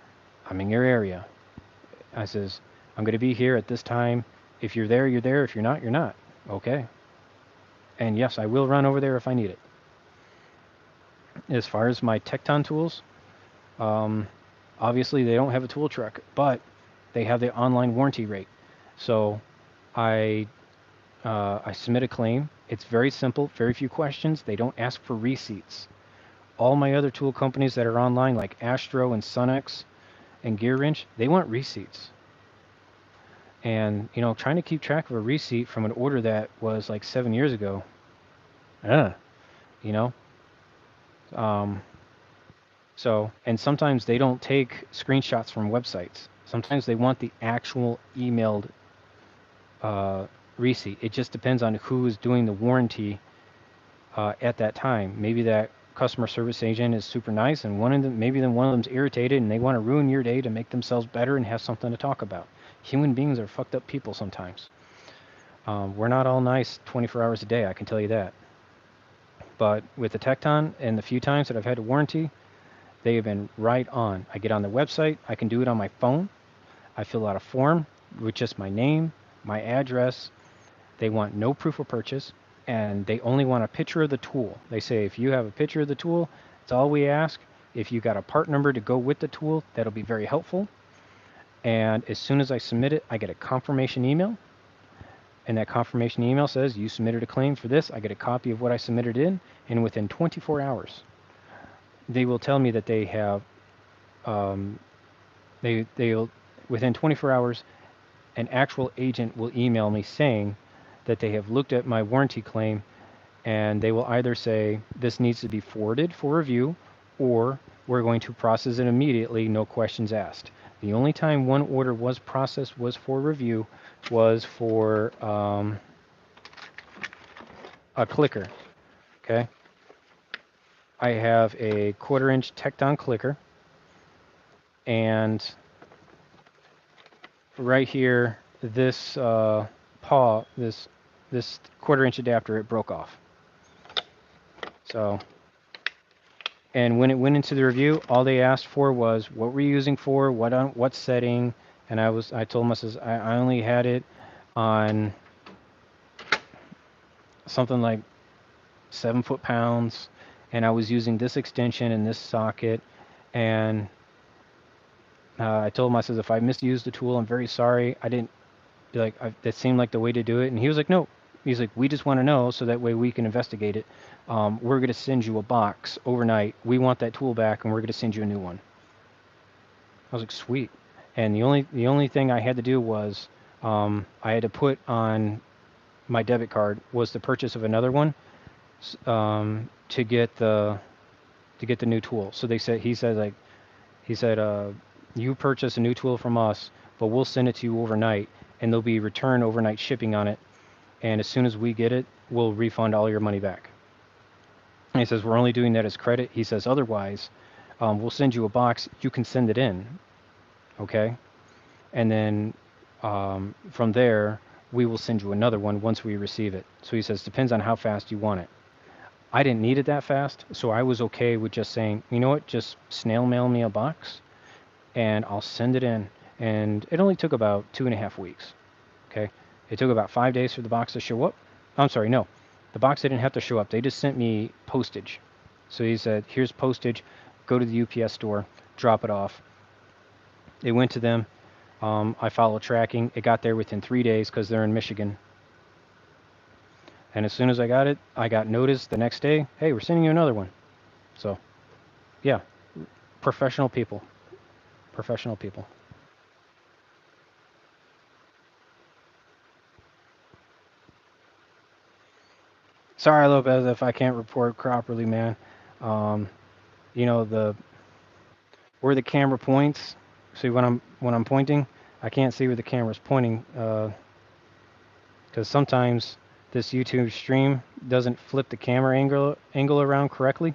I'm in your area." I says, "I'm going to be here at this time. If you're there, you're there. If you're not, you're not." Okay. And yes, I will run over there if I need it. As far as my TEKTON tools, obviously they don't have a tool truck, but they have the online warranty rate. So I submit a claim. It's very simple, very few questions. They don't ask for receipts. All my other tool companies that are online, like Astro and Sunex and Gear Wrench, they want receipts. And, trying to keep track of a receipt from an order that was like 7 years ago, you know? So, and sometimes they don't take screenshots from websites. Sometimes they want the actual emailed receipt. It just depends on who is doing the warranty at that time. Maybe that customer service agent is super nice, and maybe one of them's irritated, and they want to ruin your day to make themselves better and have something to talk about. Human beings are fucked up people sometimes. We're not all nice 24 hours a day, I can tell you that. But with the TEKTON and the few times that I've had to warranty, they have been right on. I get on the website, I can do it on my phone. I fill out a form with just my name, my address. They want no proof of purchase, and they only want a picture of the tool. They say if you have a picture of the tool, that's all we ask. If you got a part number to go with the tool, that'll be very helpful. And as soon as I submit it, I get a confirmation email. And that confirmation email says you submitted a claim for this. I get a copy of what I submitted in, and within 24 hours, they will tell me that they have. They'll within 24 hours, an actual agent will email me saying that they have looked at my warranty claim, and they will either say this needs to be forwarded for review, or we're going to process it immediately, no questions asked. The only time one order was processed was for review was for a clicker. Okay. I have a 1/4-inch TEKTON clicker, and right here, this paw, this 1/4-inch adapter, it broke off. So, and when it went into the review, all they asked for was what we're using for, what setting, and I told them, I says, I only had it on something like 7 foot-pounds, and I was using this extension and this socket, and I told him, I says, if I misused the tool, I'm very sorry. I didn't, that seemed like the way to do it. And he was like, no. He's like, we just want to know so that way we can investigate it. We're going to send you a box overnight. We want that tool back, and we're going to send you a new one. I was like, sweet. And the only thing I had to do was I had to put on my debit card was the purchase of another one to get the new tool. So he said you purchase a new tool from us, but we'll send it to you overnight, and there'll be return overnight shipping on it. And as soon as we get it, we'll refund all your money back. And he says, we're only doing that as credit. He says, otherwise, we'll send you a box. You can send it in. Okay? And then from there, we will send you another one once we receive it. So he says, depends on how fast you want it. I didn't need it that fast, so I was okay with just saying, you know what, just snail mail me a box, and I'll send it in. And it only took about 2.5 weeks. Okay? It took about 5 days for the box to show up. I'm sorry, no. The box didn't have to show up. They just sent me postage. So he said, here's postage. Go to the UPS store. Drop it off. It went to them. I followed tracking. It got there within 3 days because they're in Michigan. And as soon as I got it, I got notice the next day, hey, we're sending you another one. So, yeah, professional people. Professional people. Sorry, Lopez, if I can't report properly, man. Um, you know the where the camera points. See when I'm pointing, I can't see where the camera's pointing because sometimes this YouTube stream doesn't flip the camera angle around correctly.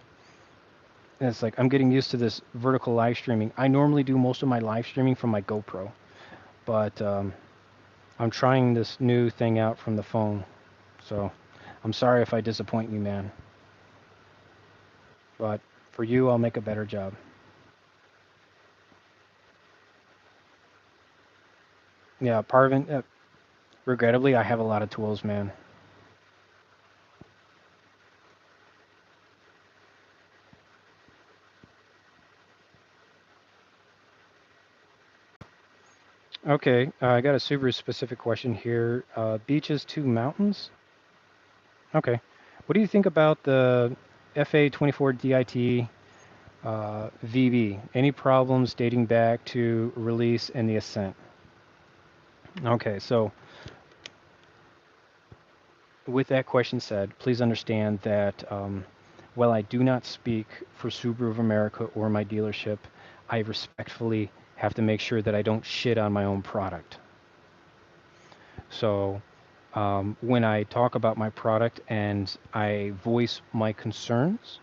And it's like I'm getting used to this vertical live streaming. I normally do most of my live streaming from my GoPro, but I'm trying this new thing out from the phone. So I'm sorry if I disappoint you, man. But for you, I'll make a better job. Yeah, Parvin, regrettably, I have a lot of tools, man. Okay, I got a Subaru specific question here. Beaches to mountains? Okay. What do you think about the FA24 DIT VB? Any problems dating back to release and the Ascent? Okay, so with that question said, please understand that while I do not speak for Subaru of America or my dealership, I respectfully have to make sure that I don't shit on my own product. So when I talk about my product and I voice my concerns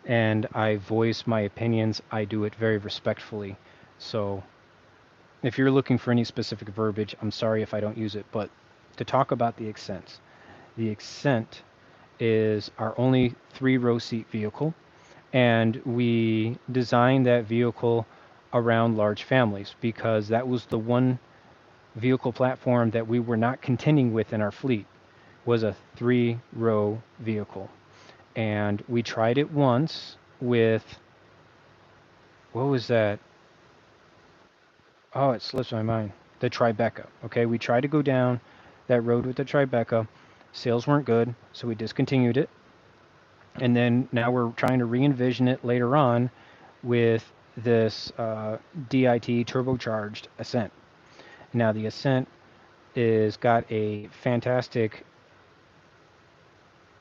and I voice my opinions, I do it very respectfully. So if you're looking for any specific verbiage, I'm sorry if I don't use it. But to talk about the Ascent is our only 3-row seat vehicle, and we designed that vehicle around large families because that was the one vehicle platform that we were not contending with in our fleet was a 3-row vehicle. And we tried it once with, what was that? Oh, it slips my mind. The Tribeca. Okay, we tried to go down that road with the Tribeca. Sales weren't good, so we discontinued it. And then now we're trying to re-envision it later on with this DIT turbocharged Ascent. Now the Ascent is got a fantastic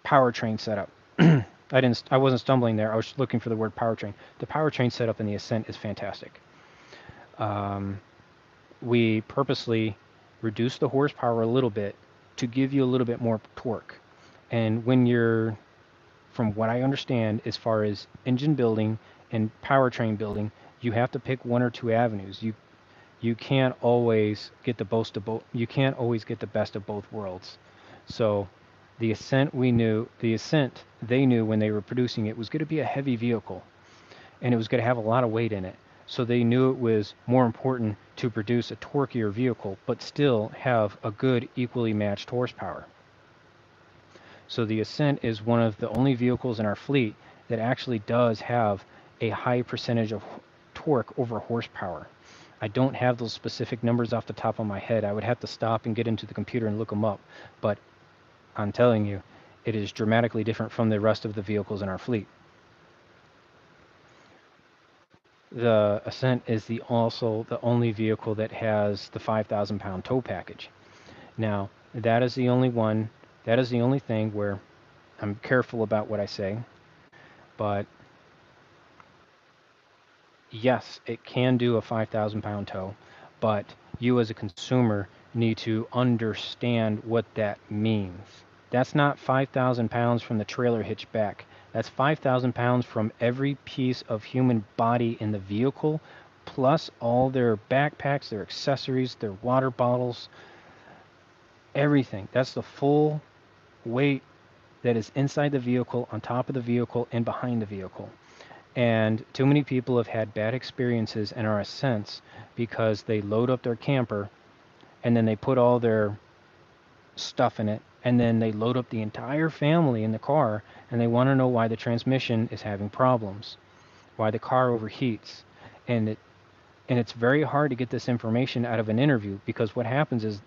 powertrain setup. I wasn't stumbling there. I was looking for the word powertrain. The powertrain setup in the Ascent is fantastic. We purposely reduced the horsepower a little bit to give you a little bit more torque. And when you're, from what I understand, as far as engine building and powertrain building, you have to pick one or two avenues. You can't always get the best of both worlds. So the Ascent they knew when they were producing it was going to be a heavy vehicle and it was going to have a lot of weight in it. So they knew it was more important to produce a torquier vehicle but still have a good equally matched horsepower. So the Ascent is one of the only vehicles in our fleet that actually does have a high percentage of torque over horsepower. I don't have those specific numbers off the top of my head. I would have to stop and get into the computer and look them up. But I'm telling you, it is dramatically different from the rest of the vehicles in our fleet. The Ascent is also the only vehicle that has the 5,000 pound tow package. Now, that is the only one, that is the only thing where I'm careful about what I say, but yes, it can do a 5,000 pound tow, but you as a consumer need to understand what that means. That's not 5,000 pounds from the trailer hitch back. That's 5,000 pounds from every piece of human body in the vehicle, plus all their backpacks, their accessories, their water bottles, everything. That's the full weight that is inside the vehicle, on top of the vehicle, and behind the vehicle. And too many people have had bad experiences in our Ascents because they load up their camper and then they put all their stuff in it and then they load up the entire family in the car and they want to know why the transmission is having problems, why the car overheats. And it's very hard to get this information out of an interview because what happens is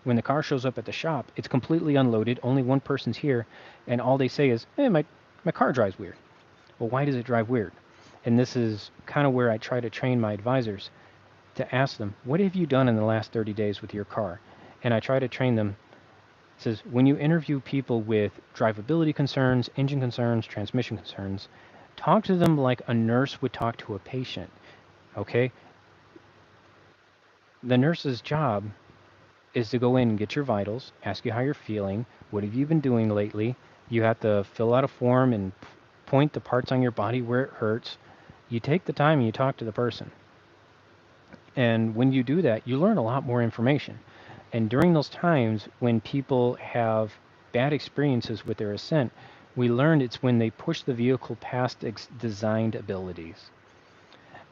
when the car shows up at the shop, it's completely unloaded, only one person's here, and all they say is, my car drives weird. Well, why does it drive weird? And this is kind of where I try to train my advisors to ask them, what have you done in the last 30 days with your car? And I try to train them It says, when you interview people with drivability concerns, engine concerns, transmission concerns, talk to them like a nurse would talk to a patient. Okay? The nurse's job is to go in and get your vitals, ask you how you're feeling, what have you been doing lately. You have to fill out a form and point the parts on your body where it hurts. You take the time and you talk to the person. And when you do that, you learn a lot more information. And during those times when people have bad experiences with their Ascent, we learned it's when they push the vehicle past designed abilities.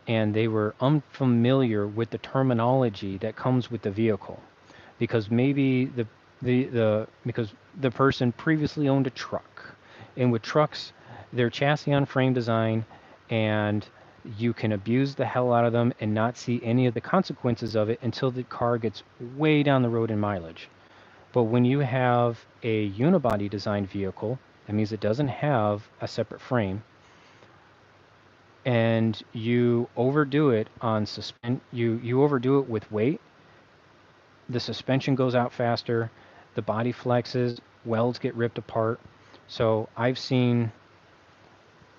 And they were unfamiliar with the terminology that comes with the vehicle. Because maybe because the person previously owned a truck. And with trucks, they're chassis on frame design, and you can abuse the hell out of them and not see any of the consequences of it until the car gets way down the road in mileage. But when you have a unibody designed vehicle, that means it doesn't have a separate frame, and you overdo it on you overdo it with weight, the suspension goes out faster, the body flexes, welds get ripped apart. So I've seen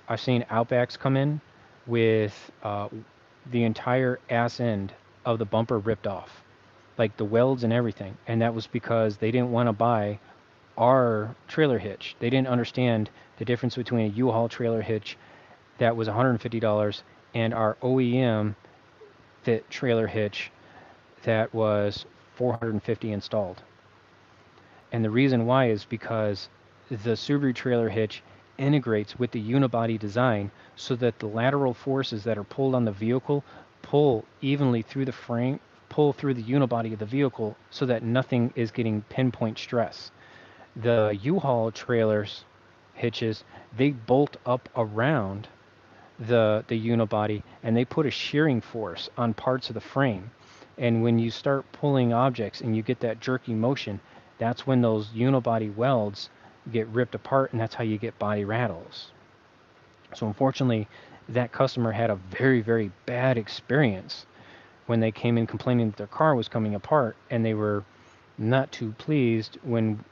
Outbacks come in with the entire ass end of the bumper ripped off, like the welds and everything. And that was because they didn't want to buy our trailer hitch. They didn't understand the difference between a U-Haul trailer hitch that was $150 and our OEM fit trailer hitch that was 450 installed. And the reason why is because the Subaru trailer hitch integrates with the unibody design so that the lateral forces that are pulled on the vehicle pull evenly through the frame, pull through the unibody of the vehicle so that nothing is getting pinpoint stress. The U-Haul trailers hitches, they bolt up around the unibody and they put a shearing force on parts of the frame. And when you start pulling objects and you get that jerky motion, that's when those unibody welds get ripped apart, and that's how you get body rattles. So unfortunately, that customer had a very, very bad experience when they came in complaining that their car was coming apart, and they were not too pleased when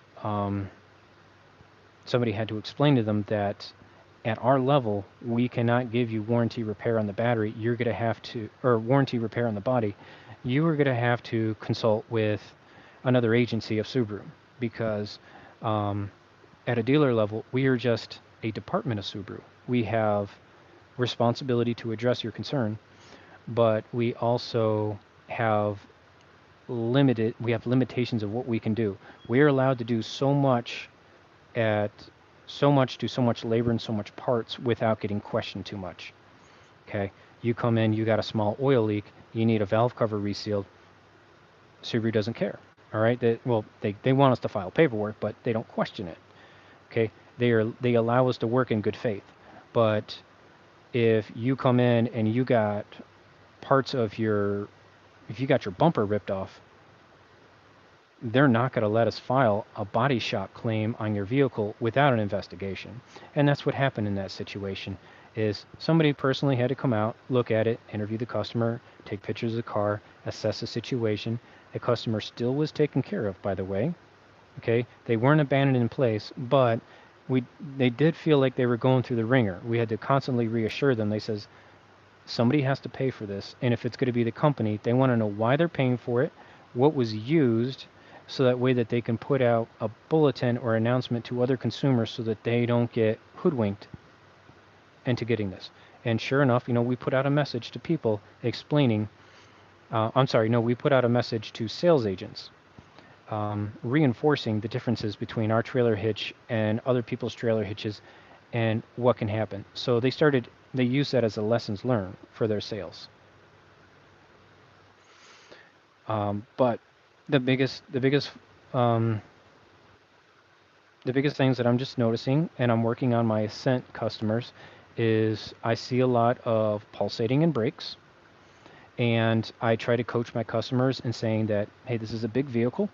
somebody had to explain to them that at our level, we cannot give you warranty repair on the battery. You're going to have to, or warranty repair on the body. You are going to have to consult with another agency of Subaru, because at a dealer level, we are just a department of Subaru. We have responsibility to address your concern, but we also have limitations of what we can do. We are allowed to do so much to so much labor and so much parts without getting questioned too much. Okay, you come in, you got a small oil leak, you need a valve cover resealed. Subaru doesn't care. All right, they want us to file paperwork, but they don't question it. Okay, they allow us to work in good faith. But if you come in and you got if you got your bumper ripped off, they're not going to let us file a body shop claim on your vehicle without an investigation. And that's what happened in that situation. Is somebody personally had to come out, look at it, interview the customer, take pictures of the car, assess the situation. The customer still was taken care of, by the way. Okay, they weren't abandoned in place, but they did feel like they were going through the ringer. We had to constantly reassure them. They says, somebody has to pay for this, and if it's going to be the company, they want to know why they're paying for it, what was used, so that way that they can put out a bulletin or announcement to other consumers so that they don't get hoodwinked into getting this. And sure enough, we put out a message to people explaining, we put out a message to sales agents reinforcing the differences between our trailer hitch and other people's trailer hitches and what can happen. So they use that as a lessons learned for their sales. But the biggest things that I'm just noticing, and I'm working on my Ascent customers, is I see a lot of pulsating in brakes, and I try to coach my customers in saying that, hey, this is a big vehicle,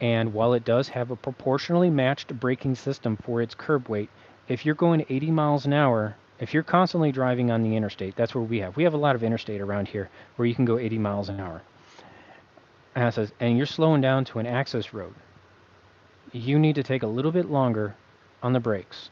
and while it does have a proportionally matched braking system for its curb weight, if you're going 80 miles an hour, if you're constantly driving on the interstate, that's where we have a lot of interstate around here where you can go 80 miles an hour. And it says, and you're slowing down to an access road, you need to take a little bit longer on the brakes,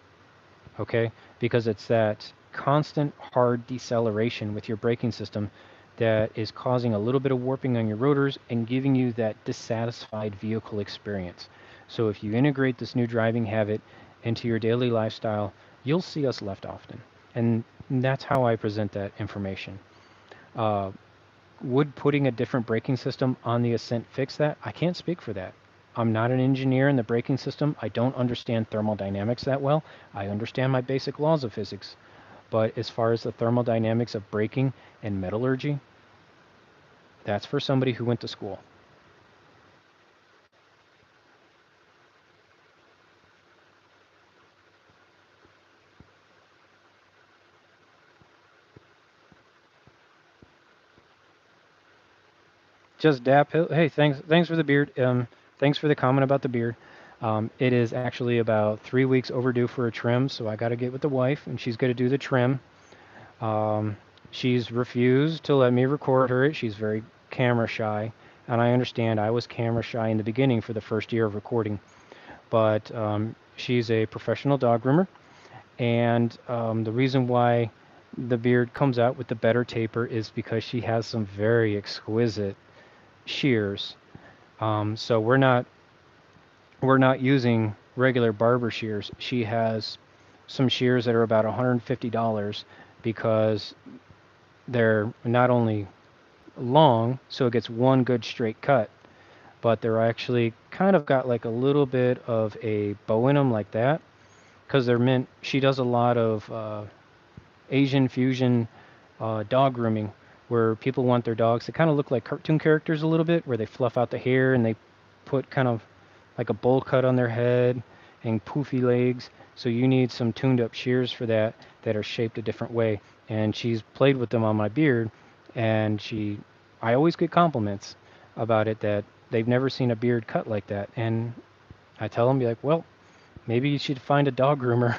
okay? Because it's that constant hard deceleration with your braking system that is causing a little bit of warping on your rotors and giving you that dissatisfied vehicle experience. So if you integrate this new driving habit into your daily lifestyle, you'll see us left often. And that's how I present that information. Uh, would putting a different braking system on the Ascent fix that? I can't speak for that. I'm not an engineer in the braking system. I don't understand thermodynamics that well. I understand my basic laws of physics. But as far as the thermodynamics of braking and metallurgy, that's for somebody who went to school. Just dap. Hey, thanks for the beard. Thanks for the comment about the beard. It is actually about 3 weeks overdue for a trim, so I got to get with the wife, and she's going to do the trim. Um, she's refused to let me record her. She's very camera shy, and I understand I was camera shy in the beginning for the first year of recording. But she's a professional dog groomer, and the reason why the beard comes out with the better taper is because she has some very exquisite shears. So we're not using regular barber shears. She has some shears that are about $150 because they're not only long, so it gets one good straight cut, but they're actually kind of got like a little bit of a bow in them like that because they're meant. She does a lot of Asian fusion dog grooming where people want their dogs to kind of look like cartoon characters a little bit, where they fluff out the hair and they put kind of like a bowl cut on their head and poofy legs. So you need some tuned up shears for that are shaped a different way. And she's played with them on my beard, and I always get compliments about it that they've never seen a beard cut like that. And I tell them, be like, well, maybe you should find a dog groomer.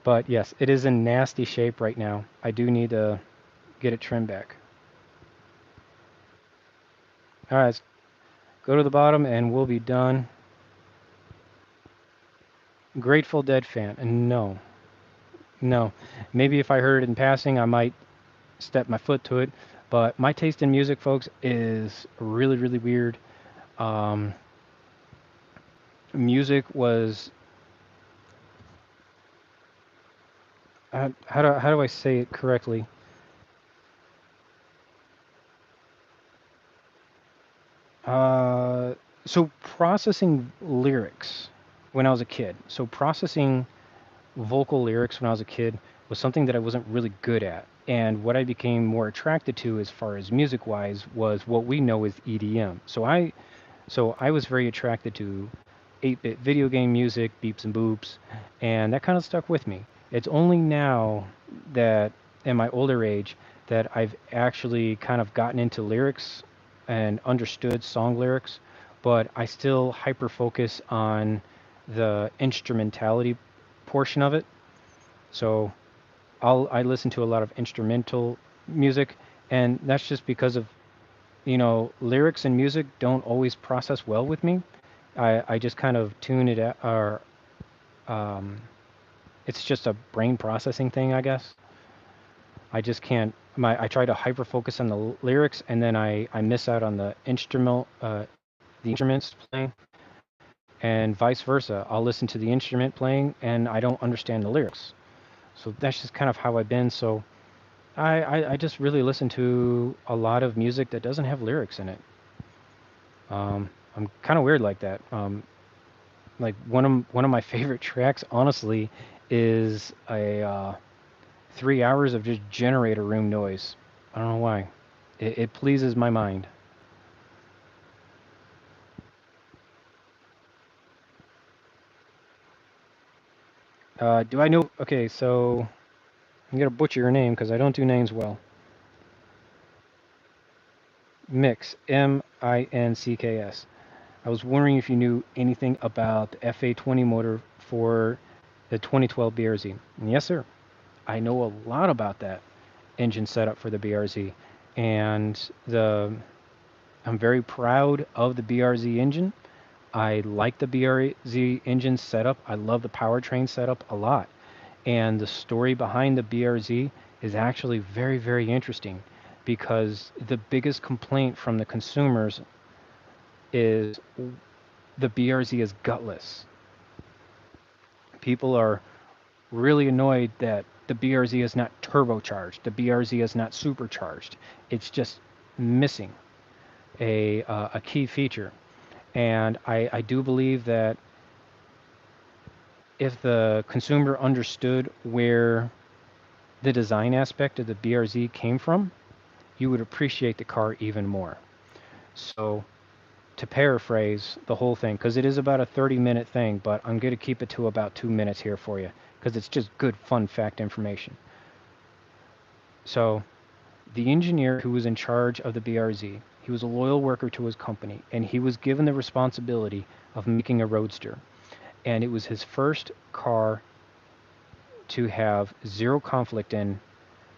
But yes, it is in nasty shape right now. I do need to get it trimmed back. All right, let's go to the bottom and we'll be done. Grateful Dead fan. And no, no. Maybe if I heard it in passing, I might step my foot to it. But my taste in music, folks, is really, really weird. Um, music was how do I say it correctly? Uh, so processing lyrics when I was a kid. So processing vocal lyrics when I was a kid was something that I wasn't really good at. And what I became more attracted to as far as music wise was what we know as EDM. So I was very attracted to 8-bit video game music, beeps and boops, and that kind of stuck with me. It's only now that in my older age that I've actually kind of gotten into lyrics and understood song lyrics, but I still hyper focus on the instrumentality portion of it. So I listen to a lot of instrumental music, and that's just because of lyrics and music don't always process well with me. I just kind of tune it out, or um, it's just a brain processing thing, I guess. I just can't. I try to hyper focus on the lyrics, and then I miss out on the instruments playing, and vice versa. I'll listen to the instrument playing, and I don't understand the lyrics. So that's just kind of how I've been. So I just really listen to a lot of music that doesn't have lyrics in it. I'm kind of weird like that. Like one of my favorite tracks, honestly, is a 3 hours of just generator room noise. I don't know why. It pleases my mind. Do I know? Okay, so I'm gonna butcher your name because I don't do names well. Mix, Mincks. I was wondering if you knew anything about the FA20 motor for the 2012 BRZ. And yes, sir. I know a lot about that engine setup for the BRZ, and I'm very proud of the BRZ engine. I like the BRZ engine setup. I love the powertrain setup a lot. And the story behind the BRZ is actually very, very interesting because the biggest complaint from the consumers is the BRZ is gutless. People are really annoyed that the BRZ is not turbocharged. The BRZ is not supercharged. It's just missing a key feature. And I do believe that if the consumer understood where the design aspect of the BRZ came from, you would appreciate the car even more. So, to paraphrase the whole thing, because it is about a 30-minute thing, but I'm going to keep it to about 2 minutes here for you, because it's just good, fun fact information. So, the engineer who was in charge of the BRZ, he was a loyal worker to his company, and he was given the responsibility of making a roadster. And it was his first car to have zero conflict in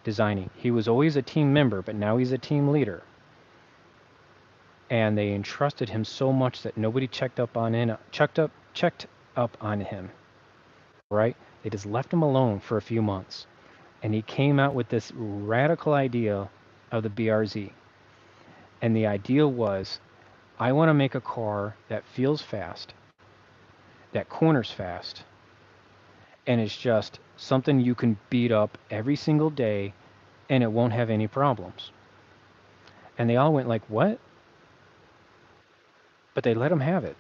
designing. He was always a team member, but now he's a team leader. And they entrusted him so much that nobody checked up on him. Right? They just left him alone for a few months. And he came out with this radical idea of the BRZ. And the idea was, I want to make a car that feels fast, that corners fast, and it's just something you can beat up every single day and it won't have any problems. And they all went like, what? But they let him have it.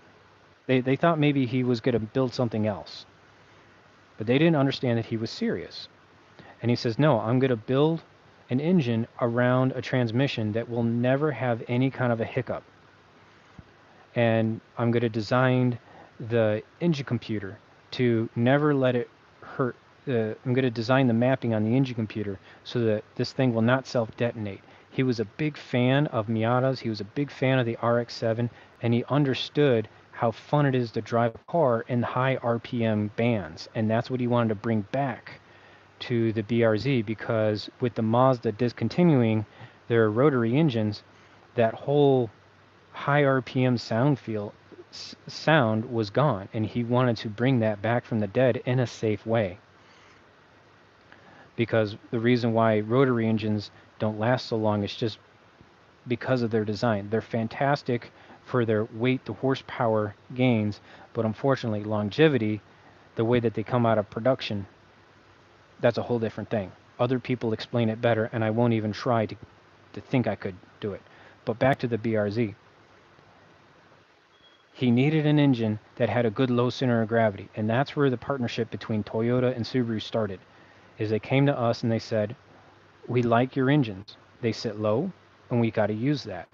They thought maybe he was going to build something else. But they didn't understand that he was serious. And he says, no, I'm going to build an engine around a transmission that will never have any kind of a hiccup. And I'm going to design the engine computer to never let it hurt. I'm going to design the mapping on the engine computer so that this thing will not self-detonate. He was a big fan of Miatas. He was a big fan of the RX-7, and he understood how fun it is to drive a car in high RPM bands, and that's what he wanted to bring back to the BRZ, because with the Mazda discontinuing their rotary engines, that whole high RPM sound was gone, and he wanted to bring that back from the dead in a safe way. Because the reason why rotary engines don't last so long is just because of their design. They're fantastic for their weight to horsepower gains, but unfortunately longevity, the way that they come out of production, that's a whole different thing. Other people explain it better, and I won't even try to think I could do it. But back to the BRZ. He needed an engine that had a good low center of gravity, and that's where the partnership between Toyota and Subaru started. Is they came to us and they said, we like your engines. They sit low, and we got to use that.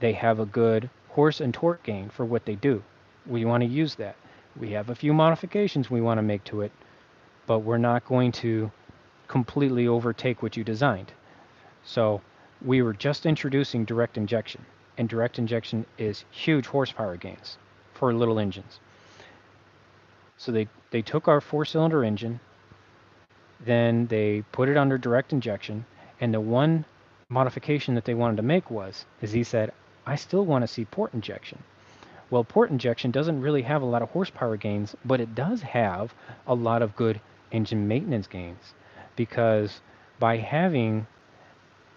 They have a good horse and torque gain for what they do. We want to use that. We have a few modifications we want to make to it, but we're not going to completely overtake what you designed. So we were just introducing direct injection, and direct injection is huge horsepower gains for little engines. So they took our 4-cylinder engine, then they put it under direct injection, and the one modification that they wanted to make is he said, I still want to see port injection. Well, port injection doesn't really have a lot of horsepower gains, but it does have a lot of good engine maintenance gains, because by having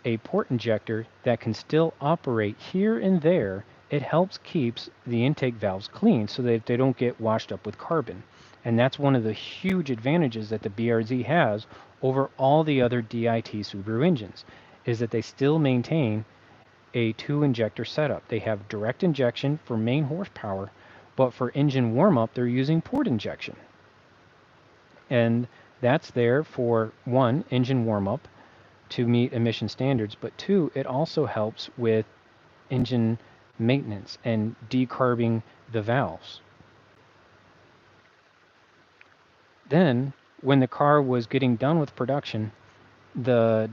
a port injector that can still operate here and there, it helps keeps the intake valves clean so that they don't get washed up with carbon. And that's one of the huge advantages that the BRZ has over all the other DIT Subaru engines, is that they still maintain a 2-injector setup. They have direct injection for main horsepower, but for engine warm-up, they're using port injection. And that's there for, 1, engine warm-up to meet emission standards, but 2, it also helps with engine maintenance and decarbing the valves. Then, when the car was getting done with production, the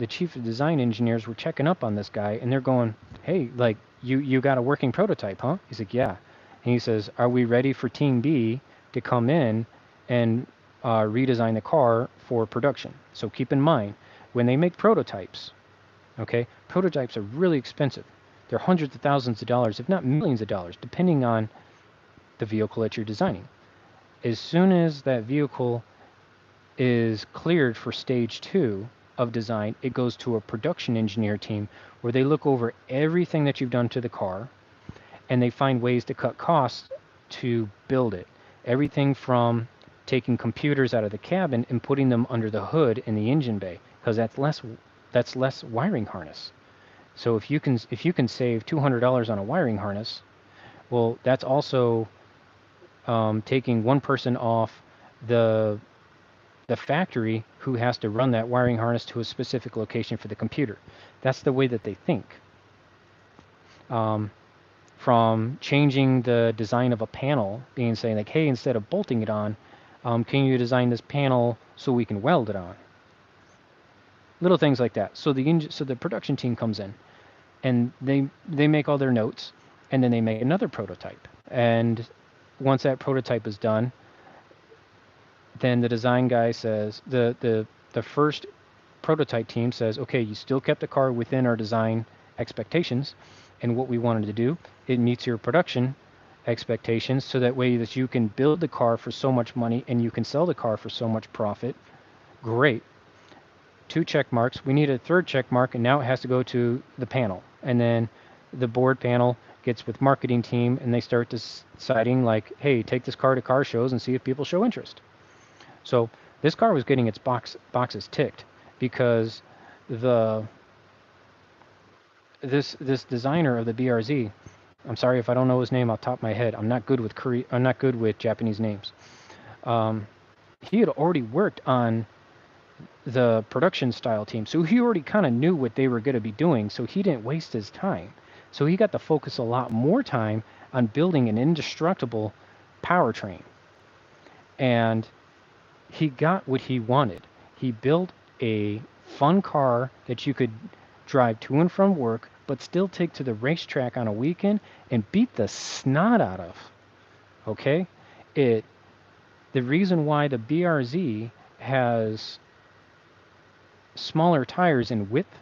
chief of design engineers were checking up on this guy, and they're going, hey, like, you got a working prototype, huh? He's like, yeah. And he says, are we ready for Team B to come in and redesign the car for production? So keep in mind, when they make prototypes, okay, prototypes are really expensive. They're hundreds of thousands of dollars, if not millions of dollars, depending on the vehicle that you're designing. As soon as that vehicle is cleared for stage 2 of design, it goes to a production engineer team where they look over everything that you've done to the car and they find ways to cut costs to build it. Everything from taking computers out of the cabin and putting them under the hood in the engine bay, because that's less wiring harness. So if you can save $200 on a wiring harness, well, that's also taking one person off the factory who has to run that wiring harness to a specific location for the computer. That's the way that they think. From changing the design of a panel, being saying like, hey, instead of bolting it on, can you design this panel so we can weld it on? Little things like that. So the production team comes in, and they make all their notes, and then they make another prototype. And once that prototype is done, then the design guy says, the first prototype team says, okay, you still kept the car within our design expectations and what we wanted to do. It meets your production expectations, so that way that you can build the car for so much money and you can sell the car for so much profit. Great. 2 check marks. We need a 3rd check mark, and now it has to go to the panel. And then the board panel gets with marketing team, and they start deciding like, hey, take this car to car shows and see if people show interest. So this car was getting its boxes ticked because this designer of the BRZ, I'm sorry if I don't know his name off the top of my head. I'm not good with Japanese names. He had already worked on the production style team, so he already kind of knew what they were going to be doing, so he didn't waste his time. So he got to focus a lot more time on building an indestructible powertrain. And he got what he wanted. He built a fun car that you could drive to and from work, but still take to the racetrack on a weekend and beat the snot out of. Okay? The reason why the BRZ has smaller tires in width,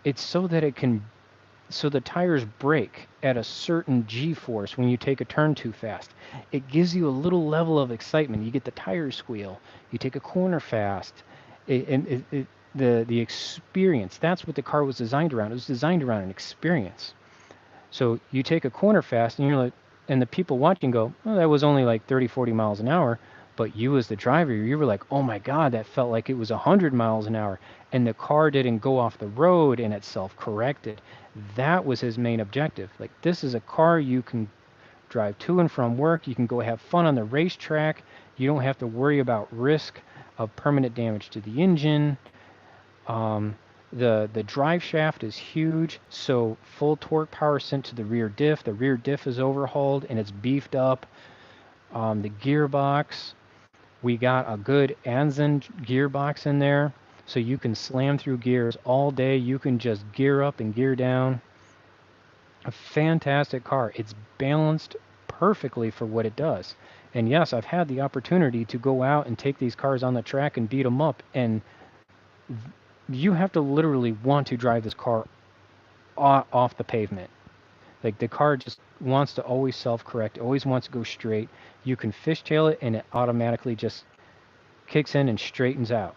it's so that the tires break at a certain G-force when you take a turn too fast. It gives you a little level of excitement. You get the tire squeal. You take a corner fast. The experience, that's what the car was designed around. It was designed around an experience. So you take a corner fast, and you're like, and the people watching go, oh, that was only like 30, 40 miles an hour. But you as the driver, you were like, oh my God, that felt like it was 100 miles an hour. And the car didn't go off the road and it self-corrected. That was his main objective. Like, this is a car you can drive to and from work. You can go have fun on the racetrack. You don't have to worry about risk of permanent damage to the engine. The drive shaft is huge, so full torque power sent to the rear diff. The rear diff is overhauled and it's beefed up. The gearbox, we got a good Ascent gearbox in there, so you can slam through gears all day. You can just gear up and gear down. A fantastic car. It's balanced perfectly for what it does. And yes, I've had the opportunity to go out and take these cars on the track and beat them up, and you have to literally want to drive this car off the pavement. Like, the car just wants to always self-correct, always wants to go straight. You can fishtail it and it automatically just kicks in and straightens out.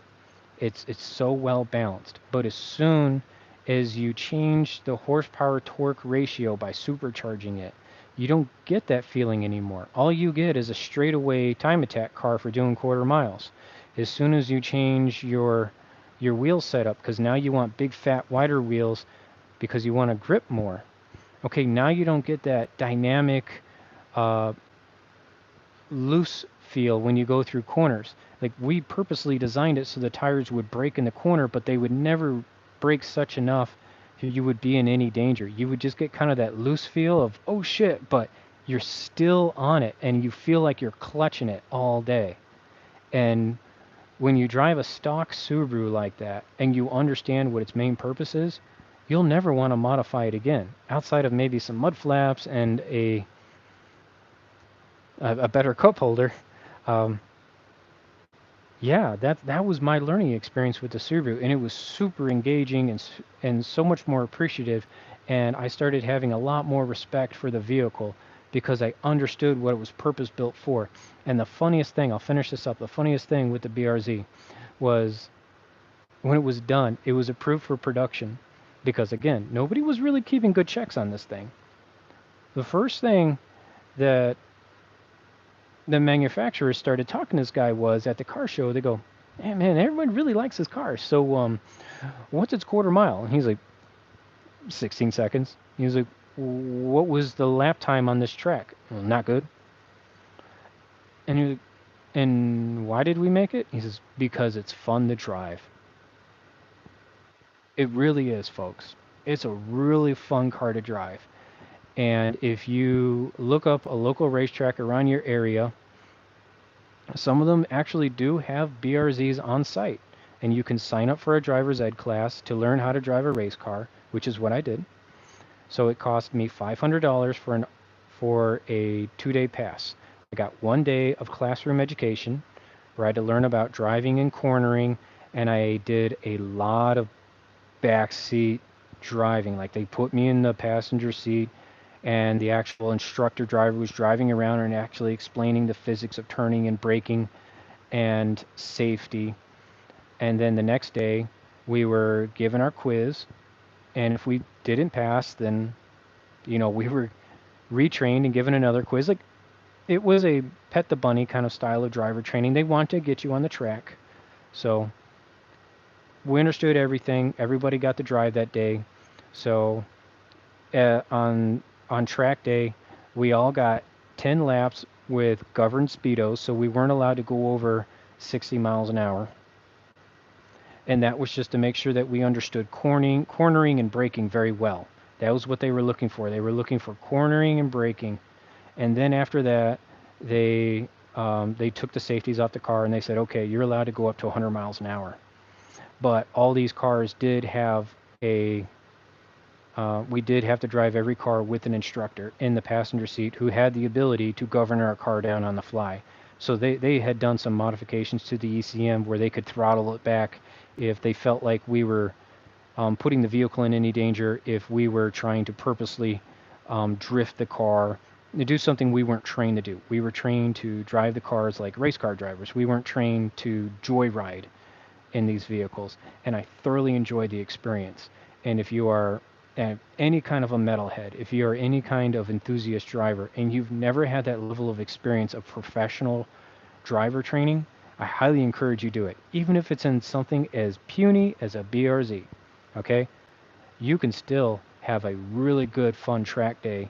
It's so well balanced. But as soon as you change the horsepower torque ratio by supercharging it, you don't get that feeling anymore. All you get is a straightaway time attack car for doing quarter miles. As soon as you change your wheel setup, because now you want big fat wider wheels because you want to grip more. Okay, now you don't get that dynamic loose feel when you go through corners. Like, we purposely designed it so the tires would break in the corner, but they would never break such enough that you would be in any danger. You would just get kind of that loose feel of, oh shit, but you're still on it and you feel like you're clutching it all day. And when you drive a stock Subaru like that and you understand what its main purpose is, you'll never want to modify it again, outside of maybe some mud flaps and a better cup holder. Yeah, that was my learning experience with the Subaru, and it was super engaging and so much more appreciative, and I started having a lot more respect for the vehicle because I understood what it was purpose built for. And the funniest thing, I'll finish this up, the funniest thing with the BRZ was when it was done, it was approved for production because, again, nobody was really keeping good checks on this thing. The first thing that the manufacturers started talking to this guy was at the car show, they go, hey, man, everyone really likes this car. So what's its quarter mile? And he's like, 16 seconds. He was like, what was the lap time on this track? Well, not good. And he was like, and why did we make it? He says, because it's fun to drive. It really is, folks. It's a really fun car to drive. And if you look up a local racetrack around your area, some of them actually do have BRZs on site. And you can sign up for a driver's ed class to learn how to drive a race car, which is what I did. So it cost me $500 for a 2-day pass. I got 1 day of classroom education where I had to learn about driving and cornering, and I did a lot of backseat driving. Like they put me in the passenger seat, and the actual instructor driver was driving around and actually explaining the physics of turning and braking and safety. And then the next day, we were given our quiz, and if we didn't pass, then, we were retrained and given another quiz. Like, it was a pet the bunny kind of style of driver training. They want to get you on the track. So we understood everything. Everybody got to drive that day. So on track day, we all got 10 laps with governed speedos, so we weren't allowed to go over 60 miles an hour. And that was just to make sure that we understood cornering and braking very well. That was what they were looking for. They were looking for cornering and braking. And then after that, they took the safeties off the car and they said, okay, you're allowed to go up to 100 miles an hour. But all these cars did have we did have to drive every car with an instructor in the passenger seat who had the ability to govern our car down on the fly. So they had done some modifications to the ECM where they could throttle it back if they felt like we were putting the vehicle in any danger, if we were trying to purposely drift the car, to do something we weren't trained to do. We were trained to drive the cars like race car drivers. We weren't trained to joyride in these vehicles, and I thoroughly enjoyed the experience. And if you are any kind of a metalhead, if you are any kind of enthusiast driver, and you've never had that level of experience of professional driver training, I highly encourage you to do it. Even if it's in something as puny as a BRZ, okay? You can still have a really good, fun track day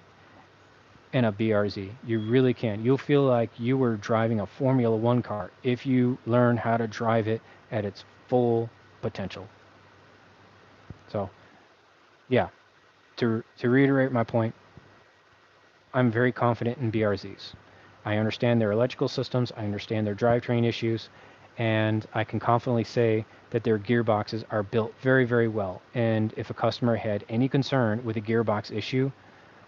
in a BRZ. You really can. You'll feel like you were driving a Formula One car if you learn how to drive it at its full potential. So, yeah, to reiterate my point, I'm very confident in BRZs. I understand their electrical systems, I understand their drivetrain issues, and I can confidently say that their gearboxes are built very, very well. And if a customer had any concern with a gearbox issue,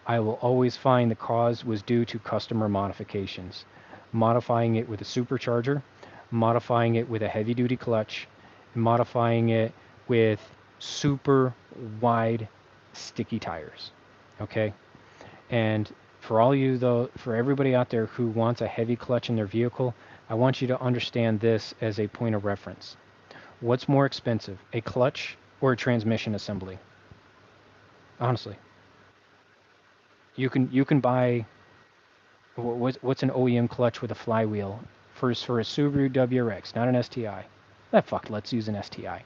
I will always find the cause was due to customer modifications. Modifying it with a supercharger, modifying it with a heavy-duty clutch, modifying it with super wide sticky tires. Okay? And for all you, though, for everybody out there who wants a heavy clutch in their vehicle, I want you to understand this as a point of reference. What's more expensive, a clutch or a transmission assembly? Honestly, you can buy what's an OEM clutch with a flywheel for a Subaru WRX, not an STI. Fuck, let's use an STI.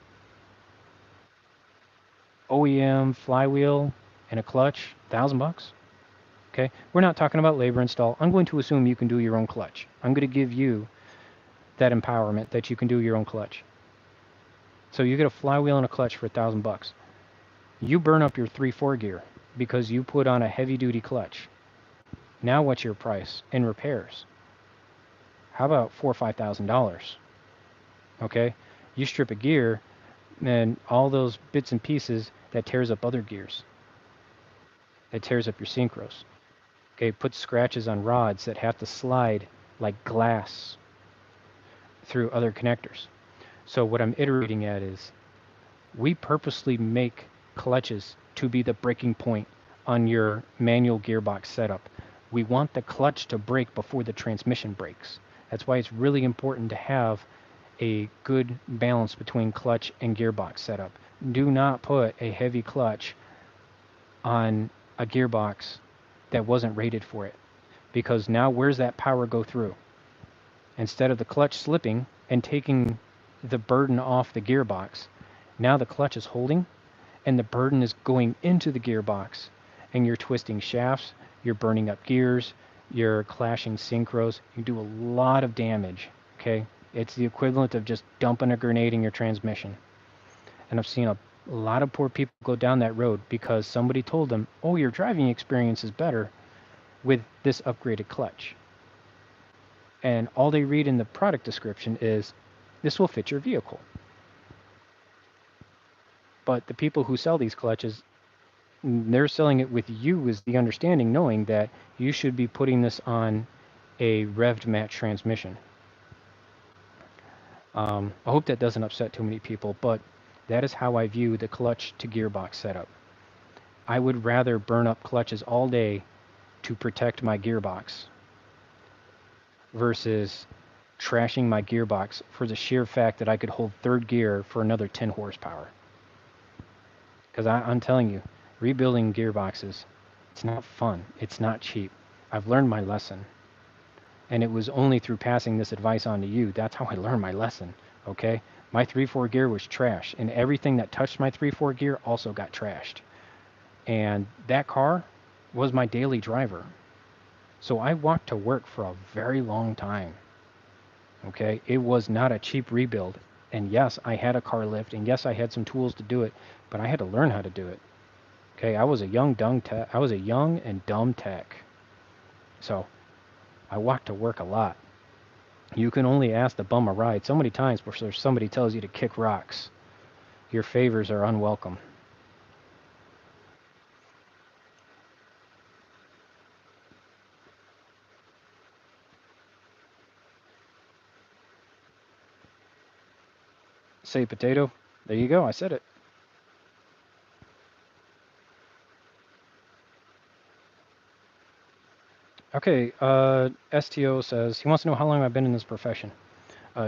OEM flywheel and a clutch, $1,000. Okay, we're not talking about labor install. I'm going to assume you can do your own clutch. I'm going to give you that empowerment that you can do your own clutch. So you get a flywheel and a clutch for $1,000. You burn up your 3/4 gear because you put on a heavy-duty clutch. Now what's your price in repairs? How about $4,000 or $5,000? Okay, you strip a gear, and all those bits and pieces that tears up other gears. It tears up your synchros. Okay, put scratches on rods that have to slide like glass through other connectors. So what I'm iterating at is we purposely make clutches to be the breaking point on your manual gearbox setup. We want the clutch to break before the transmission breaks. That's why it's really important to have a good balance between clutch and gearbox setup. Do not put a heavy clutch on a gearbox that wasn't rated for it, because now where's that power go through? Instead of the clutch slipping and taking the burden off the gearbox, now the clutch is holding and the burden is going into the gearbox, and you're twisting shafts, you're burning up gears, you're clashing synchros, you do a lot of damage, okay? It's the equivalent of just dumping a grenade in your transmission. And I've seen a lot of poor people go down that road because somebody told them, oh, your driving experience is better with this upgraded clutch. And all they read in the product description is, this will fit your vehicle. But the people who sell these clutches, they're selling it with you as the understanding, knowing that you should be putting this on a revved match transmission. I hope that doesn't upset too many people, but that is how I view the clutch to gearbox setup. I would rather burn up clutches all day to protect my gearbox versus trashing my gearbox for the sheer fact that I could hold third gear for another 10 horsepower. Because I'm telling you, rebuilding gearboxes, it's not fun. It's not cheap. I've learned my lesson. And it was only through passing this advice on to you, that's how I learned my lesson, okay? My 3/4 gear was trash, and everything that touched my 3/4 gear also got trashed. And that car was my daily driver. So I walked to work for a very long time, okay? It was not a cheap rebuild. And yes, I had a car lift, and yes, I had some tools to do it, but I had to learn how to do it. Okay, I was a young and dumb tech. So I walked to work a lot. You can only ask to bum a ride so many times before somebody tells you to kick rocks. Your favors are unwelcome. Say potato. There you go, I said it. Okay, STO says he wants to know how long I've been in this profession.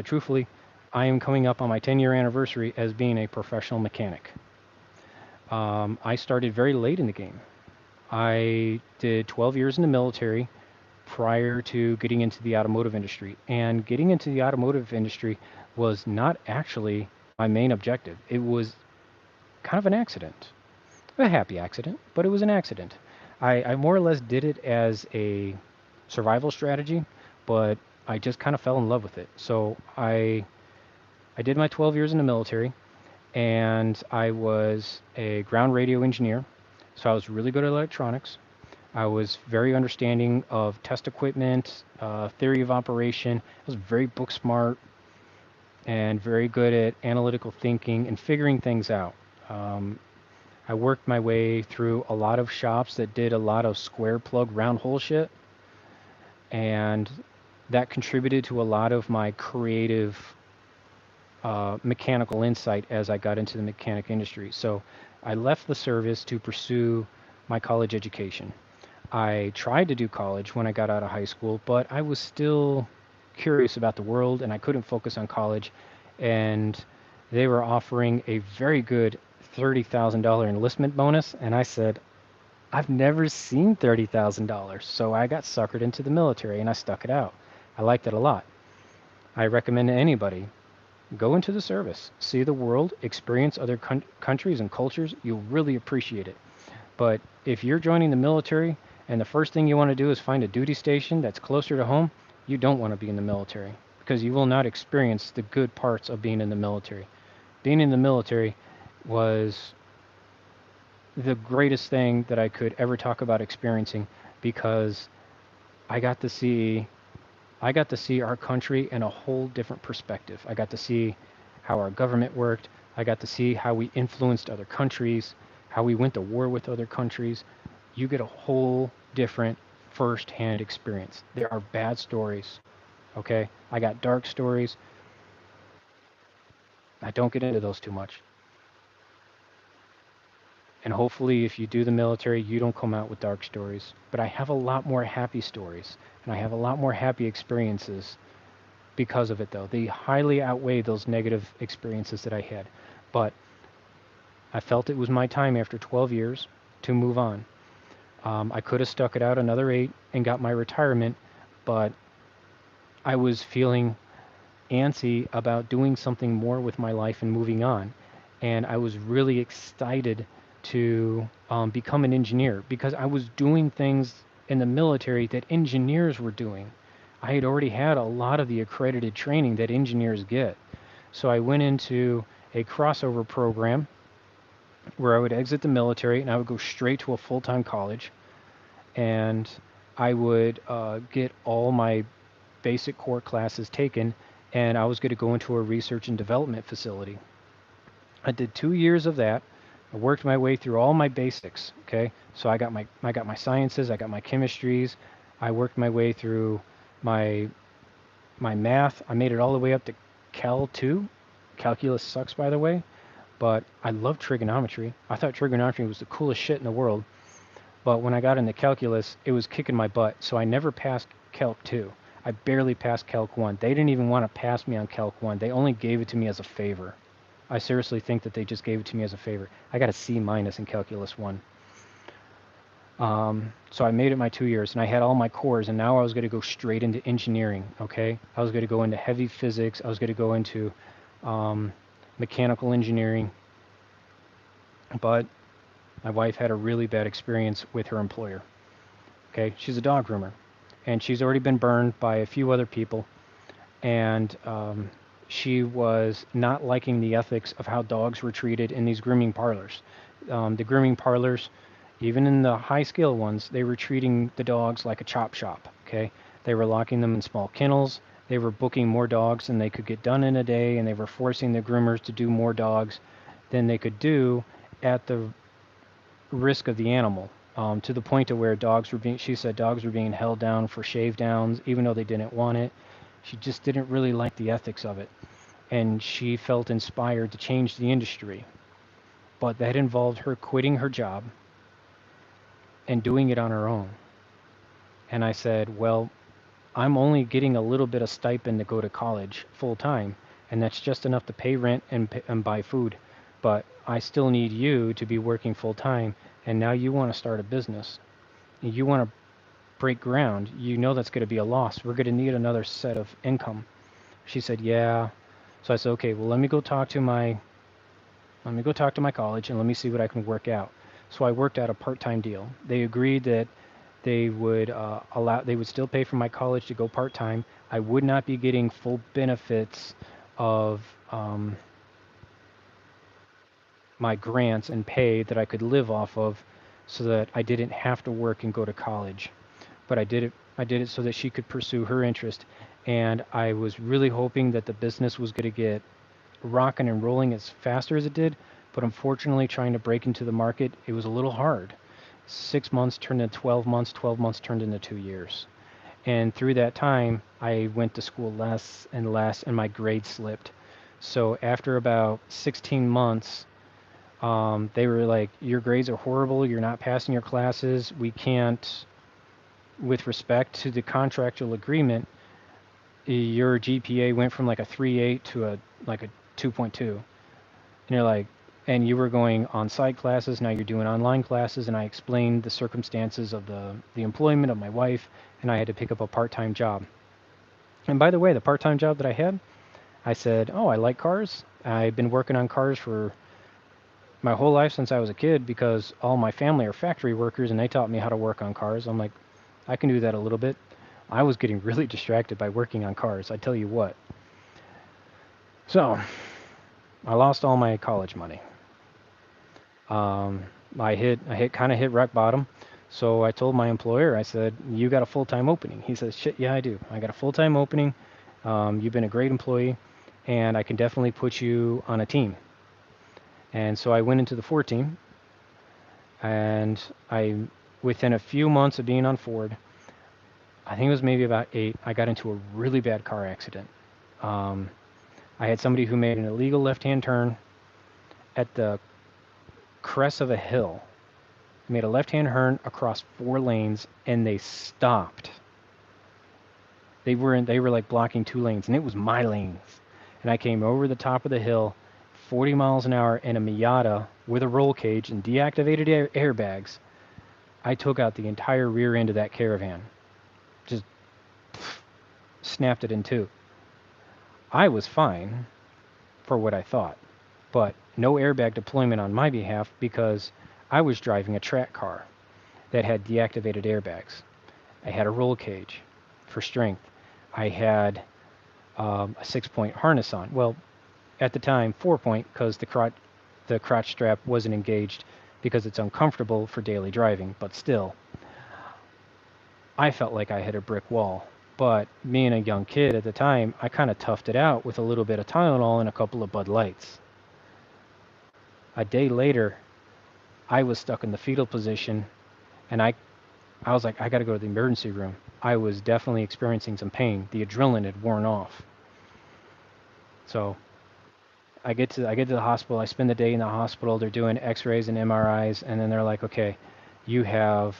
Truthfully, I am coming up on my 10-year anniversary as being a professional mechanic. I started very late in the game. I did 12 years in the military prior to getting into the automotive industry. And getting into the automotive industry was not actually my main objective. It was kind of an accident. A happy accident, but it was an accident. I more or less did it as a survival strategy, but I just kind of fell in love with it. So I did my 12 years in the military, and I was a ground radio engineer. So I was really good at electronics. I was very understanding of test equipment, theory of operation. I was very book smart and very good at analytical thinking and figuring things out. I worked my way through a lot of shops that did a lot of square plug round hole shit, and that contributed to a lot of my creative mechanical insight as I got into the mechanic industry. So I left the service to pursue my college education. I tried to do college when I got out of high school, but I was still curious about the world and I couldn't focus on college. And they were offering a very good $30,000 enlistment bonus. And I said, I've never seen $30,000. So I got suckered into the military and I stuck it out. I liked it a lot. I recommend to anybody, go into the service, see the world, experience other countries and cultures. You'll really appreciate it. But if you're joining the military and the first thing you want to do is find a duty station that's closer to home, you don't want to be in the military because you will not experience the good parts of being in the military. Being in the military was the greatest thing that I could ever talk about experiencing because I got to see our country in a whole different perspective. I got to see how our government worked. I got to see how we influenced other countries, how we went to war with other countries. You get a whole different first-hand experience. There are bad stories, okay? I got dark stories. I don't get into those too much. And hopefully, if you do the military, you don't come out with dark stories. But I have a lot more happy stories, and I have a lot more happy experiences because of it, though. They highly outweigh those negative experiences that I had. But I felt it was my time after 12 years to move on. I could have stuck it out another 8 and got my retirement, but I was feeling antsy about doing something more with my life and moving on. And I was really excited to become an engineer because I was doing things in the military that engineers were doing. I had already had a lot of the accredited training that engineers get. So I went into a crossover program where I would exit the military and I would go straight to a full-time college, and I would get all my basic core classes taken, and I was going to go into a research and development facility. I did 2 years of that. I worked my way through all my basics. Okay, so I got my sciences, I got my chemistries, I worked my way through my my math. I made it all the way up to Cal 2. Calculus sucks, by the way, but I love trigonometry. I thought trigonometry was the coolest shit in the world. But when I got into calculus, it was kicking my butt, so I never passed Calc 2. I barely passed Calc 1. They didn't even want to pass me on Calc 1. They only gave it to me as a favor. I seriously think that they just gave it to me as a favor. I got a C minus in Calculus 1. So I made it my 2 years, and I had all my cores, and now I was going to go straight into engineering, okay? I was going to go into heavy physics. I was going to go into mechanical engineering. But my wife had a really bad experience with her employer. Okay, she's a dog groomer, and she's already been burned by a few other people, and she was not liking the ethics of how dogs were treated in these grooming parlors. The grooming parlors, even in the high scale ones, they were treating the dogs like a chop shop. Okay, they were locking them in small kennels. They were booking more dogs than they could get done in a day, and they were forcing the groomers to do more dogs than they could do at the risk of the animal, to the point to where she said dogs were being held down for shave downs, even though they didn't want it. She just didn't really like the ethics of it, and she felt inspired to change the industry. But that involved her quitting her job and doing it on her own. And I said, well, I'm only getting a little bit of stipend to go to college full time, and that's just enough to pay rent and buy food. But I still need you to be working full time, and now you want to start a business. You want to break ground. You know that's going to be a loss. We're going to need another set of income. She said, yeah. So I said, okay, well, let me go talk to my college and let me see what I can work out. So I worked out a part-time deal. They agreed that they would they would still pay for my college to go part-time. I would not be getting full benefits of my grants and pay that I could live off of, so that I didn't have to work and go to college. But I did it so that she could pursue her interest. And I was really hoping that the business was going to get rocking and rolling as faster as it did. But unfortunately, trying to break into the market, it was a little hard. 6 months turned into 12 months, 12 months turned into 2 years. And through that time, I went to school less and less, and my grades slipped. So after about 16 months, they were like, your grades are horrible, you're not passing your classes, we can't, with respect to the contractual agreement, your GPA went from like a 3.8 to a 2.2. And you're like, and you were going on-site classes, now you're doing online classes. And I explained the circumstances of the employment of my wife, and I had to pick up a part-time job. And by the way, the part-time job that I had, I said, oh, I like cars. I've been working on cars for my whole life since I was a kid, because all my family are factory workers, and they taught me how to work on cars. I'm like, I can do that a little bit. I was getting really distracted by working on cars, I tell you what. So I lost all my college money. I kind of hit rock bottom. So I told my employer, I said, you got a full-time opening? He says, shit, yeah, I do. I got a full-time opening. You've been a great employee, and I can definitely put you on a team. And so I went into the Ford team, and within a few months of being on Ford, I think it was maybe about 8, I got into a really bad car accident. I had somebody who made an illegal left-hand turn at the crest of a hill. Made a left-hand turn across 4 lanes, and they stopped. They were like blocking 2 lanes, and it was my lanes. And I came over the top of the hill, 40 miles an hour in a Miata with a roll cage and deactivated airbags. I took out the entire rear end of that Caravan. Just snapped it in two. I was fine for what I thought, but no airbag deployment on my behalf because I was driving a track car that had deactivated airbags. I had a roll cage for strength. I had a 6-point harness on. Well, at the time, 4-point because the crotch strap wasn't engaged because it's uncomfortable for daily driving, but still, I felt like I hit a brick wall. But being a young kid at the time, I kind of toughed it out with a little bit of Tylenol and a couple of Bud Lights. A day later, I was stuck in the fetal position, and I was like, I got to go to the emergency room. I was definitely experiencing some pain. The adrenaline had worn off. So I get to the hospital. I spend the day in the hospital. They're doing X-rays and MRIs, and then they're like, okay, you have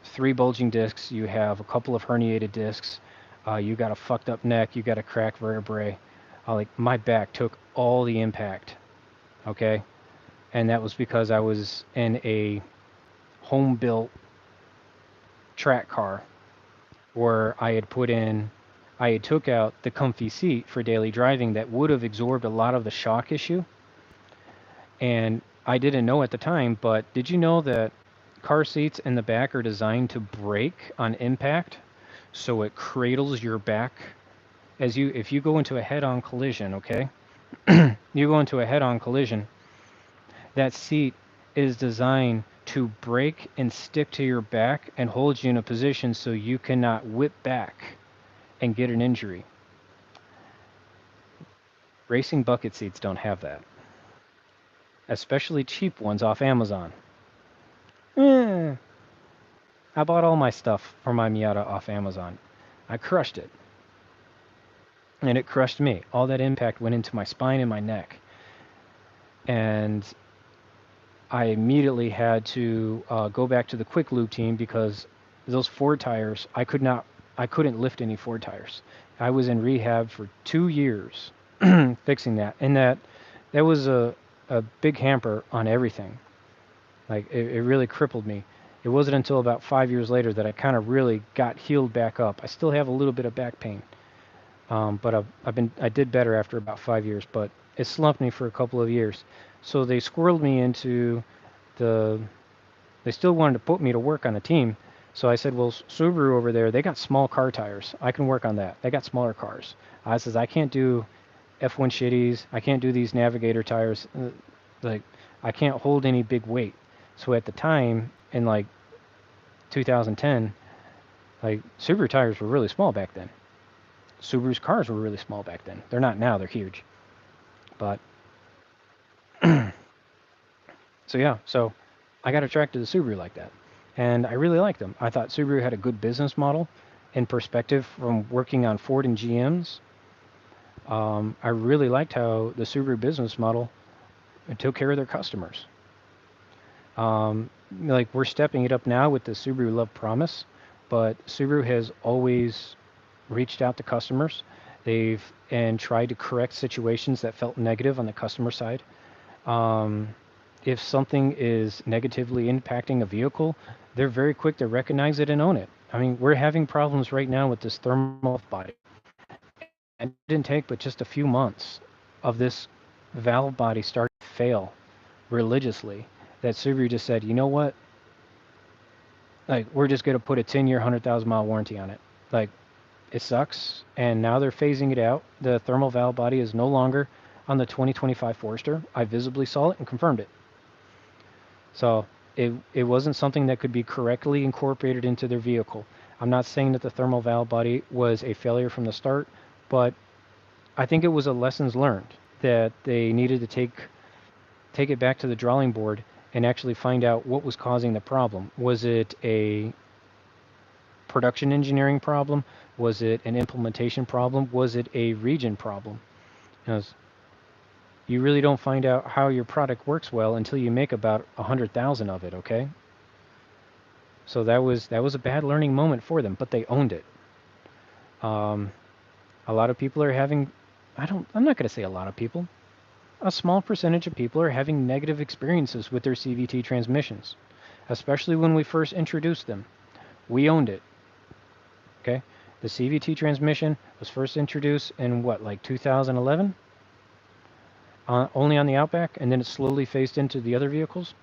3 bulging discs. You have a couple of herniated discs. You got a fucked up neck. You got a cracked vertebrae. Like my back took all the impact. Okay, and that was because I was in a home-built track car where I had took out the comfy seat for daily driving that would have absorbed a lot of the shock issue. And I didn't know at the time, but did you know that car seats in the back are designed to brake on impact? So it cradles your back if you go into a head-on collision, okay? You go into a head-on collision, that seat is designed to brake and stick to your back and hold you in a position so you cannot whip back and get an injury. Racing bucket seats don't have that, especially cheap ones off Amazon. I bought all my stuff for my Miata off Amazon. I crushed it. And it crushed me. All that impact went into my spine and my neck. And I immediately had to go back to the quick lube team because those Ford tires, I couldn't lift any Ford tires. I was in rehab for 2 years fixing that. And that was a big hamper on everything. Like it really crippled me. It wasn't until about 5 years later that I kind of really got healed back up. I still have a little bit of back pain. But I did better after about 5 years, but it slumped me for a couple of years. So they squirreled me into they still wanted to put me to work on a team. So I said, well, Subaru over there, they got small car tires. I can work on that. They got smaller cars. I says, I can't do F1 shitties. I can't do these Navigator tires. Like, I can't hold any big weight. So at the time, in like 2010, like Subaru tires were really small back then. Subaru's cars were really small back then. They're not now, they're huge. But so I got attracted to Subaru like that. And I really liked them. I thought Subaru had a good business model in perspective from working on Ford and GMs. I really liked how the Subaru business model took care of their customers. Like we're stepping it up now with the Subaru Love Promise, but Subaru has always reached out to customers. They've tried to correct situations that felt negative on the customer side. If something is negatively impacting a vehicle, they're very quick to recognize it and own it. I mean, we're having problems right now with this thermal body. And it didn't take but just a few months of this valve body starting to fail religiously that Subaru just said, you know what? Like, we're just going to put a 10-year, 100,000-mile warranty on it. Like, it sucks, and now they're phasing it out. The thermal valve body is no longer on the 2025 Forester. I visibly saw it and confirmed it. So it wasn't something that could be correctly incorporated into their vehicle. I'm not saying that the thermal valve body was a failure from the start, but I think it was a lessons learned that they needed to take it back to the drawing board and actually find out what was causing the problem. Was it a production engineering problem? Was it an implementation problem? Was it a region problem? You really don't find out how your product works well until you make about 100,000 of it, okay? So that was a bad learning moment for them, but they owned it. A lot of people are having, I'm not going to say a lot of people, a small percentage of people are having negative experiences with their CVT transmissions, especially when we first introduced them. We owned it, okay? The CVT transmission was first introduced in what, like 2011? Only on the Outback, and then it slowly phased into the other vehicles.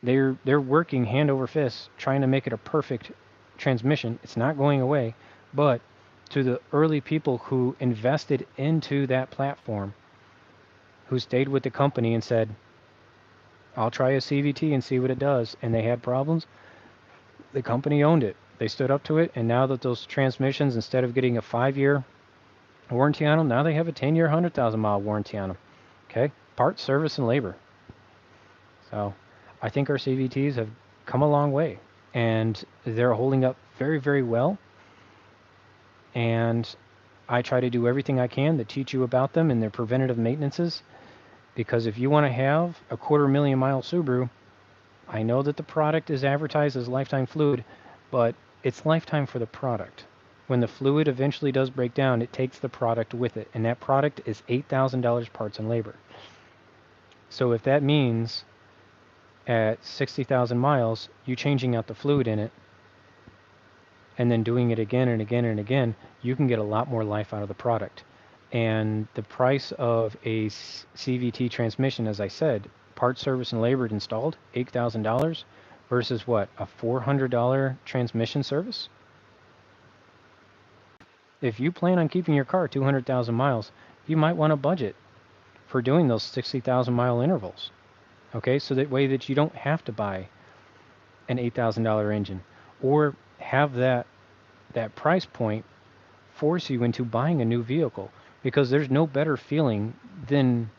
They're working hand over fist trying to make it a perfect transmission. It's not going away, but to the early people who invested into that platform, who stayed with the company and said, I'll try a CVT and see what it does, and they had problems, the company owned it. They stood up to it, and now that those transmissions, instead of getting a 5-year warranty on them, now they have a 10-year, 100,000-mile warranty on them. Okay? Parts, service, and labor. So I think our CVTs have come a long way, and they're holding up very, very well. And I try to do everything I can to teach you about them and their preventative maintenances, because if you want to have a 250,000-mile Subaru, I know that the product is advertised as lifetime fluid, but it's lifetime for the product. When the fluid eventually does break down, it takes the product with it, and that product is $8,000 parts and labor. So if that means at 60,000 miles, you changing out the fluid in it, and then doing it again and again and again, you can get a lot more life out of the product. And the price of a CVT transmission, as I said, parts, service, and labor installed, $8,000 versus what, a $400 transmission service? If you plan on keeping your car 200,000 miles, you might want to budget for doing those 60,000 mile intervals. Okay, so that way that you don't have to buy an $8,000 engine, or have that price point force you into buying a new vehicle, because there's no better feeling than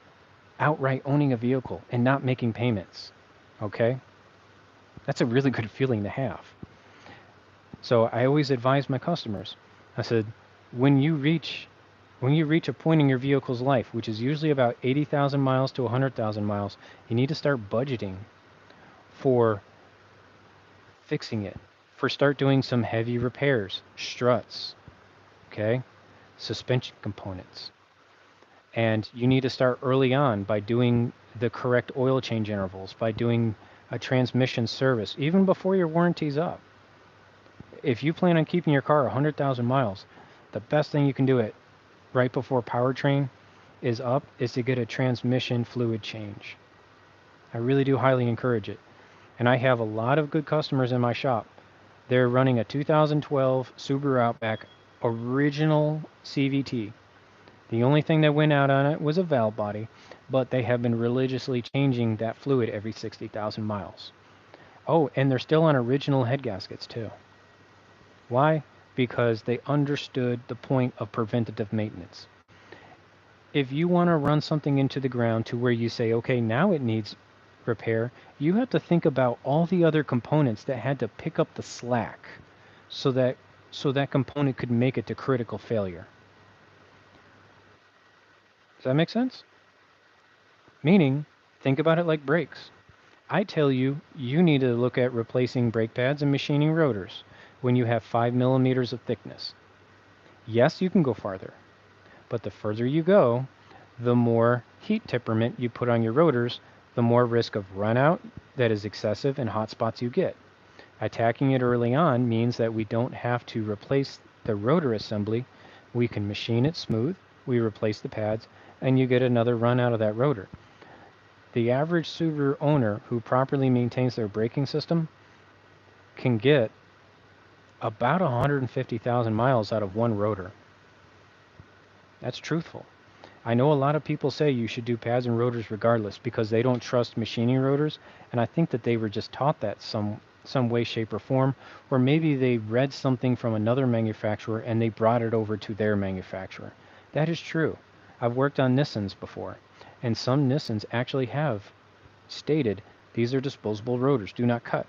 outright owning a vehicle and not making payments. Okay? That's a really good feeling to have. So I always advise my customers. I said, when you reach a point in your vehicle's life, which is usually about 80,000 miles to 100,000 miles, you need to start budgeting for fixing it, for start doing some heavy repairs, struts, okay, suspension components. And you need to start early on by doing the correct oil change intervals, by doing a transmission service, even before your warranty's up. If you plan on keeping your car 100,000 miles, the best thing you can do it right before powertrain is up is to get a transmission fluid change. I really do highly encourage it. And I have a lot of good customers in my shop. They're running a 2012 Subaru Outback original CVT. The only thing that went out on it was a valve body, but they have been religiously changing that fluid every 60,000 miles. Oh, and they're still on original head gaskets too. Why? Because they understood the point of preventative maintenance. If you want to run something into the ground to where you say, okay, now it needs repair, you have to think about all the other components that had to pick up the slack so that component could make it to critical failure. Does that make sense? Meaning, think about it like brakes. I tell you, you need to look at replacing brake pads and machining rotors when you have 5 millimeters of thickness. Yes, you can go farther, but the further you go, the more heat temperament you put on your rotors, the more risk of runout that is excessive and hot spots you get. Attacking it early on means that we don't have to replace the rotor assembly. We can machine it smooth, we replace the pads, and you get another run out of that rotor. The average Subaru owner who properly maintains their braking system can get about 150,000 miles out of one rotor. That's truthful. I know a lot of people say you should do pads and rotors regardless because they don't trust machining rotors, and I think that they were just taught that some way, shape, or form, or maybe they read something from another manufacturer and they brought it over to their manufacturer. That is true. I've worked on Nissans before, and some Nissans actually have stated these are disposable rotors, do not cut.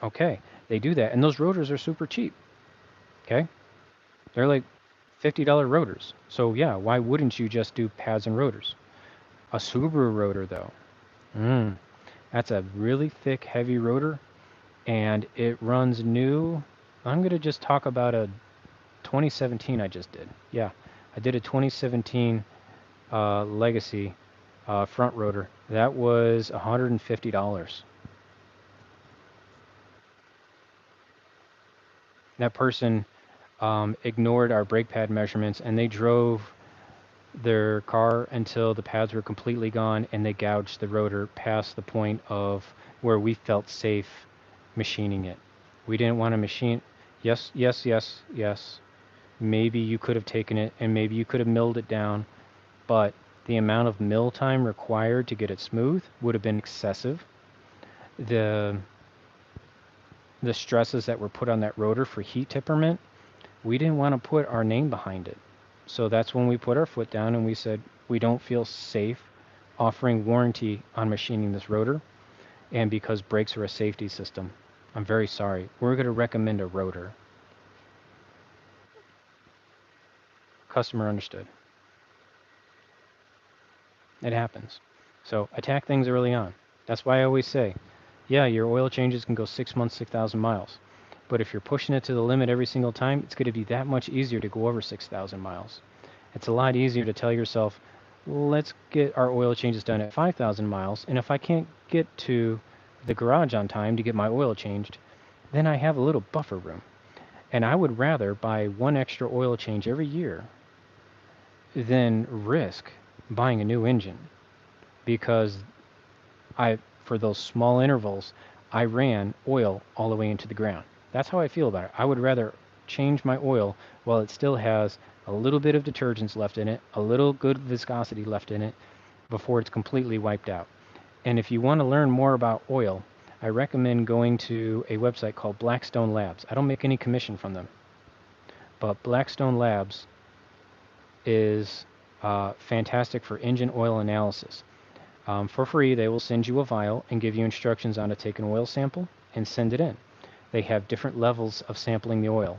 Okay, they do that, and those rotors are super cheap. Okay? They're like $50 rotors. So yeah, why wouldn't you just do pads and rotors? A Subaru rotor though, mm, that's a really thick, heavy rotor, and it runs new. I'm gonna just talk about a 2017 I just did. Yeah, I did a 2017 Legacy front rotor. That was $150. That person ignored our brake pad measurements and they drove their car until the pads were completely gone and they gouged the rotor past the point of where we felt safe machining it. We didn't want to machine. Yes, yes, yes, yes. Maybe you could have taken it and maybe you could have milled it down, but the amount of mill time required to get it smooth would have been excessive. The the stresses that were put on that rotor for heat temperament, we didn't want to put our name behind it. So that's when we put our foot down and we said, we don't feel safe offering warranty on machining this rotor. And because brakes are a safety system, I'm very sorry. We're going to recommend a rotor. Customer understood. It happens. So attack things early on. That's why I always say, yeah, your oil changes can go 6 months, 6,000 miles. But if you're pushing it to the limit every single time, it's going to be that much easier to go over 6,000 miles. It's a lot easier to tell yourself, let's get our oil changes done at 5,000 miles, and if I can't get to the garage on time to get my oil changed, then I have a little buffer room. And I would rather buy one extra oil change every year than risk buying a new engine because for those small intervals, I ran oil all the way into the ground. That's how I feel about it. I would rather change my oil while it still has a little bit of detergents left in it, a little good viscosity left in it, before it's completely wiped out. And if you want to learn more about oil, I recommend going to a website called Blackstone Labs. I don't make any commission from them, but Blackstone Labs is fantastic for engine oil analysis. For free, they will send you a vial and give you instructions on to take an oil sample and send it in. They have different levels of sampling the oil.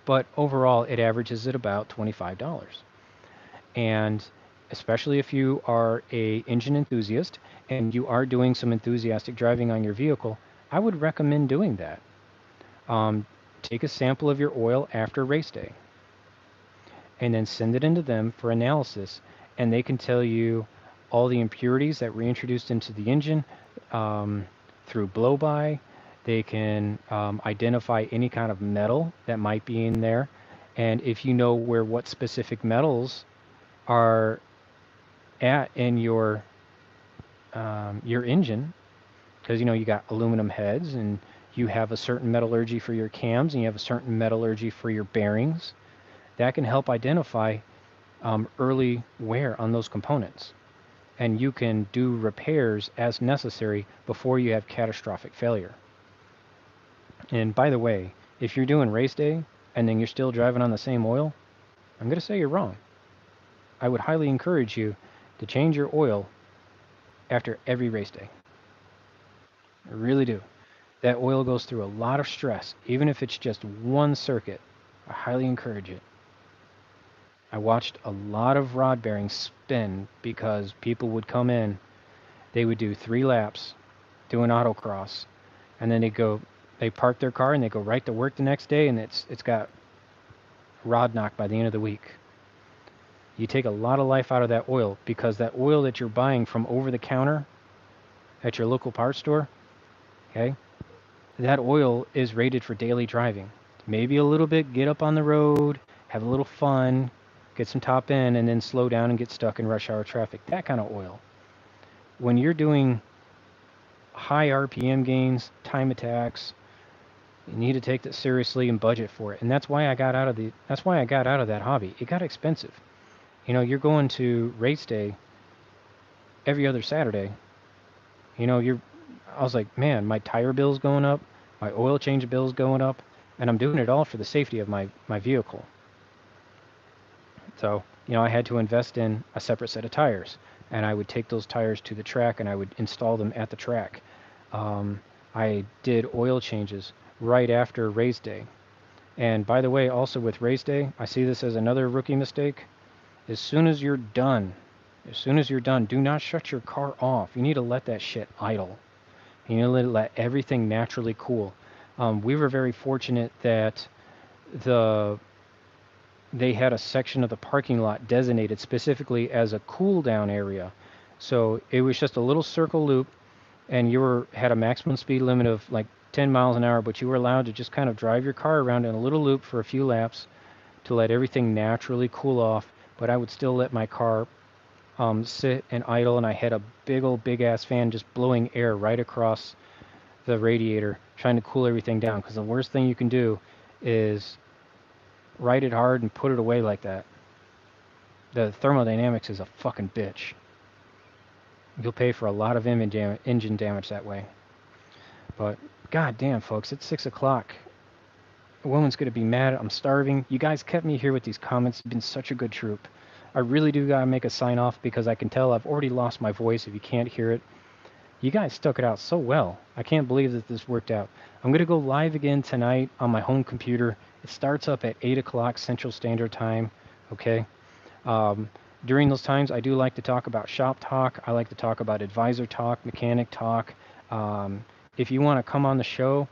But overall, it averages at about $25. And especially if you are a engine enthusiast and you are doing some enthusiastic driving on your vehicle, I would recommend doing that. Take a sample of your oil after race day and then send it into them for analysis, and they can tell you all the impurities that were introduced into the engine through blow-by. They can identify any kind of metal that might be in there, and if you know where what specific metals are at in your engine, because you got aluminum heads and you have a certain metallurgy for your cams and you have a certain metallurgy for your bearings, that can help identify early wear on those components. And you can do repairs as necessary before you have catastrophic failure. And by the way, if you're doing race day and then you're still driving on the same oil, I'm going to say you're wrong. I would highly encourage you to change your oil after every race day. I really do. That oil goes through a lot of stress, even if it's just one circuit. I highly encourage it. I watched a lot of rod bearings spin because people would come in, they would do 3 laps, do an autocross, and then they park their car and they go right to work the next day, and it's got rod knock by the end of the week. You take a lot of life out of that oil because that oil that you're buying from over the counter at your local parts store, okay, that oil is rated for daily driving. Maybe a little bit, get up on the road, have a little fun, get some top end, and then slow down and get stuck in rush hour traffic. That kind of oil. When you're doing high RPM gains, time attacks, you need to take that seriously and budget for it. And that's why I got out of that hobby. It got expensive. You're going to race day every other Saturday. I was like, man, my tire bill's going up, my oil change bill's going up, and I'm doing it all for the safety of my vehicle. So, I had to invest in a separate set of tires, and I would take those tires to the track and I would install them at the track. I did oil changes right after race day, And by the way, also with race day, I see this as another rookie mistake. As soon as you're done, do not shut your car off. You need to let that shit idle. You need to let everything naturally cool. We were very fortunate that the they had a section of the parking lot designated specifically as a cool down area. So it was just a little circle loop, and had a maximum speed limit of like 10 miles an hour, but you were allowed to just kind of drive your car around in a little loop for a few laps to let everything naturally cool off. But I would still let my car sit and idle, and I had a big ass fan just blowing air right across the radiator, trying to cool everything down. Because the worst thing you can do is ride it hard and put it away like that. The thermodynamics is a fucking bitch. You'll pay for a lot of engine damage that way. But goddamn, folks, it's 6 o'clock. A woman's gonna be mad. I'm starving. You guys kept me here with these comments. You've been such a good troop. I really do gotta make a sign off because I can tell I've already lost my voice if you can't hear it. You guys stuck it out so well. I can't believe that this worked out. I'm gonna go live again tonight on my home computer. It starts up at 8 o'clock Central Standard Time. Okay. During those times, I do like to talk about shop talk. I like to talk about advisor talk, mechanic talk. If you want to come on the show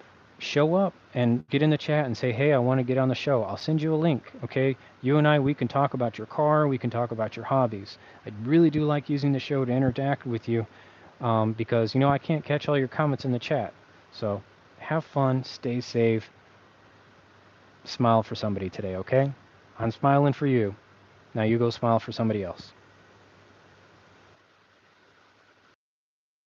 up and get in the chat and say, hey, I want to get on the show. I'll send you a link, okay? You and I, we can talk about your car. We can talk about your hobbies. I really do like using the show to interact with you because, I can't catch all your comments in the chat. So have fun, stay safe, smile for somebody today, okay? I'm smiling for you. Now you go smile for somebody else.